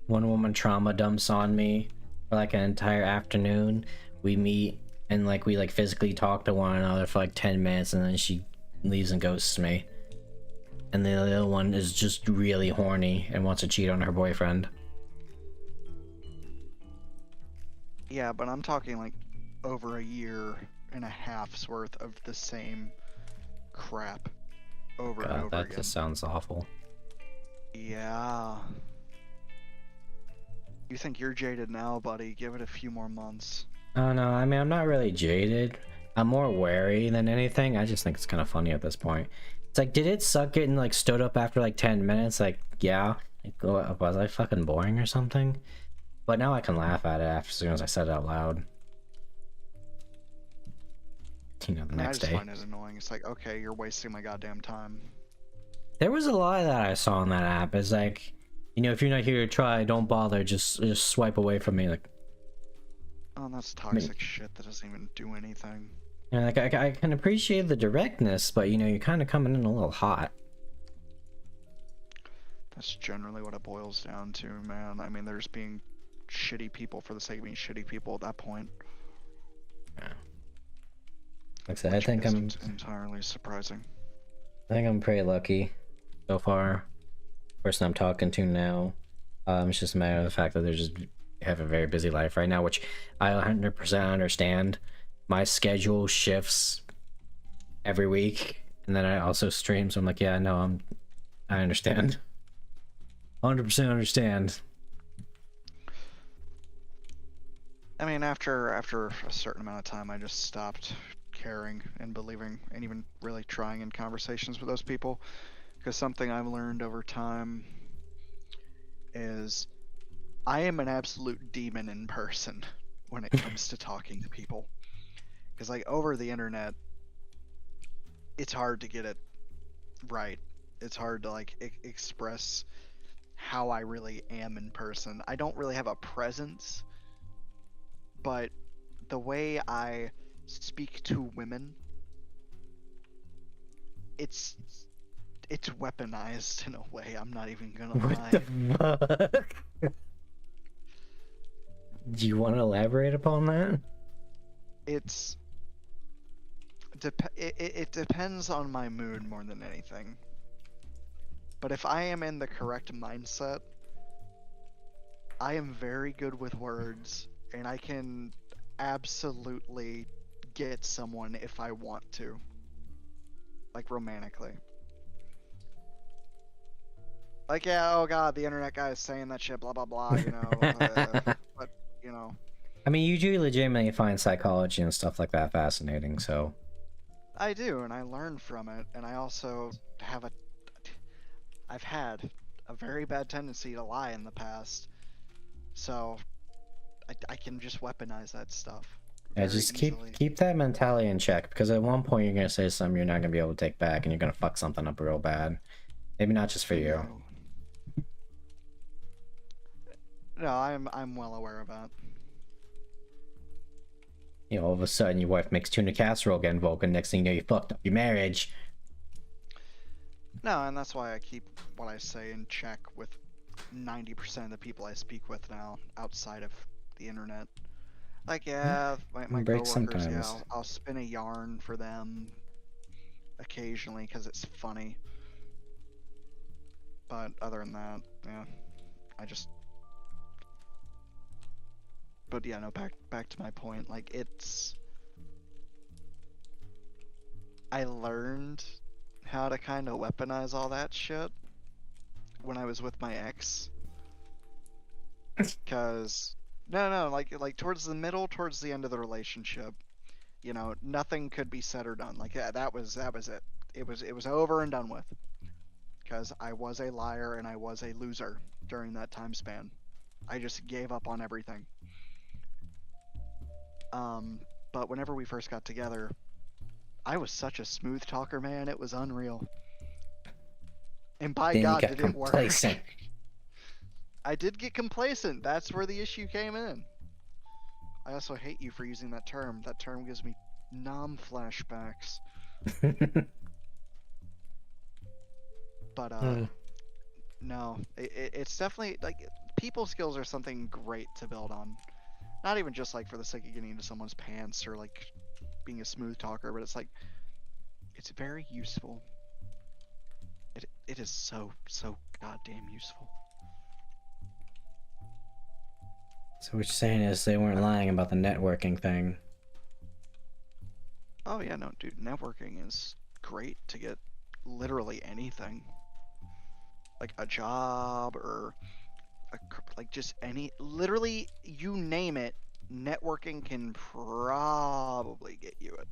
One woman trauma dumps on me for like an entire afternoon. We meet and like we like physically talk to one another for like 10 minutes and then she leaves and ghosts me. And the other one is just really horny and wants to cheat on her boyfriend. Yeah, but I'm talking like over a year and a half's worth of the same crap over and God, over that again. just sounds awful. Yeah. You think you're jaded now, buddy? Give it a few more months. Oh no, I mean, I'm not really jaded. I'm more wary than anything. I just think it's kind of funny at this point. It's like, did it suck getting like stood up after like 10 minutes? Like, yeah. Like, was I fucking boring or something? But now I can laugh at it as soon as I said it out loud. You know, the I next just day. find it annoying. It's like, okay, you're wasting my goddamn time. There was a lot of that I saw on that app. It's like, you know, if you're not here to try, don't bother. Just swipe away from me. Like, Oh, that's toxic shit that doesn't even do anything. you know, like I can appreciate the directness, but you know, you're kind of coming in a little hot. That's generally what it boils down to, man. I mean, there's being shitty people for the sake of being shitty people at that point. Yeah. Like I said, I think I'm entirely surprising. pretty lucky so far. Person I'm talking to now, it's just a matter of the fact that they're just have a very busy life right now, which I 100% understand. My schedule shifts every week, and then I also stream, so I'm like, yeah, no, I understand. 100% understand. I mean, after a certain amount of time, I just stopped caring and believing and even really trying in conversations with those people. Because something I've learned over time is I am an absolute demon in person when it comes to talking to people. Because like over the internet, it's hard to get it right. It's hard to like express how I really am in person. I don't really have a presence, but the way I speak to women, it's weaponized in a way. I'm not even gonna lie. What the fuck? Do you want to elaborate upon that? It depends on my mood more than anything. But if I am in the correct mindset, I am very good with words, and I can absolutely get someone if I want to. Like romantically. Like, yeah, oh god, the internet guy is saying that shit, blah blah blah, you know. But, you know. I mean, you do legitimately find psychology and stuff like that fascinating, so. I do, and I learn from it, and I also I've had a very bad tendency to lie in the past, so I can just weaponize that stuff. Yeah, just keep that mentality in check, because at one point you're gonna say something you're not gonna be able to take back, and you're gonna fuck something up real bad. Maybe not just for you. No, I'm well aware of that. You know, all of a sudden your wife makes tuna casserole get involved, and next thing you know, you fucked up your marriage. No, and that's why I keep what I say in check with 90% of the people I speak with now outside of the internet. Like, yeah, my coworkers, sometimes. yeah, I'll spin a yarn for them occasionally because it's funny. But other than that, yeah, But yeah, no, back to my point. Like, I learned how to kind of weaponize all that shit when I was with my ex. Cause no, like towards the end of the relationship, you know, nothing could be said or done. Like, yeah, that was it. It was over and done with. Cause I was a liar and I was a loser during that time span. I just gave up on everything. But whenever we first got together, I was such a smooth talker, man. It was unreal. And by Then God, you got did it complacent. work. I did get complacent. That's where the issue came in. I also hate you for using that term. That term gives me flashbacks. But, no. It's definitely, like, people skills are something great to build on. Not even just like for the sake of getting into someone's pants or like being a smooth talker, but it's like it's very useful. It is so goddamn useful. So what you're saying is they weren't lying about the networking thing. Oh yeah, no, dude, networking is great to get literally anything. Like a job or like just literally you name it, networking can probably get you it.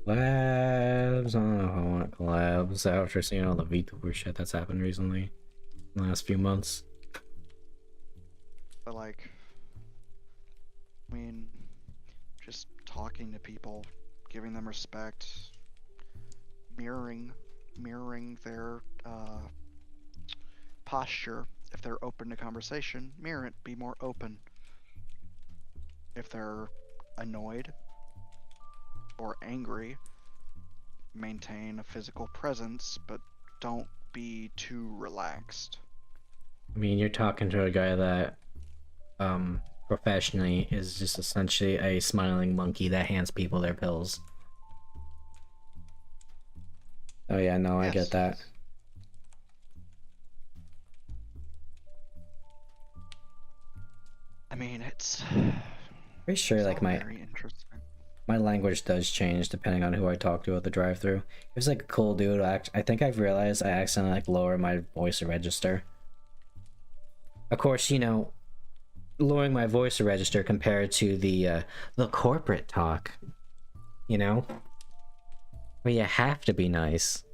Collabs, I don't know if I want collabs after seeing all the VTuber shit that's happened recently in the last few months. But like, I mean, just talking to people, giving them respect, mirroring their posture. If they're open to conversation, mirror it, be more open. If they're annoyed or angry, maintain a physical presence, but don't be too relaxed. I mean, you're talking to a guy that, professionally is just essentially a smiling monkey that hands people their pills. Oh yeah, no, I get that. I mean, it's Pretty sure like very interesting. my language does change depending on who I talk to at the drive-thru. If it's like a cool dude, I think I've realized I accidentally like lower my voice register. Of course, you know, lowering my voice register compared to the corporate talk, you know, where you have to be nice.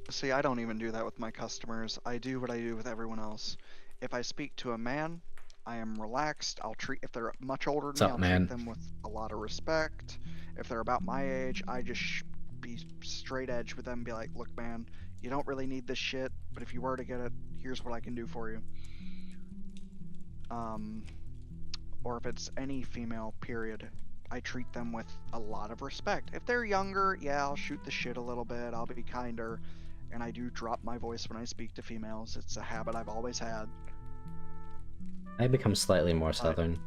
See, I don't even do that with my customers. I do what I do with everyone else. If I speak to a man, I am relaxed. If they're much older than me, I'll treat them with a lot of respect. If they're about my age, I just be straight edge with them and be like, look, man, you don't really need this shit, but if you were to get it, here's what I can do for you. Or if it's any female, period, I treat them with a lot of respect. If they're younger, yeah, I'll shoot the shit a little bit. I'll be kinder. And I do drop my voice when I speak to females. It's a habit I've always had. I become slightly more southern.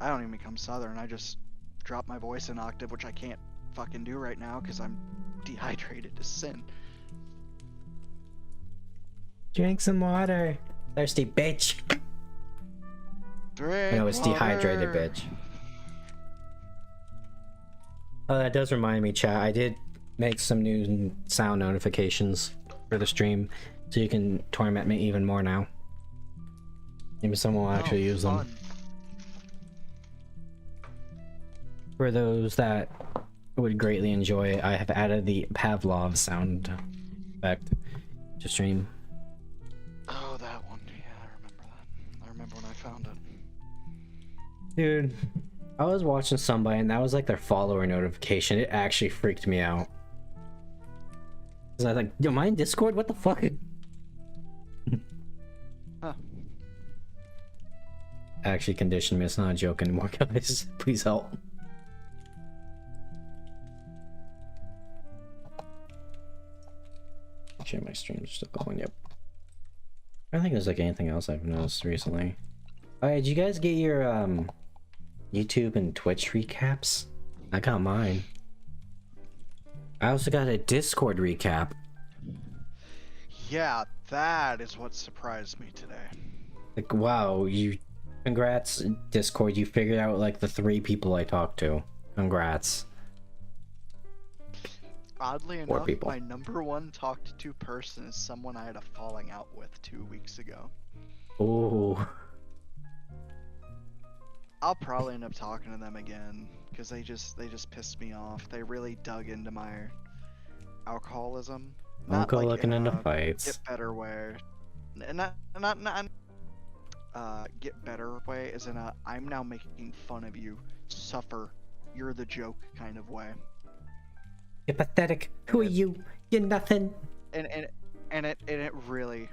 I don't even become southern. I just drop my voice an octave, which I can't fucking do right now because I'm dehydrated to sin. Drink some water, thirsty bitch. Drink No, it's dehydrated, bitch. Oh, that does remind me, chat. I did make some new sound notifications for the stream, so you can torment me even more now. Maybe someone will actually use them. For those that would greatly enjoy it, I have added the Pavlov sound effect to stream. Oh, that one. Yeah, I remember that. I remember when I found it. Dude, I was watching somebody and that was like their follower notification. It actually freaked me out. Cause I was like, yo, am I in Discord? What the fuck? Huh. Actually conditioned me. It's not a joke anymore, guys. Please help. Actually, my stream's still going. Yep. I don't think there's like anything else I've noticed recently. Alright, did you guys get your YouTube and Twitch recaps? I got mine. I also got a Discord recap. Yeah, that is what surprised me today. Like, wow, congrats, Discord, you figured out like the 3 people I talked to. Congrats. Oddly enough, my number 1 talked to person is someone I had a falling out with 2 weeks ago. Ooh. I'll probably end up talking to them again because they just pissed me off. They really dug into my alcoholism. Don't go looking into fights. Get better way. Not get better way is in a I'm now making fun of you. Suffer. You're the joke kind of way. You're pathetic. Who are you? You're nothing. And it really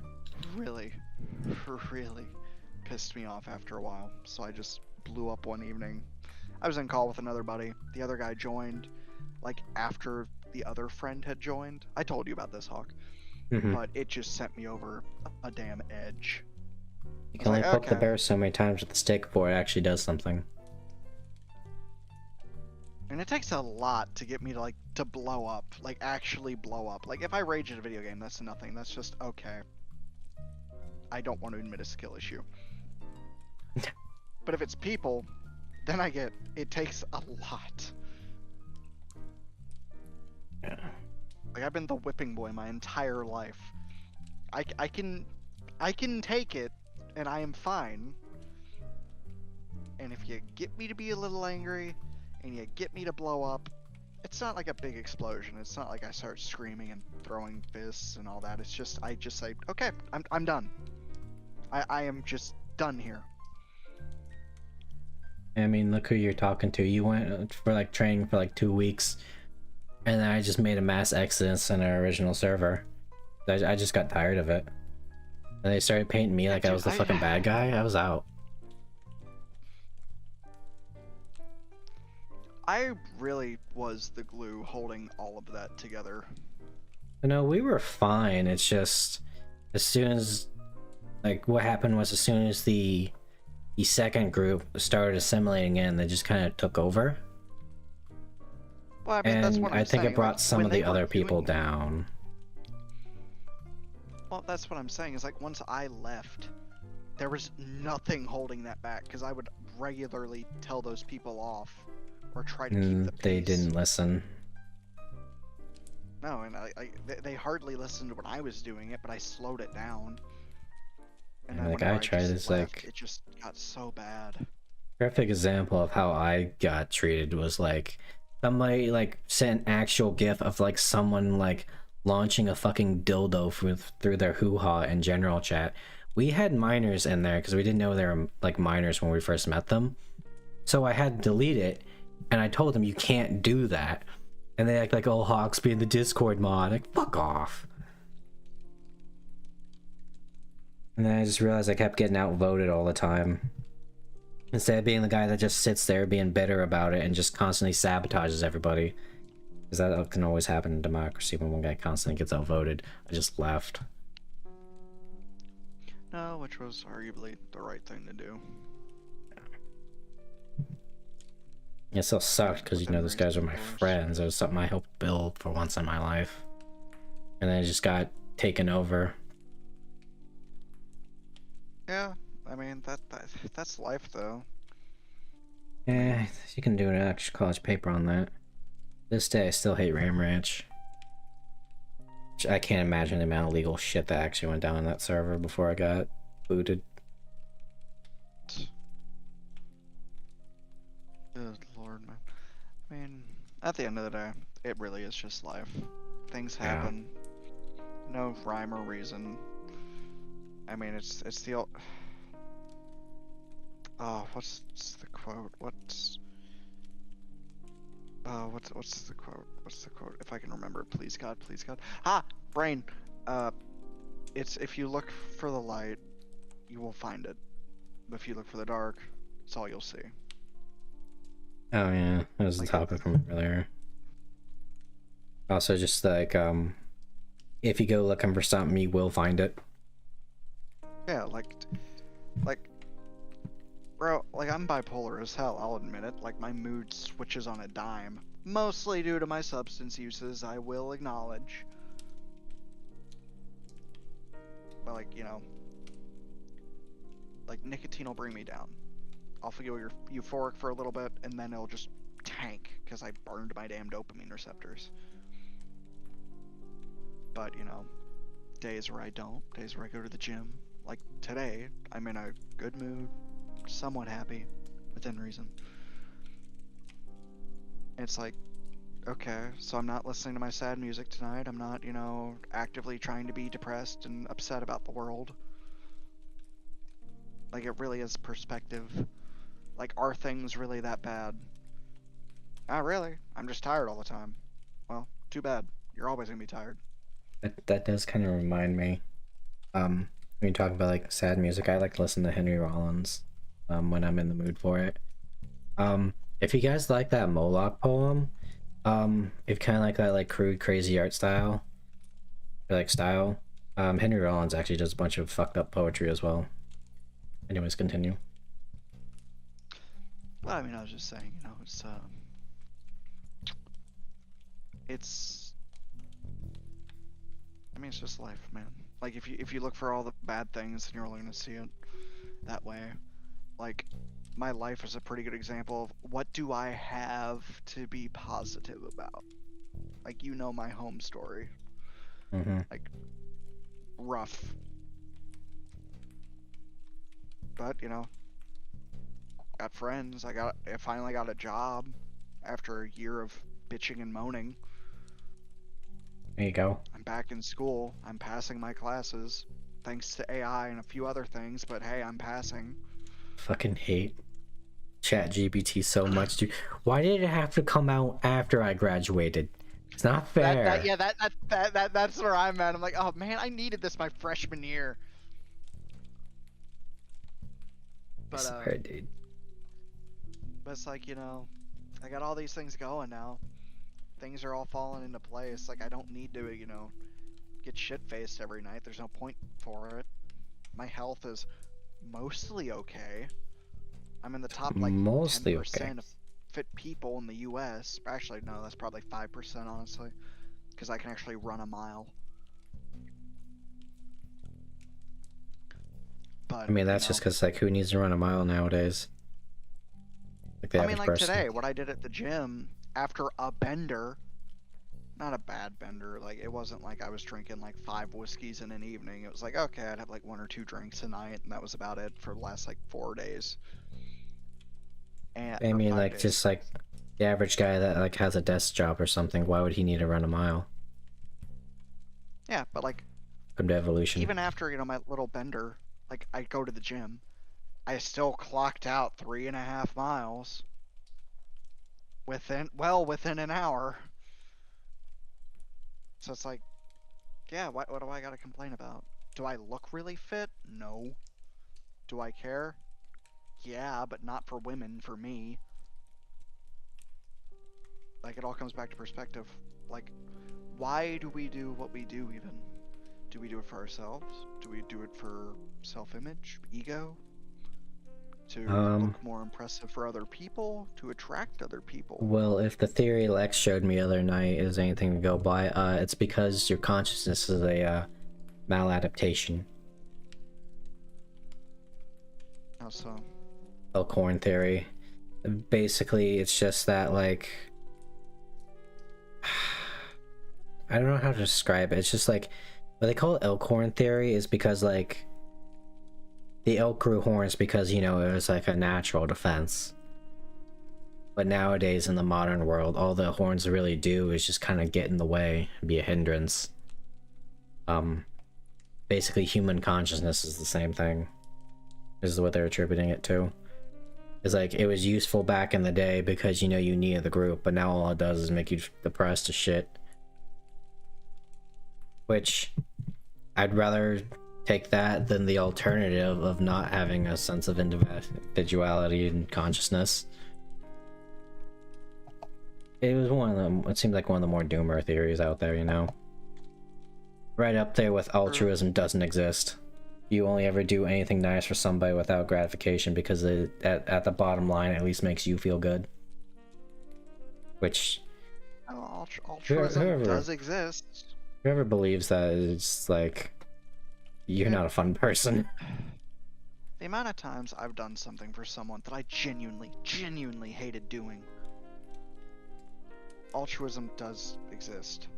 pissed me off after a while. So I just blew up one evening. I was in call with another buddy. The other guy joined like after the other friend had joined. I told you about this, Hawke. but it just sent me over a damn edge. You I can was only like, poke the okay. bear so many times with the stick before it actually does something. And it takes a lot to get me to to blow up, like actually blow up. Like if I rage at a video game, that's nothing. That's just okay. I don't want to admit a skill issue. But if it's people, then it takes a lot. Yeah. Like I've been the whipping boy my entire life. I can take it, and I am fine. And if you get me to be a little angry, and you get me to blow up, it's not like a big explosion. It's not like I start screaming and throwing fists and all that. It's just I just say, okay, I'm done. I am just done here. I mean, look who you're talking to. You went for like training for like 2 weeks, and then I just made a mass exodus in our original server. I just got tired of it. And they started painting me like I was the fucking bad guy. I was out. I really was the glue holding all of that together. No, we were fine. It's just as soon as, like, what happened was as soon as the second group started assimilating in, they just kind of took over. Well, I mean, that's And what I'm I think saying. it brought like, some when of they the were other people doing- down. Well, that's what I'm saying. Is like once I left, there was nothing holding that back because I would regularly tell those people off or try to keep the peace. They didn't listen. No, and they hardly listened when I was doing it, but I slowed it down. And then Like, whenever I tried just this, left, like- it just got so bad. Perfect example of how I got treated was like somebody like sent an actual gif of like someone like launching a fucking dildo through their hoo-ha in general chat. We had minors in there because we didn't know they were like minors when we first met them, so I had to delete it, and I told them you can't do that, and they act like, oh, Hawke's being the Discord mod. Like, fuck off. And then I just realized I kept getting outvoted all the time. Instead of being the guy that just sits there being bitter about it and just constantly sabotages everybody. Because that can always happen in democracy when one guy constantly gets outvoted. I just left. No, which was arguably the right thing to do. It still sucked because, you know, those guys were my Within reason, of course. friends. It was something I helped build for once in my life. And then it just got taken over. Yeah, I mean that's life though. Yeah, you can do an extra college paper on that. This day I still hate Ram Ranch. I can't imagine the amount of legal shit that actually went down on that server before I got booted. Good lord, man. I mean, at the end of the day, it really is just life. Things Yeah. happen. No rhyme or reason. I mean, it's the old. Oh, what's the quote? What's the quote? What's the quote? If I can remember, please God, please God. Ah, brain. It's if you look for the light, you will find it. But if you look for the dark, it's all you'll see. Oh yeah, that was the Like, topic from earlier. Also, just like, if you go looking for something, you will find it. Yeah, like, bro, like I'm bipolar as hell, I'll admit it. Like my mood switches on a dime. Mostly due to my substance uses, I will acknowledge. But like, you know, like nicotine will bring me down. I'll feel euphoric for a little bit, and then it'll just tank, because I burned my damn dopamine receptors. But, you know, days where I don't, days where I go to the gym, like today, I'm in a good mood, somewhat happy, within reason. It's like, okay, so I'm not listening to my sad music tonight, I'm not, you know, actively trying to be depressed and upset about the world. Like, it really is perspective. Like, are things really that bad? Not really. I'm just tired all the time. Well, too bad. You're always gonna be tired. That does kind of remind me. When you talk about like sad music, I like to listen to Henry Rollins when I'm in the mood for it. If you guys like that Moloch poem, if you kind of like that like crude, crazy art style, like style. Henry Rollins actually does a bunch of fucked up poetry as well. Anyways, continue. Well, I mean, I was just saying, it's I mean, it's just life, man. Like if you look for all the bad things, then you're only gonna see it that way. Like my life is a pretty good example of what do I have to be positive about. Like my home story. Mm-hmm. Like rough. But got friends. I finally got a job after a year of bitching and moaning. There you go. I'm back in school. I'm passing my classes thanks to AI and a few other things, but hey, I'm passing. Fucking hate ChatGPT so much, dude. Why did it have to come out after I graduated? It's not fair. That's where I'm at. I'm like, oh man, I needed this my freshman year. But Sorry, dude. But it's like, I got all these things going now. Things are all falling into place. Like I don't need to, get shit-faced every night. There's no point for it. My health is mostly okay. I'm in the top like Mostly 10% okay. of fit people in the US. Actually, no, that's probably 5% honestly, because I can actually run a mile. But I mean, that's just because like who needs to run a mile nowadays? Like the average person. today, what I did at the gym after a bender, not a bad bender, like it wasn't like I was drinking like 5 whiskeys in an evening. It was like, okay, I'd have like 1 or 2 drinks a night, and that was about it for the last like 4 days. And I mean, like days. just like the average guy that like has a desk job or something. Why would he need to run a mile? Yeah, but like Come to evolution. even after my little bender, like I go to the gym, I still clocked out 3.5 miles within an hour. So it's like, yeah, what do I gotta complain about? Do I look really fit? No. Do I care? Yeah, but not for women, for me. Like, it all comes back to perspective. Like, why do we do what we do even? Do we do it for ourselves? Do we do it for self-image? Ego? To look more impressive for other people? To attract other people? Well, if the theory Lex showed me the other night is anything to go by, it's because your consciousness is a maladaptation. How so? Elkhorn theory. Basically, it's just that, like... I don't know how to describe it. It's just like... What they call Elkhorn theory is because, like... The elk grew horns because, it was like a natural defense. But nowadays, in the modern world, all the horns really do is just kind of get in the way and be a hindrance. Basically, human consciousness is the same thing. This is what they're attributing it to. It's like, it was useful back in the day because, you needed the group, but now all it does is make you depressed as shit. Which, I'd rather take that than the alternative of not having a sense of individuality and consciousness. It was one of them. It seemed like one of the more doomer theories out there, Right up there with altruism doesn't exist. You only ever do anything nice for somebody without gratification because it, at the bottom line, at least makes you feel good. Which... altruism does exist. Whoever believes that is like... You're not a fun person. The amount of times I've done something for someone that I genuinely hated doing. Altruism does exist.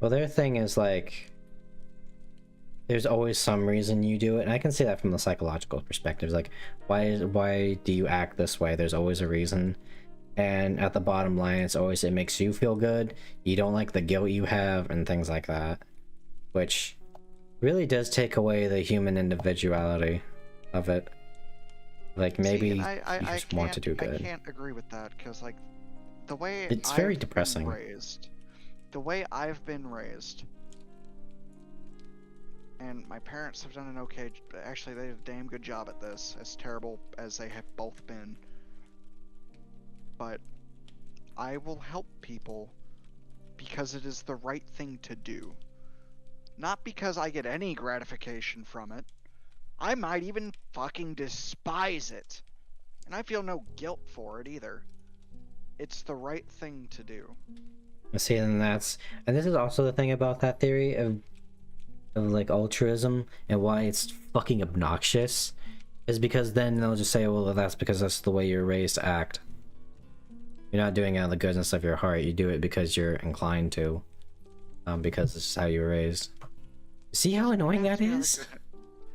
Well, their thing is like... There's always some reason you do it, and I can see that from the psychological perspective. Like, why do you act this way? There's always a reason. And at the bottom line, it's always it makes you feel good. You don't like the guilt you have, and things like that. Which... really does take away the human individuality of it. Like, maybe you just want to do good. I can't agree with that, because, like, the way it's very depressing. The way I've been raised, and my parents have done an okay... Actually, they did a damn good job at this, as terrible as they have both been. But I will help people because it is the right thing to do. Not because I get any gratification from it. I might even fucking despise it. And I feel no guilt for it either. It's the right thing to do. See, and this is also the thing about that theory of like altruism and why it's fucking obnoxious, is because then they'll just say, well, that's because that's the way you're raised to act. You're not doing it out of the goodness of your heart. You do it because you're inclined to, because this is how you were raised. See how annoying that is?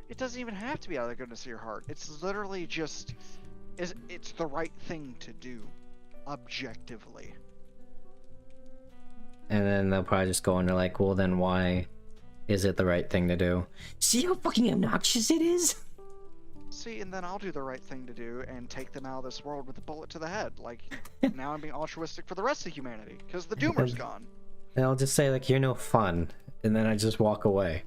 It doesn't even have to be out of the goodness of your heart. It's literally just, it's the right thing to do, objectively. And then they'll probably just go into like, well, then why is it the right thing to do? See how fucking obnoxious it is? See, and then I'll do the right thing to do and take them out of this world with a bullet to the head. Like, now I'm being altruistic for the rest of humanity, because the Doomer's gone. And I'll just say, like, you're no fun. And then I just walk away.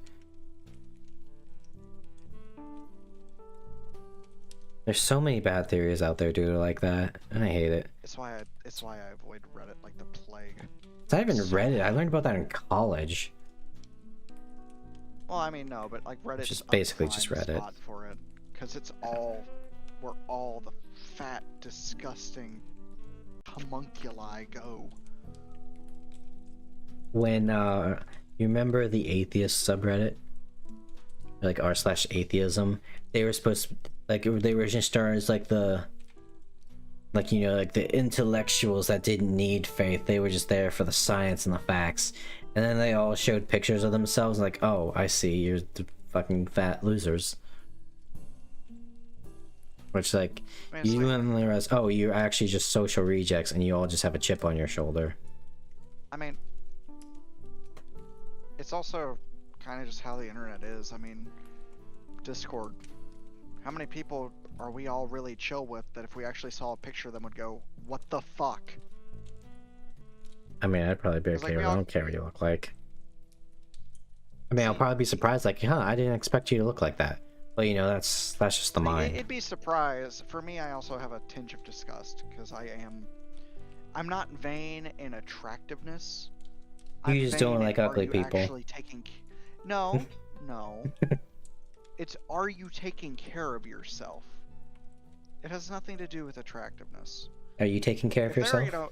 There's so many bad theories out there, dude, like that. And I hate it. It's why I avoid Reddit like the plague. I haven't read it. I learned about that in college. Well, I mean, no, but like Reddit's Just basically just a prime Reddit. spot for it, because it's all where all the fat, disgusting homunculi go. When you remember the atheist subreddit, like r/atheism, they were supposed to, like, they were just started as like the, like, you know, like the intellectuals that didn't need faith. They were just there for the science and the facts. And then they all showed pictures of themselves like, oh, I see, you're the fucking fat losers. Which, like, I mean, you and the rest, oh, you're actually just social rejects and you all just have a chip on your shoulder. I mean, it's also kind of just how the internet is. I mean, Discord. How many people are we all really chill with that if we actually saw a picture of them would go, what the fuck? I mean, I'd probably be 'Cause, like, okay we with I all- don't care what you look like. I mean, I'll probably be surprised, like, huh, I didn't expect you to look like that. But, you know, that's just the I mean, mind. it'd be surprise. For me, I also have a tinge of disgust, because I'm not vain in attractiveness. You I'm just don't vain in, like are ugly you people. actually no, no. It's, are you taking care of yourself? It has nothing to do with attractiveness. Are you taking care of If they're, yourself? you know,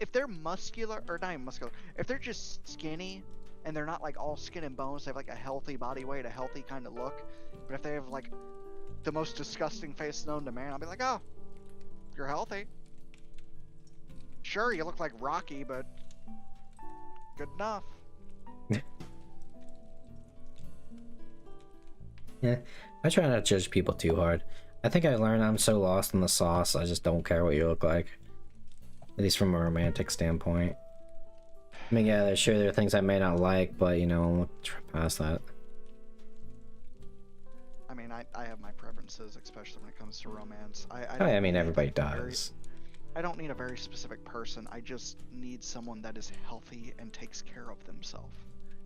if they're muscular, or not even muscular, if they're just skinny and they're not like all skin and bones, they have like a healthy body weight, a healthy kind of look. But if they have like the most disgusting face known to man, I'll be like, oh, you're healthy. Sure, you look like Rocky, but good enough. Yeah, I try not to judge people too hard. I think I learned I'm so lost in the sauce, I just don't care what you look like. At least from a romantic standpoint. I mean, yeah, sure, there are things I may not like, but, you know, look past that. I mean, I have my preferences, especially when it comes to romance. I mean, need everybody a very- does. I don't need a very specific person. I just need someone that is healthy and takes care of themselves.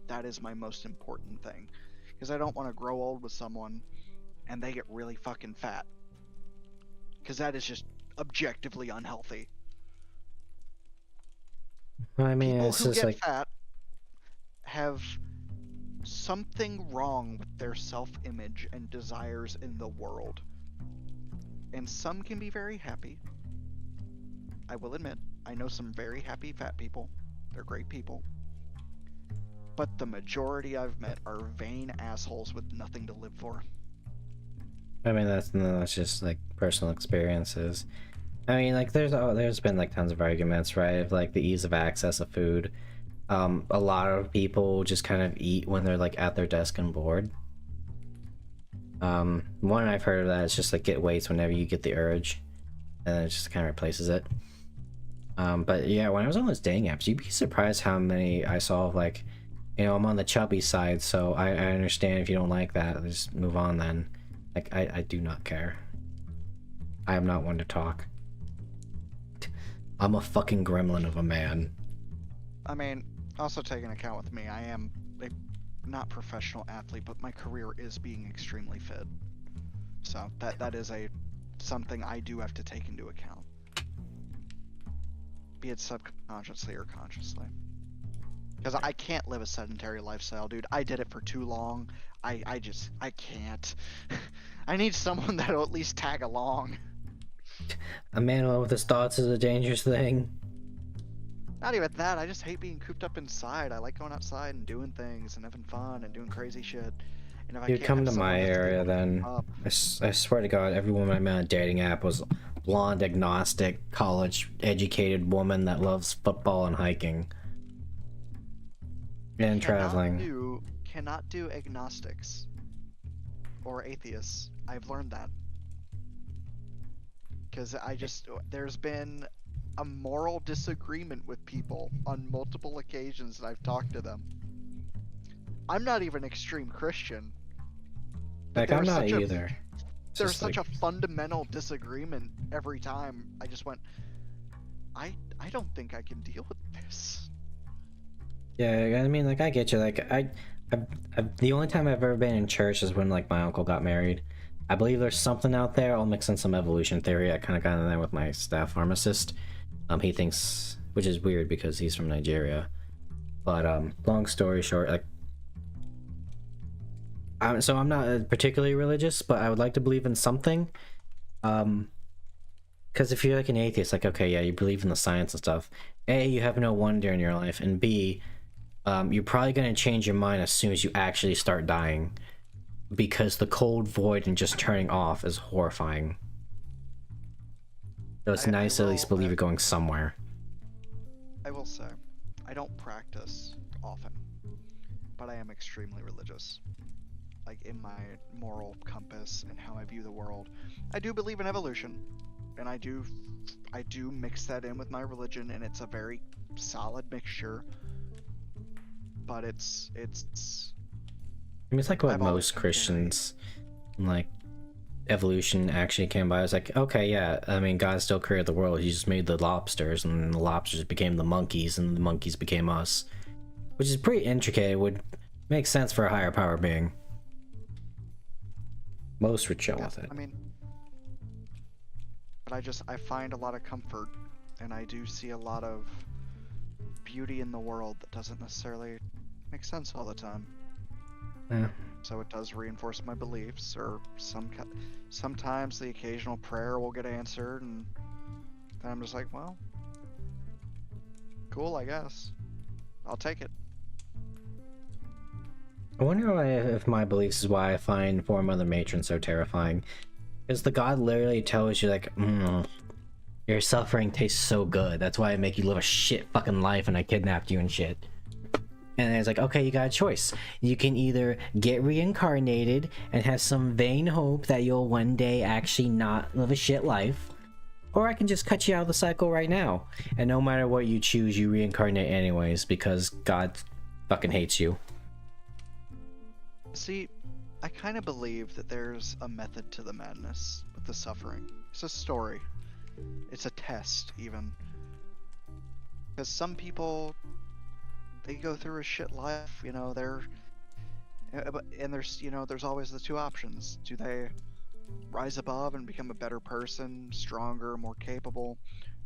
That is my most important thing. Because I don't want to grow old with someone and they get really fucking fat. Because that is just objectively unhealthy. I mean, People it's who just get like, fat have something wrong with their self-image and desires in the world. And some can be very happy. I will admit, I know some very happy fat people. They're great people. But the majority I've met are vain assholes with nothing to live for. I mean, that's just like personal experiences. I mean, like, there's been like tons of arguments, right, of like the ease of access of food. A lot of people just kind of eat when they're like at their desk and bored. One I've heard of that is just like get weights whenever you get the urge, and then it just kind of replaces it. But yeah, when I was on those dating apps, you'd be surprised how many I saw of like, you know, I'm on the chubby side, so I understand if you don't like that, just move on then. Like, I do not care. I am not one to talk. I'm a fucking gremlin of a man. I mean, also take into account with me, I am a not professional athlete, but my career is being extremely fit. So that is something I do have to take into account. Be it subconsciously or consciously. Because I can't live a sedentary lifestyle, dude. I did it for too long. I can't. I need someone that'll at least tag along. A man alone with his thoughts is a dangerous thing. Not even that. I just hate being cooped up inside. I like going outside and doing things and having fun and doing crazy shit. And if I Dude, can't come have to someone my that's area able to keep then. up- I swear to God, every woman I met on a dating app was blonde, agnostic, college-educated woman that loves football and hiking. And traveling. Cannot do agnostics or atheists. I've learned that. Because there's been a moral disagreement with people on multiple occasions that I've talked to them. I'm not even extreme Christian. Like, I'm not either. There's such a fundamental disagreement every time. I just went, I don't think I can deal with this. Yeah, I mean, like, I get you. Like, the only time I've ever been in church is when, like, my uncle got married. I believe there's something out there. I'll mix in some evolution theory. I kind of got in there with my staff pharmacist. He thinks, which is weird because he's from Nigeria. But, long story short, like, so I'm not particularly religious, but I would like to believe in something. Because if you're like an atheist, like, okay, yeah, you believe in the science and stuff. A, you have no wonder in your life, and B, you're probably going to change your mind as soon as you actually start dying. Because the cold void and just turning off is horrifying. So it's nice to at least believe you're going somewhere. I will say, I don't practice often, but I am extremely religious. Like, in my moral compass and how I view the world. I do believe in evolution, and I do mix that in with my religion, and it's a very solid mixture. But it's I mean, it's like what I've always most been Christians, like, evolution actually came by. It's like, okay, yeah, I mean, God still created the world. He just made the lobsters, and then the lobsters became the monkeys, and the monkeys became us. Which is pretty intricate. It would make sense for a higher power being. Most would chill with it. I mean, but I find a lot of comfort, and I do see a lot of beauty in the world that doesn't necessarily make sense all the time. Yeah. So it does reinforce my beliefs, or sometimes the occasional prayer will get answered, and then I'm just like, well, cool, I guess. I'll take it. I wonder if my beliefs is why I find Four Mother Matron so terrifying. Because the god literally tells you, like, your suffering tastes so good. That's why I make you live a shit fucking life and I kidnapped you and shit. And it's like, okay, you got a choice. You can either get reincarnated and have some vain hope that you'll one day actually not live a shit life. Or I can just cut you out of the cycle right now. And no matter what you choose, you reincarnate anyways because God fucking hates you. See, I kind of believe that there's a method to the madness with the suffering. It's a story. It's a test, even. Because some people, they go through a shit life, you know, and there's always the two options. Do they rise above and become a better person, stronger, more capable,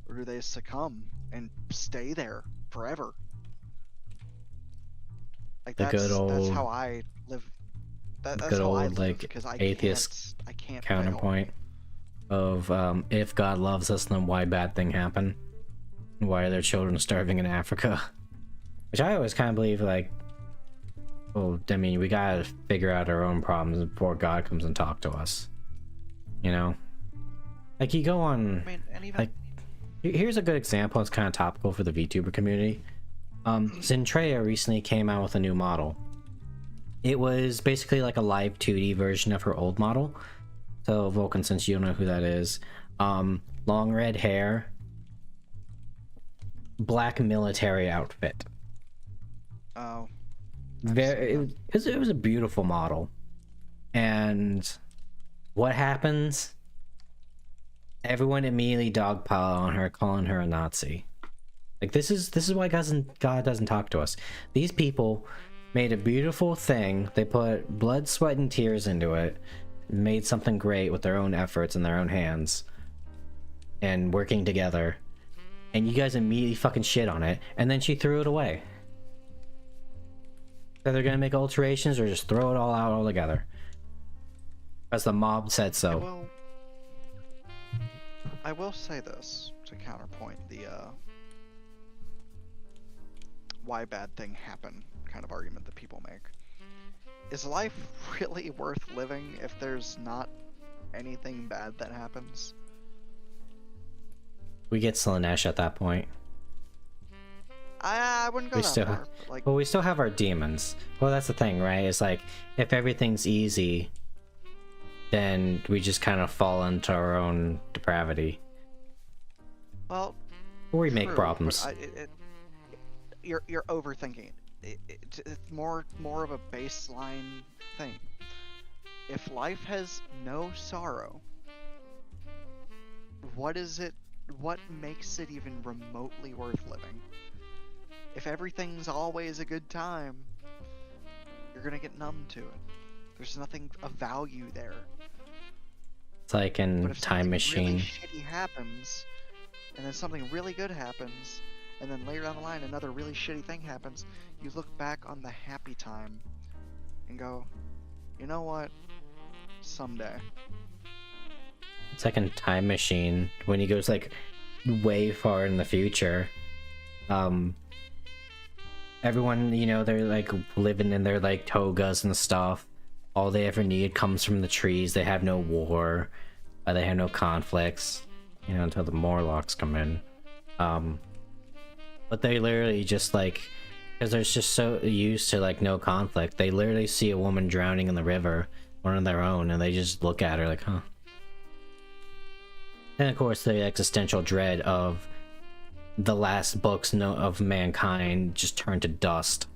or do they succumb and stay there forever? Like, that's how I live. That's good how I old, live, like, because I atheist can't counterpoint of if God loves us, then why bad thing happen? Why are there children starving in Africa? Which I always kind of believe, like, well, I mean, we gotta figure out our own problems before God comes and talk to us. You know? Like, you go on... I mean, and even... Like, here's a good example. It's kind of topical for the VTuber community. Zentreya recently came out with a new model. It was basically like a live 2D version of her old model. So, Vulcan, since you don't know who that is, long red hair, black military outfit. Oh. It was a beautiful model. And what happens? Everyone immediately dogpile on her, calling her a Nazi. Like, this is why God doesn't talk to us. These people made a beautiful thing. They put blood, sweat, and tears into it. Made something great with their own efforts and their own hands. And working together. And you guys immediately fucking shit on it. And then she threw it away. that they're gonna make alterations or just throw it all out altogether. As the mob said so. I will say this to counterpoint the why bad thing happen kind of argument that people make. Is life really worth living if there's not anything bad that happens? We get Slanesh at that point. I wouldn't go We that still far. But like, Well, we still have our demons. Well, that's the thing, right? It's like, if everything's easy, then we just kind of fall into our own depravity. well, Or we make true, problems. but you're overthinking it. It's more of a baseline thing. If life has no sorrow, what is it? What makes it even remotely worth living? If everything's always a good time, you're gonna get numb to it. There's nothing of value there. It's like in But if Time something Machine. really shitty happens, and then something really good happens, and then later down the line another really shitty thing happens, you look back on the happy time and go, you know what? Someday. It's like in Time Machine when he goes like way far in the future. Everyone, you know, they're like living in their like togas and stuff. All they ever need comes from the trees. They have no war. They have no conflicts. You know, until the Morlocks come in. But they literally just like, because they're just so used to like no conflict. They literally see a woman drowning in the river, one of their own, and they just look at her like, huh. And of course, the existential dread of the last books of mankind just turn to dust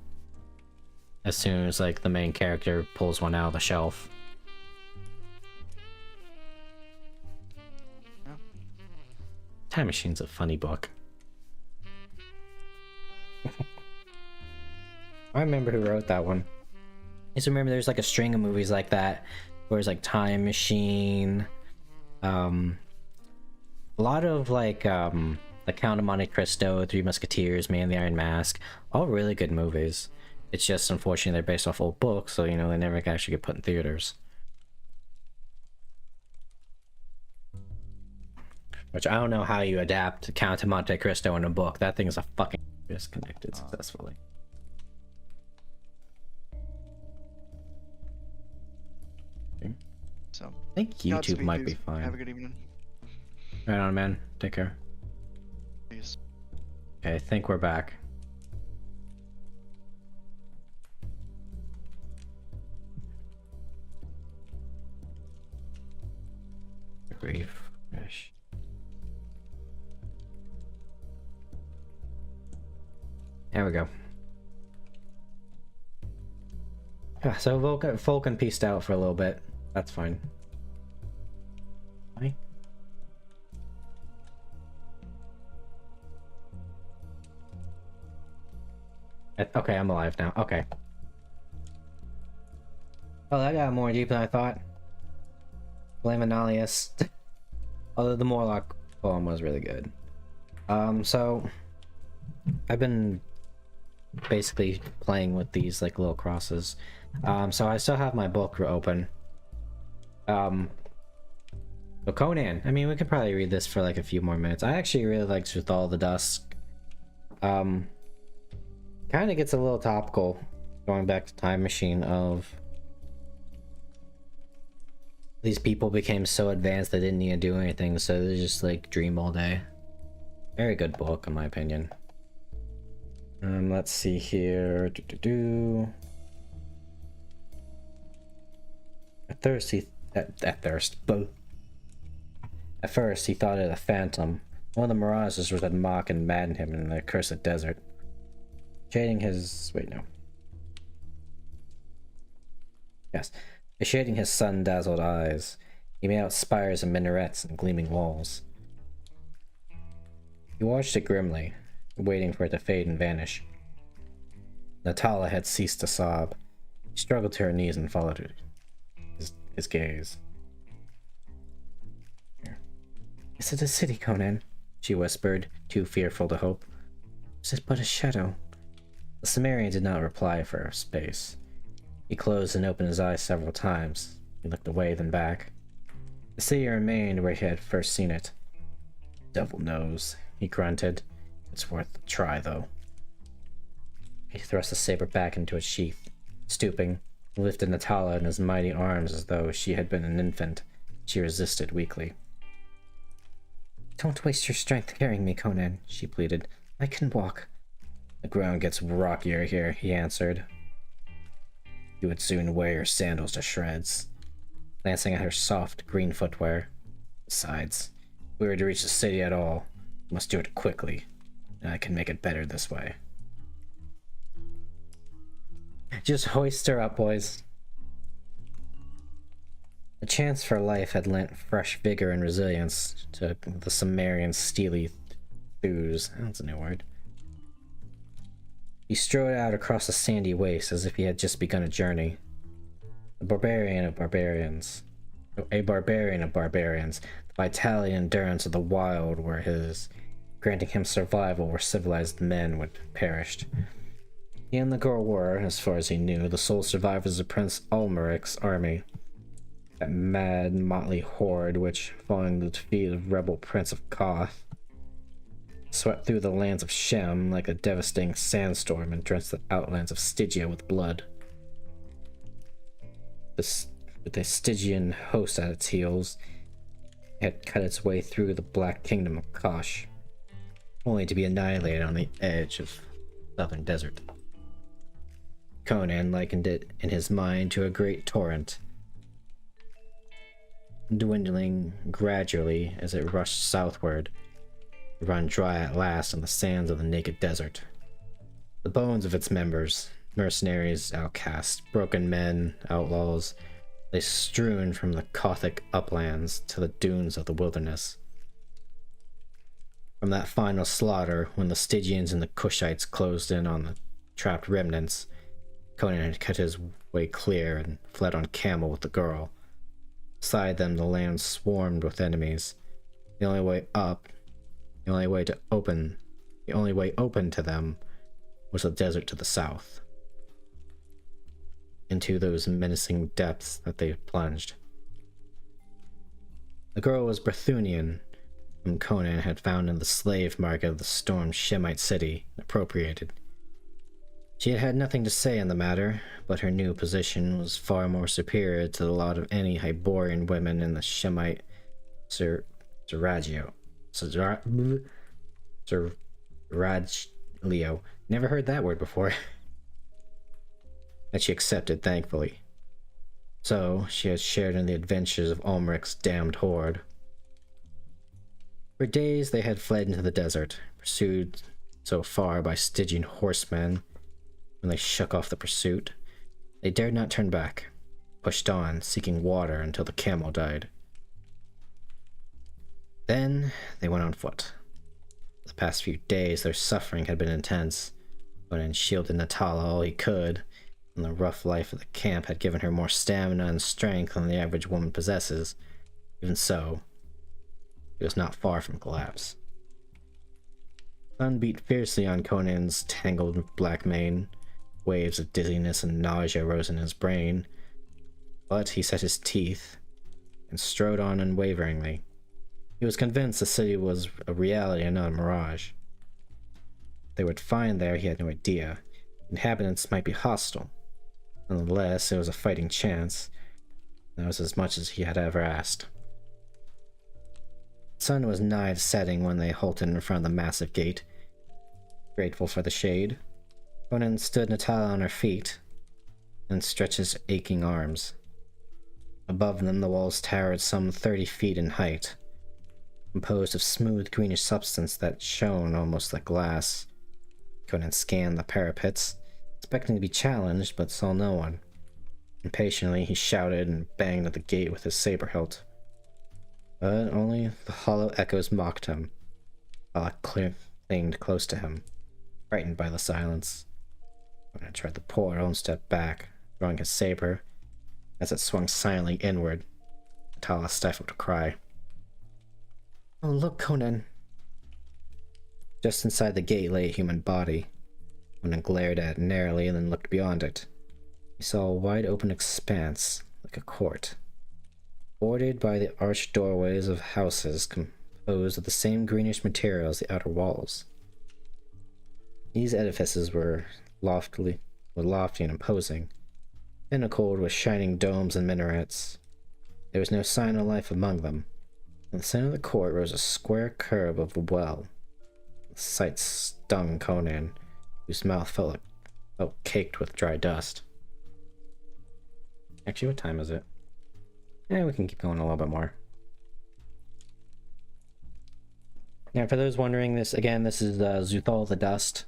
as soon as like the main character pulls one out of the shelf. Yeah. Time Machine's a funny book. I remember who wrote that one. I just remember there's like a string of movies like that where it's like Time Machine, a lot of like The Count of Monte Cristo, Three Musketeers, Man in the Iron Mask, all really good movies. It's just unfortunately they're based off old books, so you know they never actually get put in theaters. Which I don't know how you adapt Count of Monte Cristo in a book. That thing is a fucking disconnected successfully. So, I think YouTube Godspeed, might be dudes. fine. Have a good evening. Right on, man. Take care. Peace. Okay, I think we're back. Refresh. There we go. Yeah, so Vulcan pieced out for a little bit. That's fine. Hi. Okay, I'm alive now. Okay. Oh, that got more deep than I thought. Blame Analius. Although the Morlock poem was really good. So I've been basically playing with these like little crosses. So I still have my book open. But Conan, I mean, we could probably read this for like a few more minutes. I actually really liked With All the Dusk. Kind of gets a little topical, going back to Time Machine, of these people became so advanced they didn't need to do anything, so they just like dream all day. Very good book in my opinion. Let's see here. At first he thought it a phantom. One of the mirages was that mock and madden him in the accursed desert. Shading his sun-dazzled eyes, he made out spires and minarets and gleaming walls. He watched it grimly, waiting for it to fade and vanish. Natala had ceased to sob. She struggled to her knees and followed his gaze. "Is it a city, Conan?" she whispered, too fearful to hope. "Is it but a shadow? The Sumerian did not reply for a space. He closed and opened his eyes several times. He looked away, then back. The city remained where he had first seen it. Devil knows, he grunted. It's worth a try, though. He thrust the saber back into its sheath. Stooping, he lifted Natala in his mighty arms as though she had been an infant. She resisted weakly. Don't waste your strength carrying me, Conan, she pleaded. I can walk. The ground gets rockier here, he answered. You would soon wear your sandals to shreds. Glancing at her soft, green footwear. Besides, if we were to reach the city at all, we must do it quickly, and I can make it better this way. Just hoist her up, boys. The chance for life had lent fresh vigor and resilience to the Sumerian steely thews. That's a new word. He strode out across the sandy waste as if he had just begun a journey. A barbarian of barbarians. The vitality and endurance of the wild were his, granting him survival where civilized men would have perished. He and the girl were, as far as he knew, the sole survivors of Prince Ulmeric's army. That mad, motley horde which, following the defeat of rebel Prince of Koth, swept through the lands of Shem like a devastating sandstorm and drenched the outlands of Stygia with blood. With the Stygian host at its heels, it had cut its way through the Black Kingdom of Kosh, only to be annihilated on the edge of the southern desert. Conan likened it in his mind to a great torrent, dwindling gradually as it rushed southward, to run dry at last on the sands of the naked desert. The bones of its members, mercenaries, outcasts, broken men, outlaws, lay strewn from the Kothic uplands to the dunes of the wilderness. From that final slaughter, when the Stygians and the Kushites closed in on the trapped remnants, Conan had cut his way clear and fled on camel with the girl. Beside them, the land swarmed with enemies. The only way open to them was the desert to the south. Into those menacing depths that they plunged. The girl was Brythunian, whom Conan had found in the slave market of the stormed Shemite city and appropriated. She had had nothing to say in the matter, but her new position was far more superior to the lot of any Hyborian women in the Shemite Seraglio. Never heard that word before. That she accepted thankfully. So, she had shared in the adventures of Ulmeric's damned horde. For days they had fled into the desert, pursued so far by Stygian horsemen. When they shook off the pursuit, they dared not turn back, pushed on, seeking water until the camel died. Then they went on foot. The past few days their suffering had been intense. Conan shielded Natala all he could, and the rough life of the camp had given her more stamina and strength than the average woman possesses. Even so, he was not far from collapse. The sun beat fiercely on Conan's tangled black mane. Waves of dizziness and nausea rose in his brain, but he set his teeth and strode on unwaveringly. He was convinced the city was a reality and not a mirage. What they would find there, he had no idea. Inhabitants might be hostile. Nonetheless, it was a fighting chance. That was as much as he had ever asked. The sun was nigh to setting when they halted in front of the massive gate. Grateful for the shade, Conan stood Natala on her feet and stretched his aching arms. Above them, the walls towered some 30 feet in height, composed of smooth greenish substance that shone almost like glass. Conan scanned the parapets, expecting to be challenged, but saw no one. Impatiently, he shouted and banged at the gate with his saber hilt. But only the hollow echoes mocked him, while it clinged close to him, frightened by the silence. Conan tried to pull her own step back, drawing his saber. As it swung silently inward, Natala stifled a cry. Oh, look, Conan! Just inside the gate lay a human body. Conan glared at it narrowly and then looked beyond it. He saw a wide open expanse, like a court, bordered by the arched doorways of houses composed of the same greenish material as the outer walls. These edifices were lofty and imposing, pinnacled with shining domes and minarets. There was no sign of life among them. In the center of the court rose a square curve of a well. The sight stung Conan, whose mouth felt caked with dry dust. Actually, what time is it? Yeah, we can keep going a little bit more. Now, for those wondering, this is Zuthal the Dust,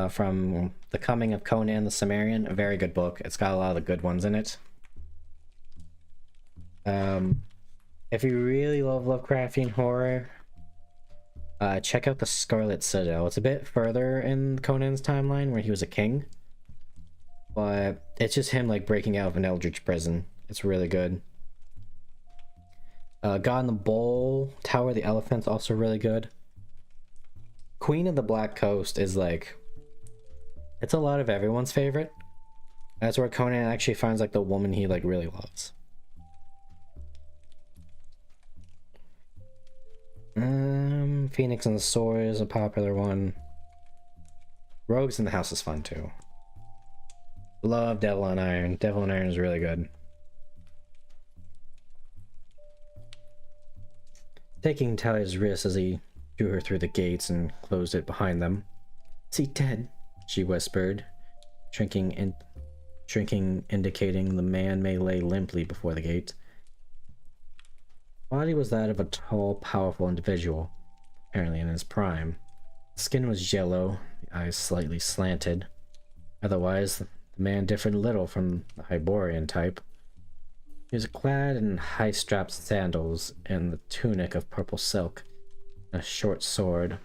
from The Coming of Conan the Cimmerian. A very good book. It's got a lot of the good ones in it. If you really love Lovecraftian horror, check out the Scarlet Citadel. It's a bit further in Conan's timeline where he was a king, but it's just him like breaking out of an eldritch prison. It's really good. God in the Bowl, Tower of the Elephant's also really good. Queen of the Black Coast is like, it's a lot of everyone's favorite. That's where Conan actually finds like the woman he like really loves. Phoenix and the Sword is a popular one. Rogues in the House is fun too. Love Devil and Iron. Devil and Iron is really good. Taking Talia's wrist as he drew her through the gates and closed it behind them. "Is he dead?" she whispered, shrinking, indicating the man may lay limply before the gate. The body was that of a tall, powerful individual, apparently in his prime. The skin was yellow, the eyes slightly slanted. Otherwise, the man differed little from the Hyborian type. He was clad in high-strapped sandals and the tunic of purple silk, and a short sword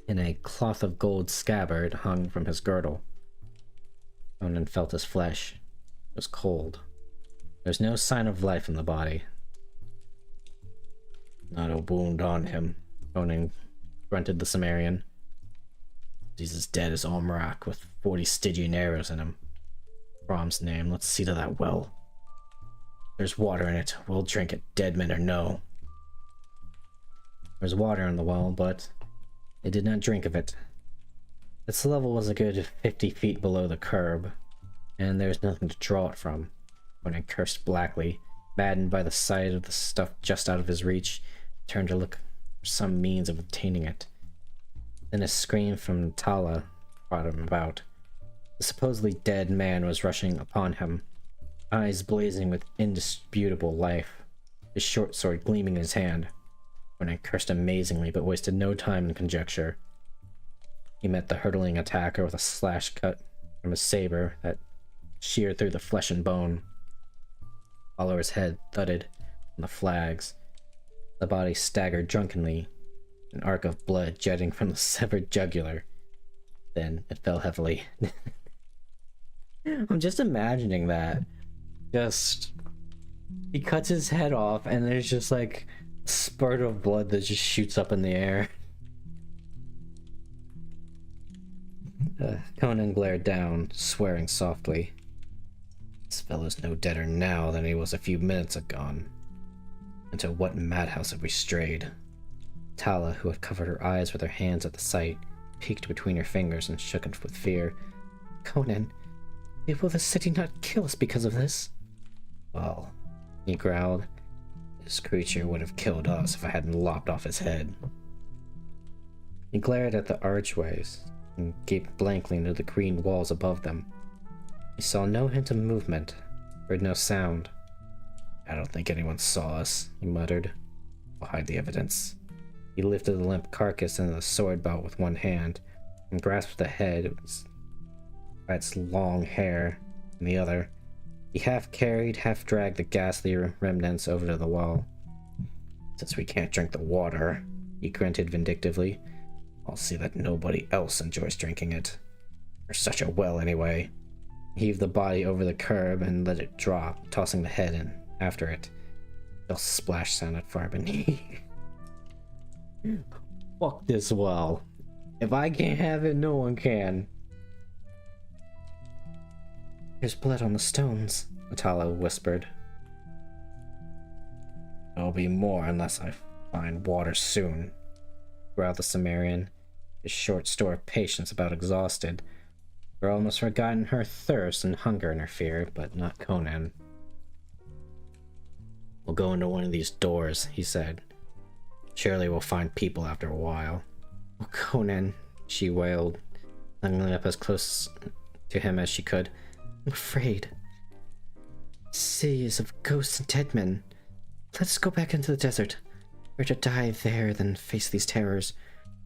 in a cloth of gold scabbard hung from his girdle. Conan felt his flesh. It was cold. There was no sign of life in the body. "Not a wound on him," Conan grunted the Cimmerian. "He's as dead as Omrak with 40 Stygian arrows in him. Brom's name, let's see to that well. There's water in it. We'll drink it, dead men or no." There's water in the well, but they did not drink of it. Its level was a good 50 feet below the curb, and there was nothing to draw it from. Conan cursed blackly, maddened by the sight of the stuff just out of his reach. He turned to look for some means of obtaining it. Then a scream from Tala brought him about. The supposedly dead man was rushing upon him, eyes blazing with indisputable life, his short sword gleaming in his hand. Conan cursed amazingly, but wasted no time in conjecture. He met the hurtling attacker with a slash cut from his saber that sheared through the flesh and bone. Follower's head thudded on the flags. The body staggered drunkenly, an arc of blood jetting from the severed jugular. Then it fell heavily. I'm just imagining that. He cuts his head off and there's just like a spurt of blood that just shoots up in the air. Conan glared down, swearing softly. This fellow's no deader now than he was a few minutes agone. Into what madhouse have we strayed? Tala, who had covered her eyes with her hands at the sight, peeked between her fingers and shook with fear. "Conan, will the city not kill us because of this?" "Well," he growled, "this creature would have killed us if I hadn't lopped off his head." He glared at the archways and gaped blankly into the green walls above them. He saw no hint of movement, heard no sound. "I don't think anyone saw us," he muttered. "We'll hide the evidence." He lifted the limp carcass into the sword belt with one hand and grasped the head by its long hair in the other. He half carried, half dragged the ghastly remnants over to the wall. "Since we can't drink the water," he grunted vindictively, "I'll see that nobody else enjoys drinking it. There's such a well anyway." He heaved the body over the curb and let it drop, tossing the head in after it. A splash sounded far beneath. "Fuck this well. If I can't have it, no one can." There's blood on the stones, Atala whispered. There'll be more unless I find water soon, growled the Sumerian, his short store of patience about exhausted. For almost forgotten her thirst and hunger in her fear, but not Conan. We'll go into one of these doors, he said. Surely we'll find people after a while. Oh, Conan, she wailed, snuggling up as close to him as she could. I'm afraid. The city is of ghosts and dead men. Let's go back into the desert. Better to die there than face these terrors.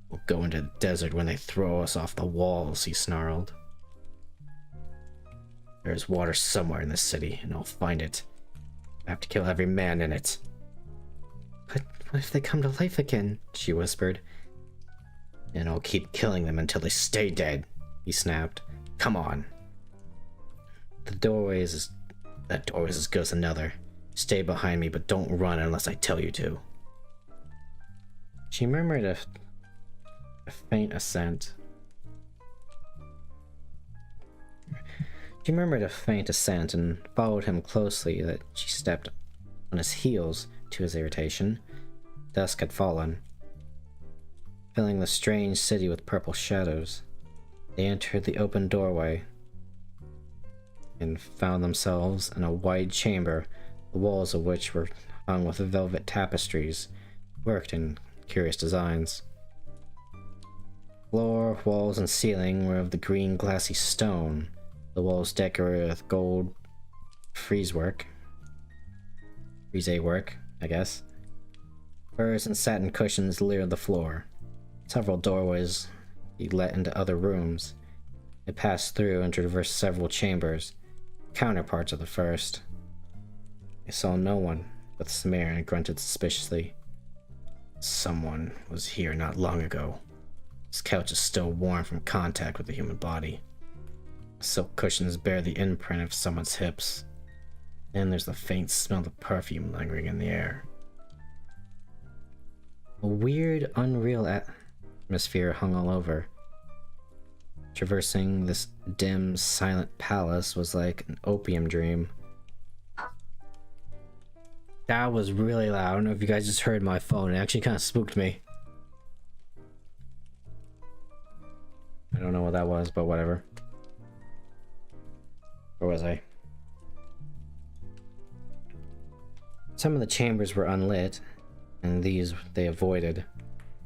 We'll go into the desert when they throw us off the walls, he snarled. There's water somewhere in this city, and I'll find it. I have to kill every man in it. But what if they come to life again? She whispered. And I'll keep killing them until they stay dead, he snapped. Come on. That doorway is as good as another. Stay behind me, but don't run unless I tell you to. She murmured a faint assent. She murmured a faint assent and followed him closely that she stepped on his heels to his irritation. Dusk had fallen, filling the strange city with purple shadows. They entered the open doorway and found themselves in a wide chamber, the walls of which were hung with velvet tapestries, worked in curious designs. Floor, walls, and ceiling were of the green glassy stone, the walls decorated with gold frieze work, I guess. Furs and satin cushions littered the floor. Several doorways led into other rooms. It passed through and traversed several chambers, counterparts of the first. They saw no one, but the Sumerian grunted suspiciously. Someone was here not long ago. This couch is still warm from contact with the human body. Silk cushions bear the imprint of someone's hips. And there's the faint smell of perfume lingering in the air. A weird, unreal atmosphere hung all over. Traversing this dim, silent palace was like an opium dream. That was really loud. I don't know if you guys just heard my phone. It actually kind of spooked me. I don't know what that was, but whatever. Where was I? Some of the chambers were unlit, and these they avoided.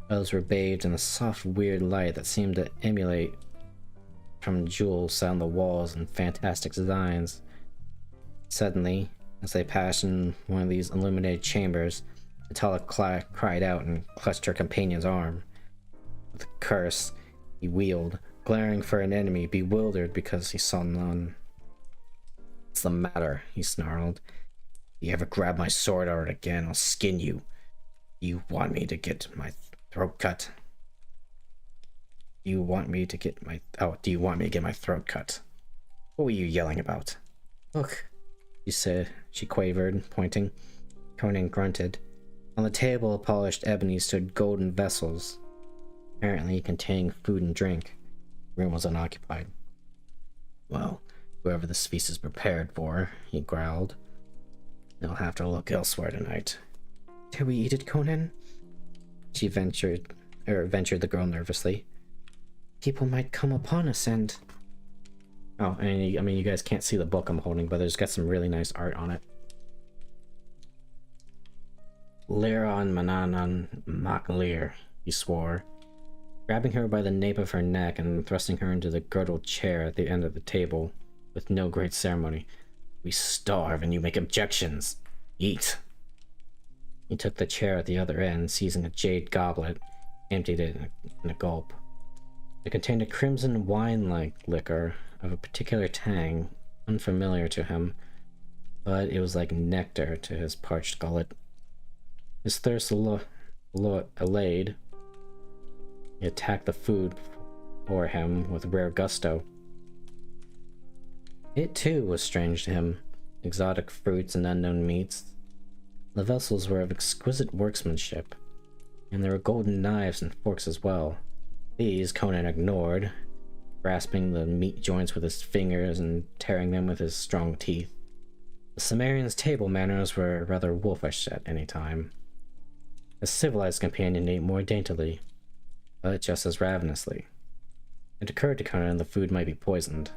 Others were bathed in a soft, weird light that seemed to emulate from jewels set on the walls and fantastic designs. Suddenly, as they passed in one of these illuminated chambers, Atala cried out and clutched her companion's arm. With a curse, he wheeled, glaring for an enemy, bewildered because he saw none. What's the matter? He snarled. If you ever grab my sword out again, I'll skin you. You want me to get my throat cut? Do you want me to get my throat cut? What were you yelling about? Look, she said. She quavered, pointing. Conan grunted. On the table of polished ebony stood golden vessels, apparently containing food and drink. The room was unoccupied. Well, whoever this feast is prepared for, he growled. They'll have to look elsewhere tonight. Did we eat it, Conan? She ventured the girl nervously. People might come upon us and... Oh, and I mean, you guys can't see the book I'm holding, but there's got some really nice art on it. Liron Mananan Maklir, he swore, grabbing her by the nape of her neck and thrusting her into the girdled chair at the end of the table, with no great ceremony. We starve and you make objections. Eat. He took the chair at the other end, seizing a jade goblet, emptied it in a gulp. It contained a crimson wine-like liquor of a particular tang, unfamiliar to him, but it was like nectar to his parched gullet. His thirst allayed, he attacked the food before him with rare gusto. It too was strange to him, exotic fruits and unknown meats. The vessels were of exquisite workmanship, and there were golden knives and forks as well. These Conan ignored, grasping the meat joints with his fingers and tearing them with his strong teeth. The Cimmerian's table manners were rather wolfish at any time. His civilized companion ate more daintily, but just as ravenously. It occurred to Conan the food might be poisoned,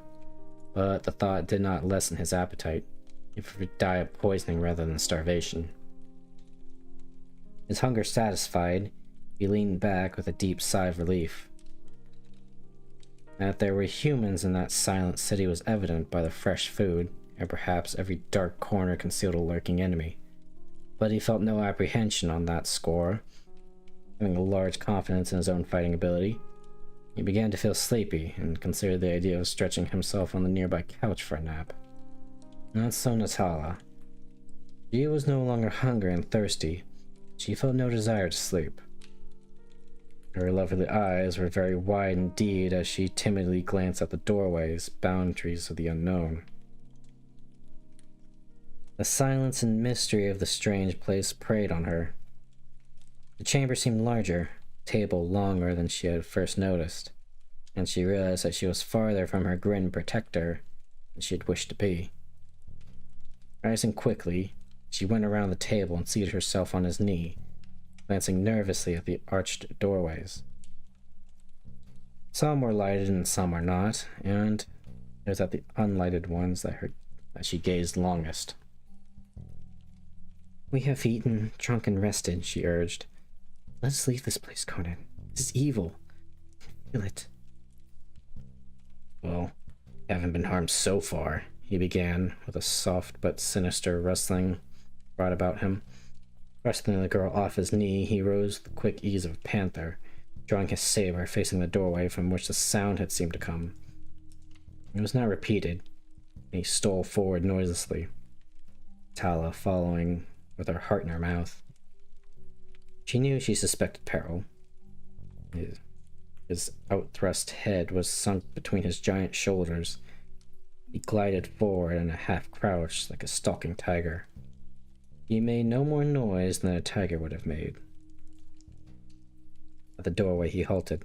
but the thought did not lessen his appetite. He would die of poisoning rather than starvation. His hunger satisfied, he leaned back with a deep sigh of relief. That there were humans in that silent city was evident by the fresh food, and perhaps every dark corner concealed a lurking enemy. But he felt no apprehension on that score. Having a large confidence in his own fighting ability, he began to feel sleepy and considered the idea of stretching himself on the nearby couch for a nap. Not so Natala. She was no longer hungry and thirsty. She felt no desire to sleep. Her lovely eyes were very wide indeed as she timidly glanced at the doorways, boundaries of the unknown. The silence and mystery of the strange place preyed on her. The chamber seemed larger, the table longer than she had first noticed, and she realized that she was farther from her grim protector than she had wished to be. Rising quickly, she went around the table and seated herself on his knee, glancing nervously at the arched doorways. Some were lighted and some were not, and it was at the unlighted ones that she gazed longest. "We have eaten, drunk, and rested," she urged. "Let us leave this place, Conan. This is evil. Feel it." "Well, haven't been harmed so far," he began, with a soft but sinister rustling brought about him. Wrestling the girl off his knee, he rose with the quick ease of a panther, drawing his saber, facing the doorway from which the sound had seemed to come. It was not repeated, and he stole forward noiselessly, Tala following with her heart in her mouth. She knew she suspected peril. His outthrust head was sunk between his giant shoulders. He glided forward in a half-crouch like a stalking tiger. He made no more noise than a tiger would have made. At the doorway he halted,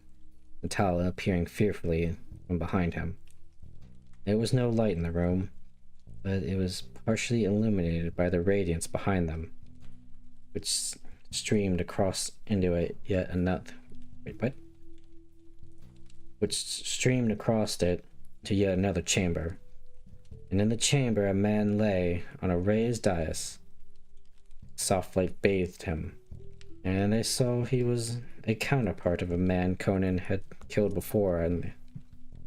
Natala appearing fearfully from behind him. There was no light in the room, but it was partially illuminated by the radiance behind them, which streamed across into yet another... Wait, what? Which streamed across it to yet another chamber. And in the chamber a man lay on a raised dais. Soft light bathed him, and they saw he was a counterpart of a man Conan had killed before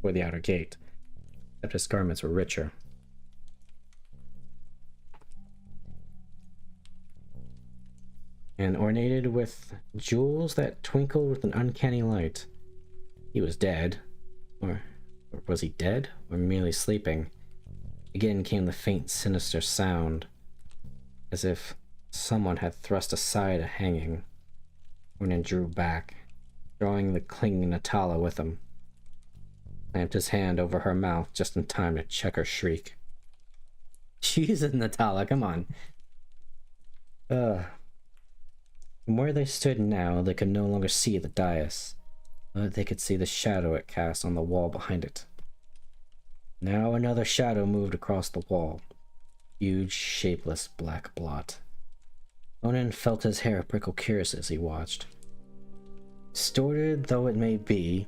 the outer gate, except his garments were richer. And ornated with jewels that twinkled with an uncanny light. He was dead, or was he dead, or merely sleeping? Again came the faint, sinister sound, as if someone had thrust aside a hanging. Conan drew back, drawing the clinging Natala with him. Clamped his hand over her mouth just in time to check her shriek. Jesus, Natala, come on. From where they stood now, they could no longer see the dais, but they could see the shadow it cast on the wall behind it. Now another shadow moved across the wall. Huge, shapeless black blot. Conan felt his hair prickle curiously as he watched. Distorted though it may be,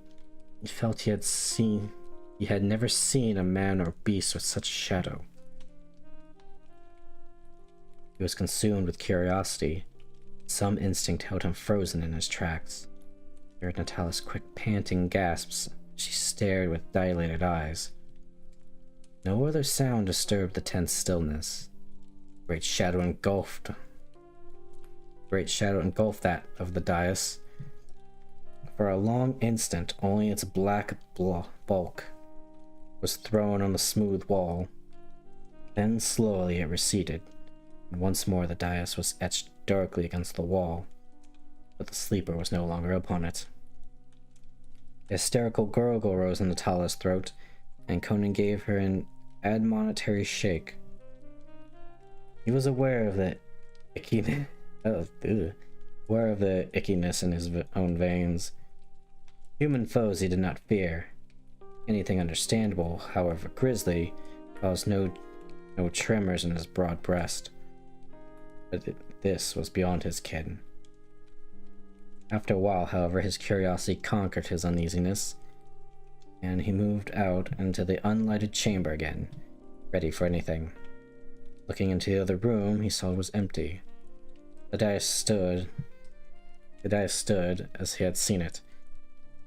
he felt he had never seen a man or beast with such a shadow. He was consumed with curiosity. Some instinct held him frozen in his tracks. He heard Natala's quick panting gasps. She stared with dilated eyes. No other sound disturbed the tense stillness. Great shadow engulfed that of the dais. For a long instant, only its black bulk was thrown on the smooth wall. Then slowly it receded, and once more the dais was etched darkly against the wall, but the sleeper was no longer upon it. A hysterical gurgle rose in Natala's throat, and Conan gave her an admonitory shake. He was aware of the ickiness in his own veins. Human foes he did not fear, Anything understandable, however grisly, caused no tremors in his broad breast. But this was beyond his ken. After a while, however, his curiosity conquered his uneasiness, and he moved out into the unlighted chamber again, ready for anything. Looking into the other room, he saw it was empty. The dais stood as he had seen it,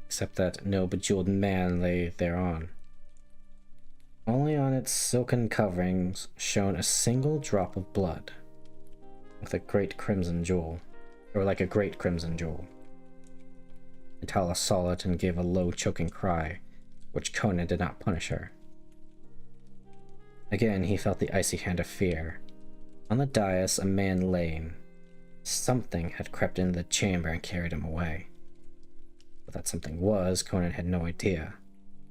except that no bejeweled man lay thereon. Only on its silken coverings shone a single drop of blood, with a great crimson jewel, or like a great crimson jewel. Itala saw it and gave a low, choking cry, which Conan did not punish her. Again, he felt the icy hand of fear. On the dais, a man lay. Something had crept into the chamber and carried him away. What that something was, Conan had no idea.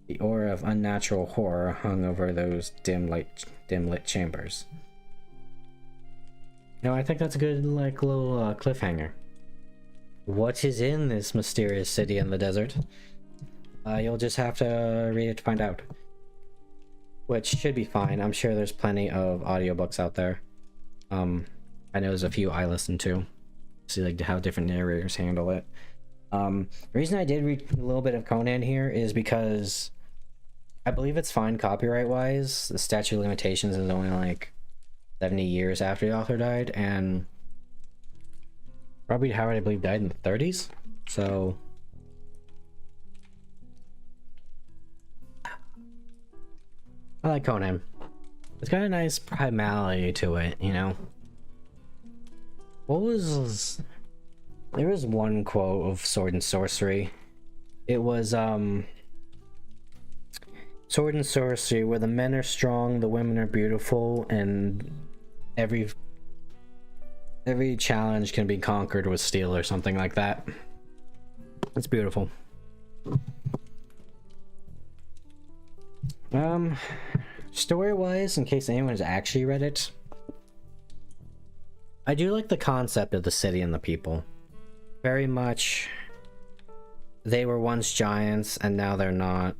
The aura of unnatural horror hung over those dim-lit chambers. You know, I think that's a good, like, little cliffhanger. What is in this mysterious city in the desert? You'll just have to read it to find out. Which should be fine. I'm sure there's plenty of audiobooks out there. I know there's a few I listen to. See like how different narrators handle it. The reason I did read a little bit of Conan here is because I believe it's fine copyright-wise. The statute of limitations is only like 70 years after the author died, and Robert Howard, I believe, died in the 30s. So I like Conan. It's got a nice primality to it, you know? What was... There was one quote of Sword and Sorcery. It was, Sword and Sorcery, where the men are strong, the women are beautiful, and every challenge can be conquered with steel or something like that. It's beautiful. Story-wise, in case anyone has actually read it, I do like the concept of the city and the people. Very much, they were once giants and now they're not.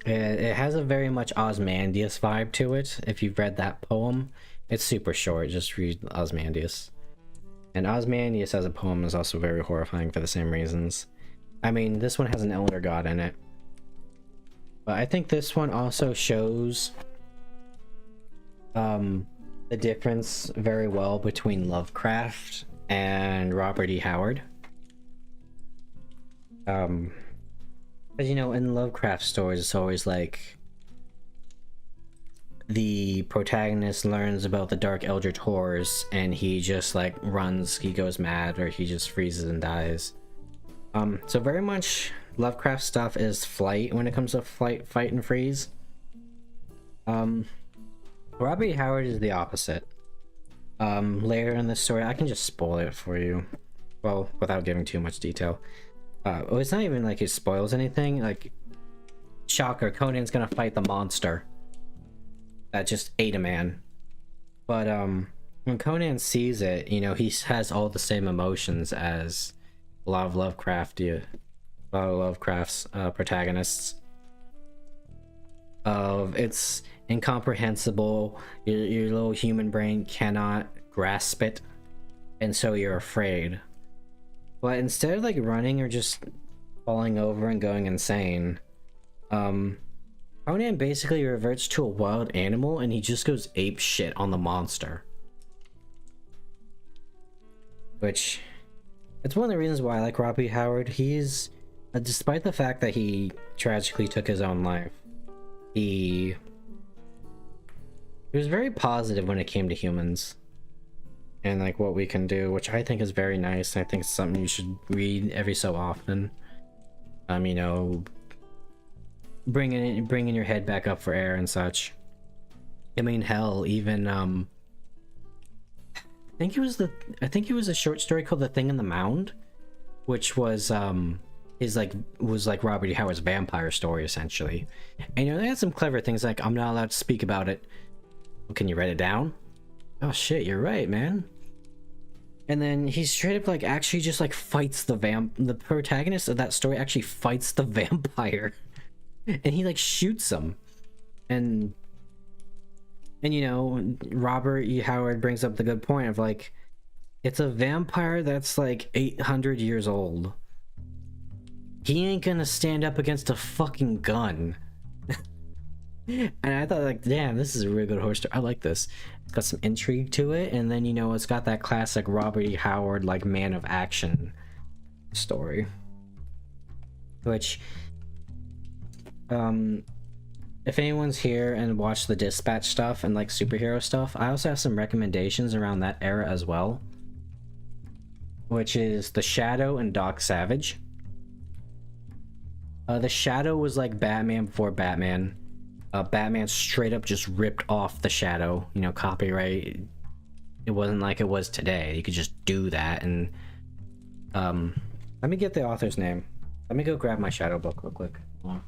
It has a very much Ozymandias vibe to it. If you've read that poem, it's super short, just read Ozymandias. And Ozymandias as a poem is also very horrifying for the same reasons. I mean, this one has an elder god in it. But I think this one also shows the difference very well between Lovecraft and Robert E. Howard. Because, you know, in Lovecraft stories, it's always like the protagonist learns about the dark eldritch horrors and he just like runs, he goes mad, or he just freezes and dies. So very much Lovecraft stuff is flight when it comes to fight and freeze. Robert E. Howard is the opposite. Later in the story, I can just spoil it for you. Well, without giving too much detail. Well, it's not even like it spoils anything. Like, shocker, Conan's gonna fight the monster that just ate a man. But when Conan sees it, you know, he has all the same emotions as a lot of Lovecraft's protagonists. It's incomprehensible, your little human brain cannot grasp it, and so you're afraid. But instead of like running or just falling over and going insane, Conan basically reverts to a wild animal and he just goes ape shit on the monster. Which, it's one of the reasons why I like Robert E. Howard. He's, despite the fact that he tragically took his own life, he was very positive when it came to humans and like what we can do, which I think is very nice. I think it's something you should read every so often. You know, bringing your head back up for air and such. I mean, hell, even I think it was a short story called The Thing in the Mound, which was was like Robert E. Howard's vampire story essentially. And you know, they had some clever things like, I'm not allowed to speak about it. Well, can you write it down? Oh shit, you're right, man. And then he straight up like actually just like fights the protagonist of that story actually fights the vampire. and he like shoots him, and you know, Robert E. Howard brings up the good point of like, it's a vampire that's like 800 years old. He ain't gonna stand up against a fucking gun. And I thought like, damn, this is a really good horror story. I like this. It's got some intrigue to it, and then, you know, it's got that classic Robert E. Howard like man of action story. Which, if anyone's here and watched the Dispatch stuff and like superhero stuff, I also have some recommendations around that era as well, which is The Shadow and Doc Savage. The Shadow was like Batman before Batman. Batman straight up just ripped off The Shadow, you know, copyright. It wasn't like it was today. You could just do that. And let me get the author's name. Let me go grab my Shadow book real quick. Hold on.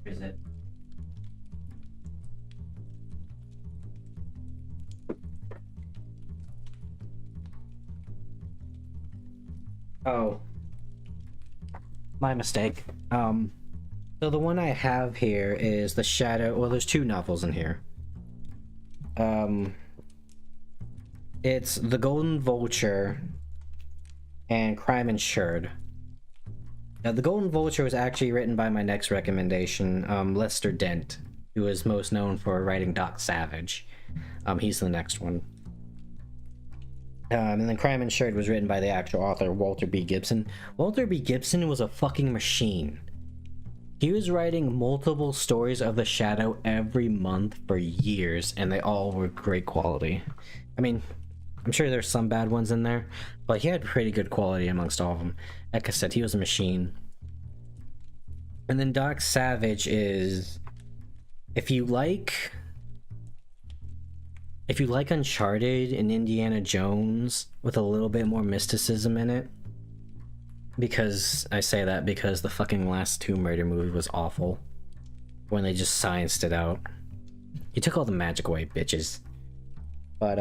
Where is it? Oh, my mistake. So the one I have here is The Shadow. Well, there's two novels in here. It's The Golden Vulture and Crime Insured. Now, The Golden Vulture was actually written by my next recommendation, Lester Dent, who is most known for writing Doc Savage. He's the next one. And then Crime Insured was written by the actual author, Walter B. Gibson. Walter B. Gibson was a fucking machine. He was writing multiple stories of The Shadow every month for years, and they all were great quality. I mean, I'm sure there's some bad ones in there, but he had pretty good quality amongst all of them. Like I said, he was a machine. And then Doc Savage is... If you like Uncharted and Indiana Jones with a little bit more mysticism in it, because I say that because the fucking last Tomb Raider movie was awful when they just scienced it out. You took all the magic away, bitches. But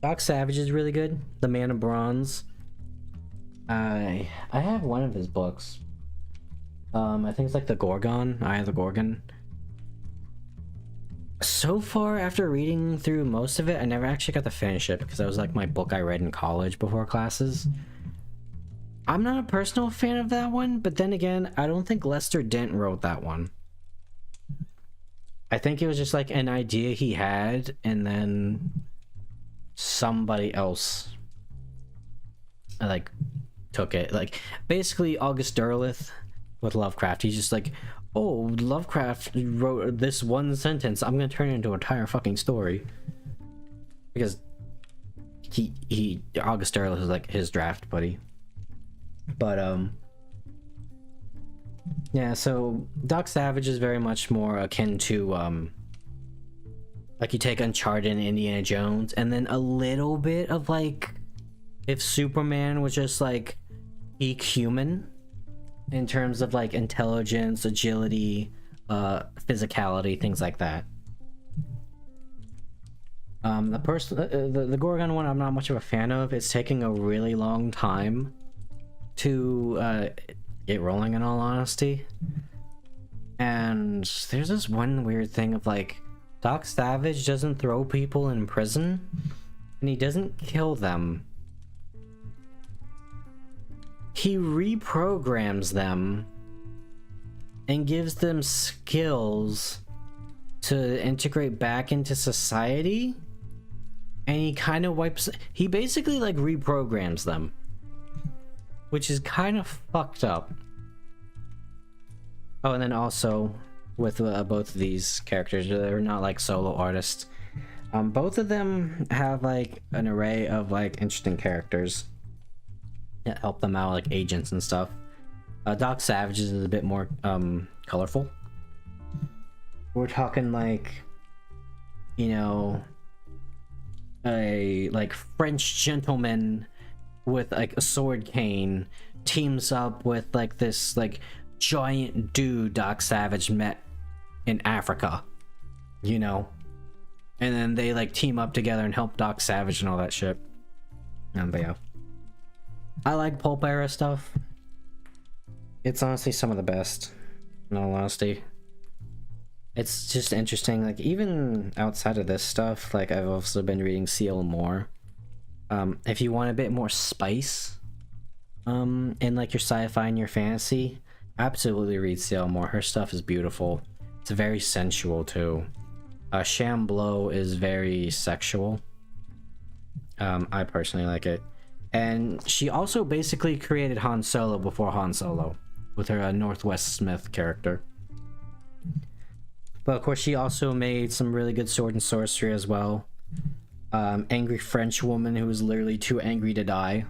Doc Savage is really good. The Man of Bronze. I have one of his books. I think it's like the Gorgon. Eye of the Gorgon. So far, after reading through most of it, I never actually got to finish it because that was like my book I read in college before classes. I'm not a personal fan of that one, but then again, I don't think Lester Dent wrote that one. I think it was just like an idea he had, and then somebody else like took it. Like basically August Derleth with Lovecraft. He's just like, oh, Lovecraft wrote this one sentence, I'm gonna turn it into an entire fucking story. Because he August Derleth is like his draft buddy. But yeah, so Doc Savage is very much more akin to like you take Uncharted and Indiana Jones, and then a little bit of like if Superman was just like peak human in terms of like intelligence, agility, physicality, things like that. The Gorgon one I'm not much of a fan of. It's taking a really long time to get rolling, in all honesty. And there's this one weird thing of like Doc Savage doesn't throw people in prison and he doesn't kill them. He reprograms them and gives them skills to integrate back into society, and he kind of he basically like reprograms them, which is kind of fucked up. Oh, and then also with both of these characters, they're not like solo artists. Both of them have like an array of like interesting characters that help them out, like agents and stuff. Doc Savage is a bit more colorful. We're talking like, you know, a like French gentleman with like a sword cane teams up with like this like giant dude Doc Savage met in Africa, you know, and then they like team up together and help Doc Savage and all that shit. But yeah, I like pulp era stuff. It's honestly some of the best, in all honesty. It's just interesting, like, even outside of this stuff, like, I've also been reading C.L. Moore. If you want a bit more spice, in, like, your sci-fi and your fantasy, absolutely read C.L. Moore. Her stuff is beautiful. It's very sensual, too. Shamblo is very sexual. I personally like it. And she also basically created Han Solo before Han Solo, with her Northwest Smith character. But of course, she also made some really good sword and sorcery as well. Angry French woman who was literally too angry to die.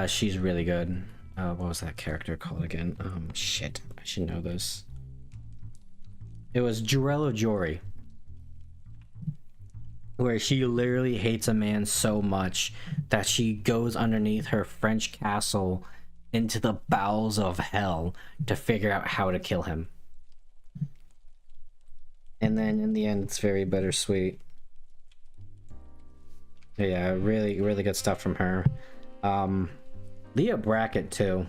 She's really good. What was that character called again? Shit. I should know this. It was Jurello Jory. Where she literally hates a man so much that she goes underneath her French castle into the bowels of hell to figure out how to kill him. And then in the end, it's very bittersweet. Yeah, really, really good stuff from her. Leah Brackett, too.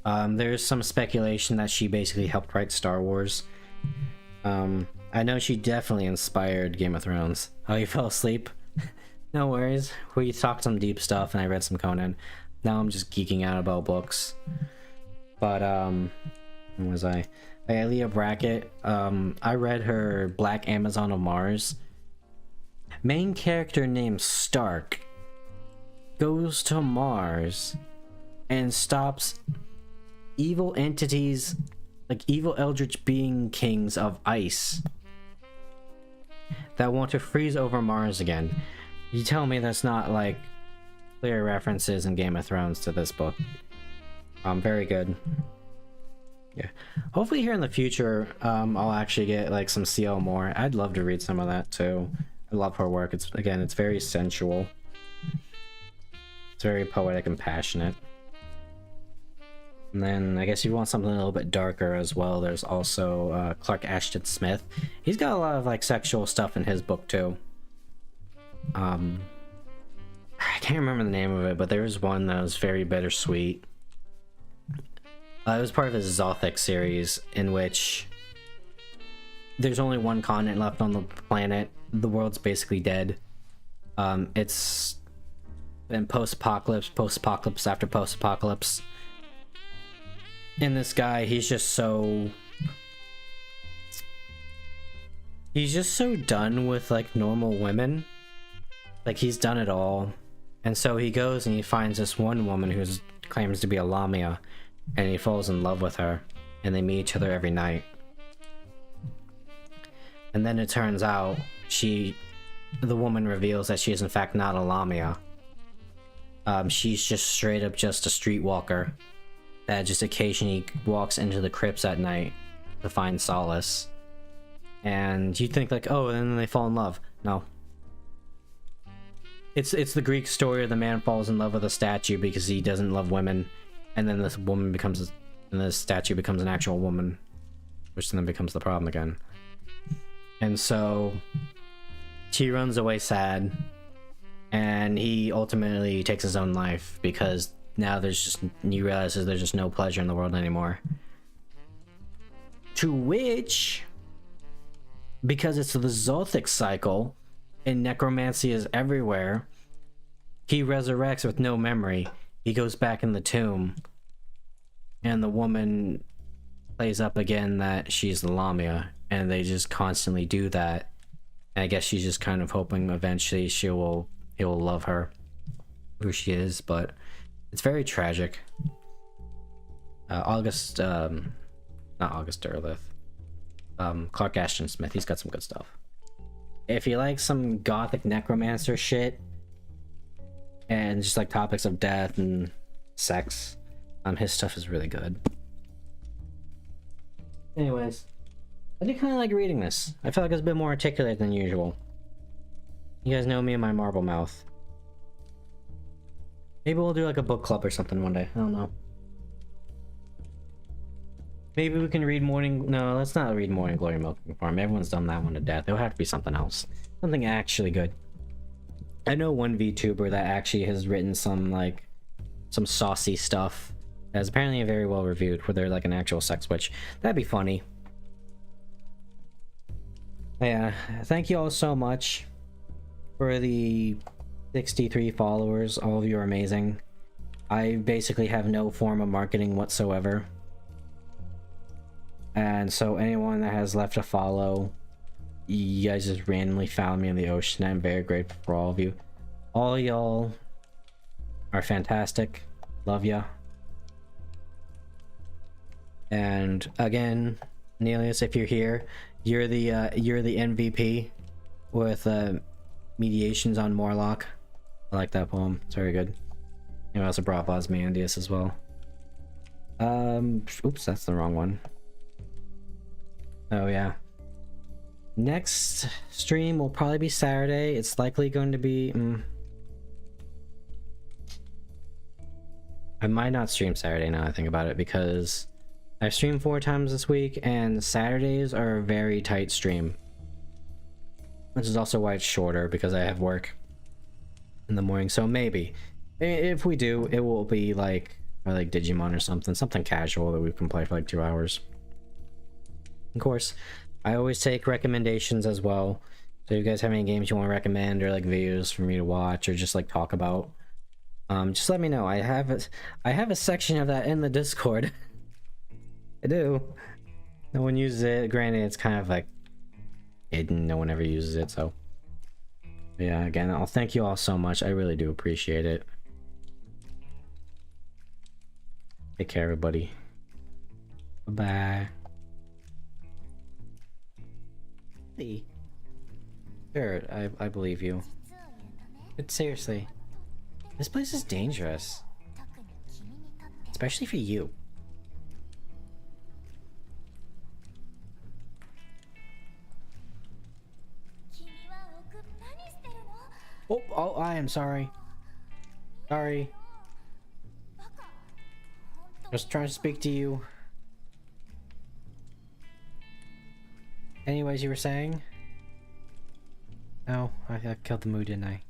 There's some speculation that she basically helped write Star Wars. I know she definitely inspired Game of Thrones. Oh, you fell asleep? No worries. We talked some deep stuff and I read some Conan. Now I'm just geeking out about books. But, where was I? Leah Brackett. I read her Black Amazon of Mars. Main character named Stark goes to Mars and stops evil entities, like evil eldritch being kings of ice that want to freeze over Mars again. You tell me that's not like clear references in Game of Thrones to this book. Very good. Yeah. Hopefully here in the future, I'll actually get like some C.L. Moore. I'd love to read some of that too. I love her work. It's very sensual. It's very poetic and passionate. And then I guess if you want something a little bit darker as well, there's also Clark Ashton Smith. He's got a lot of like sexual stuff in his book too. I can't remember the name of it, but there was one that was very bittersweet. It was part of his Zothic series, in which there's only one continent left on the planet. The world's basically dead. It's been post-apocalypse after post-apocalypse. And this guy, he's just so done with like normal women. Like he's done it all. And so he goes and he finds this one woman who claims to be a Lamia. And he falls in love with her, and they meet each other every night. And then it turns out the woman reveals that she is in fact not a Lamia. She's just straight up just a streetwalker that just occasionally walks into the crypts at night to find solace. And you think like, oh, and then they fall in love. No. It's the Greek story of the man falls in love with a statue because he doesn't love women. And then this woman becomes, and the statue becomes an actual woman, which then becomes the problem again. And so she runs away sad, and he ultimately takes his own life because now he realizes there's just no pleasure in the world anymore. To which, because it's the Zothic cycle, and necromancy is everywhere, he resurrects with no memory. He goes back in the tomb, and the woman plays up again that she's the Lamia, and they just constantly do that. And I guess she's just kind of hoping eventually he will love her, who she is, but it's very tragic. Not August Derleth. Clark Ashton Smith, he's got some good stuff. If you like some gothic necromancer shit, and just like topics of death and sex, his stuff is really good. Anyways, I do kind of like reading this. I feel like it's a bit more articulate than usual. You guys know me and my marble mouth. Maybe we'll do like a book club or something one day. I don't know. Maybe we can read No, let's not read Morning Glory Milking Farm. Everyone's done that one to death. It'll have to be something else. Something actually good. I know one VTuber that actually has written some like some saucy stuff. That's apparently very well reviewed, where they're like an actual sex witch. That'd be funny. Yeah, thank you all so much for the 63 followers. All of you are amazing. I basically have no form of marketing whatsoever. And so anyone that has left a follow, you guys just randomly found me in the ocean. I'm very grateful for all of you. All y'all are fantastic. Love ya. And again, Nelius, if you're here, you're the MVP with Mediations on Morlock. I like that poem. It's very good. You also brought Osmandius as well. Oops, that's the wrong one. Oh yeah. Next stream will probably be Saturday. It's likely going to be... I might not stream Saturday now I think about it, because I've streamed 4 times this week, and Saturdays are a very tight stream. Which is also why it's shorter, because I have work in the morning. So maybe. If we do, it will be like Digimon or something casual that we can play for like 2 hours. Of course, I always take recommendations as well. So if you guys have any games you want to recommend, or like videos for me to watch, or just like talk about, just let me know. I have a section of that in the Discord. I do. No one uses it. Granted, it's kind of like hidden. No one ever uses it. So yeah, again, I'll thank you all so much. I really do appreciate it. Take care, everybody. Bye-bye. Sure, I believe you. But seriously, this place is dangerous. Especially for you. Oh, I am sorry. Sorry. Just trying to speak to you. Anyways, you were saying? Oh, I killed the mood, didn't I?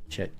Shit.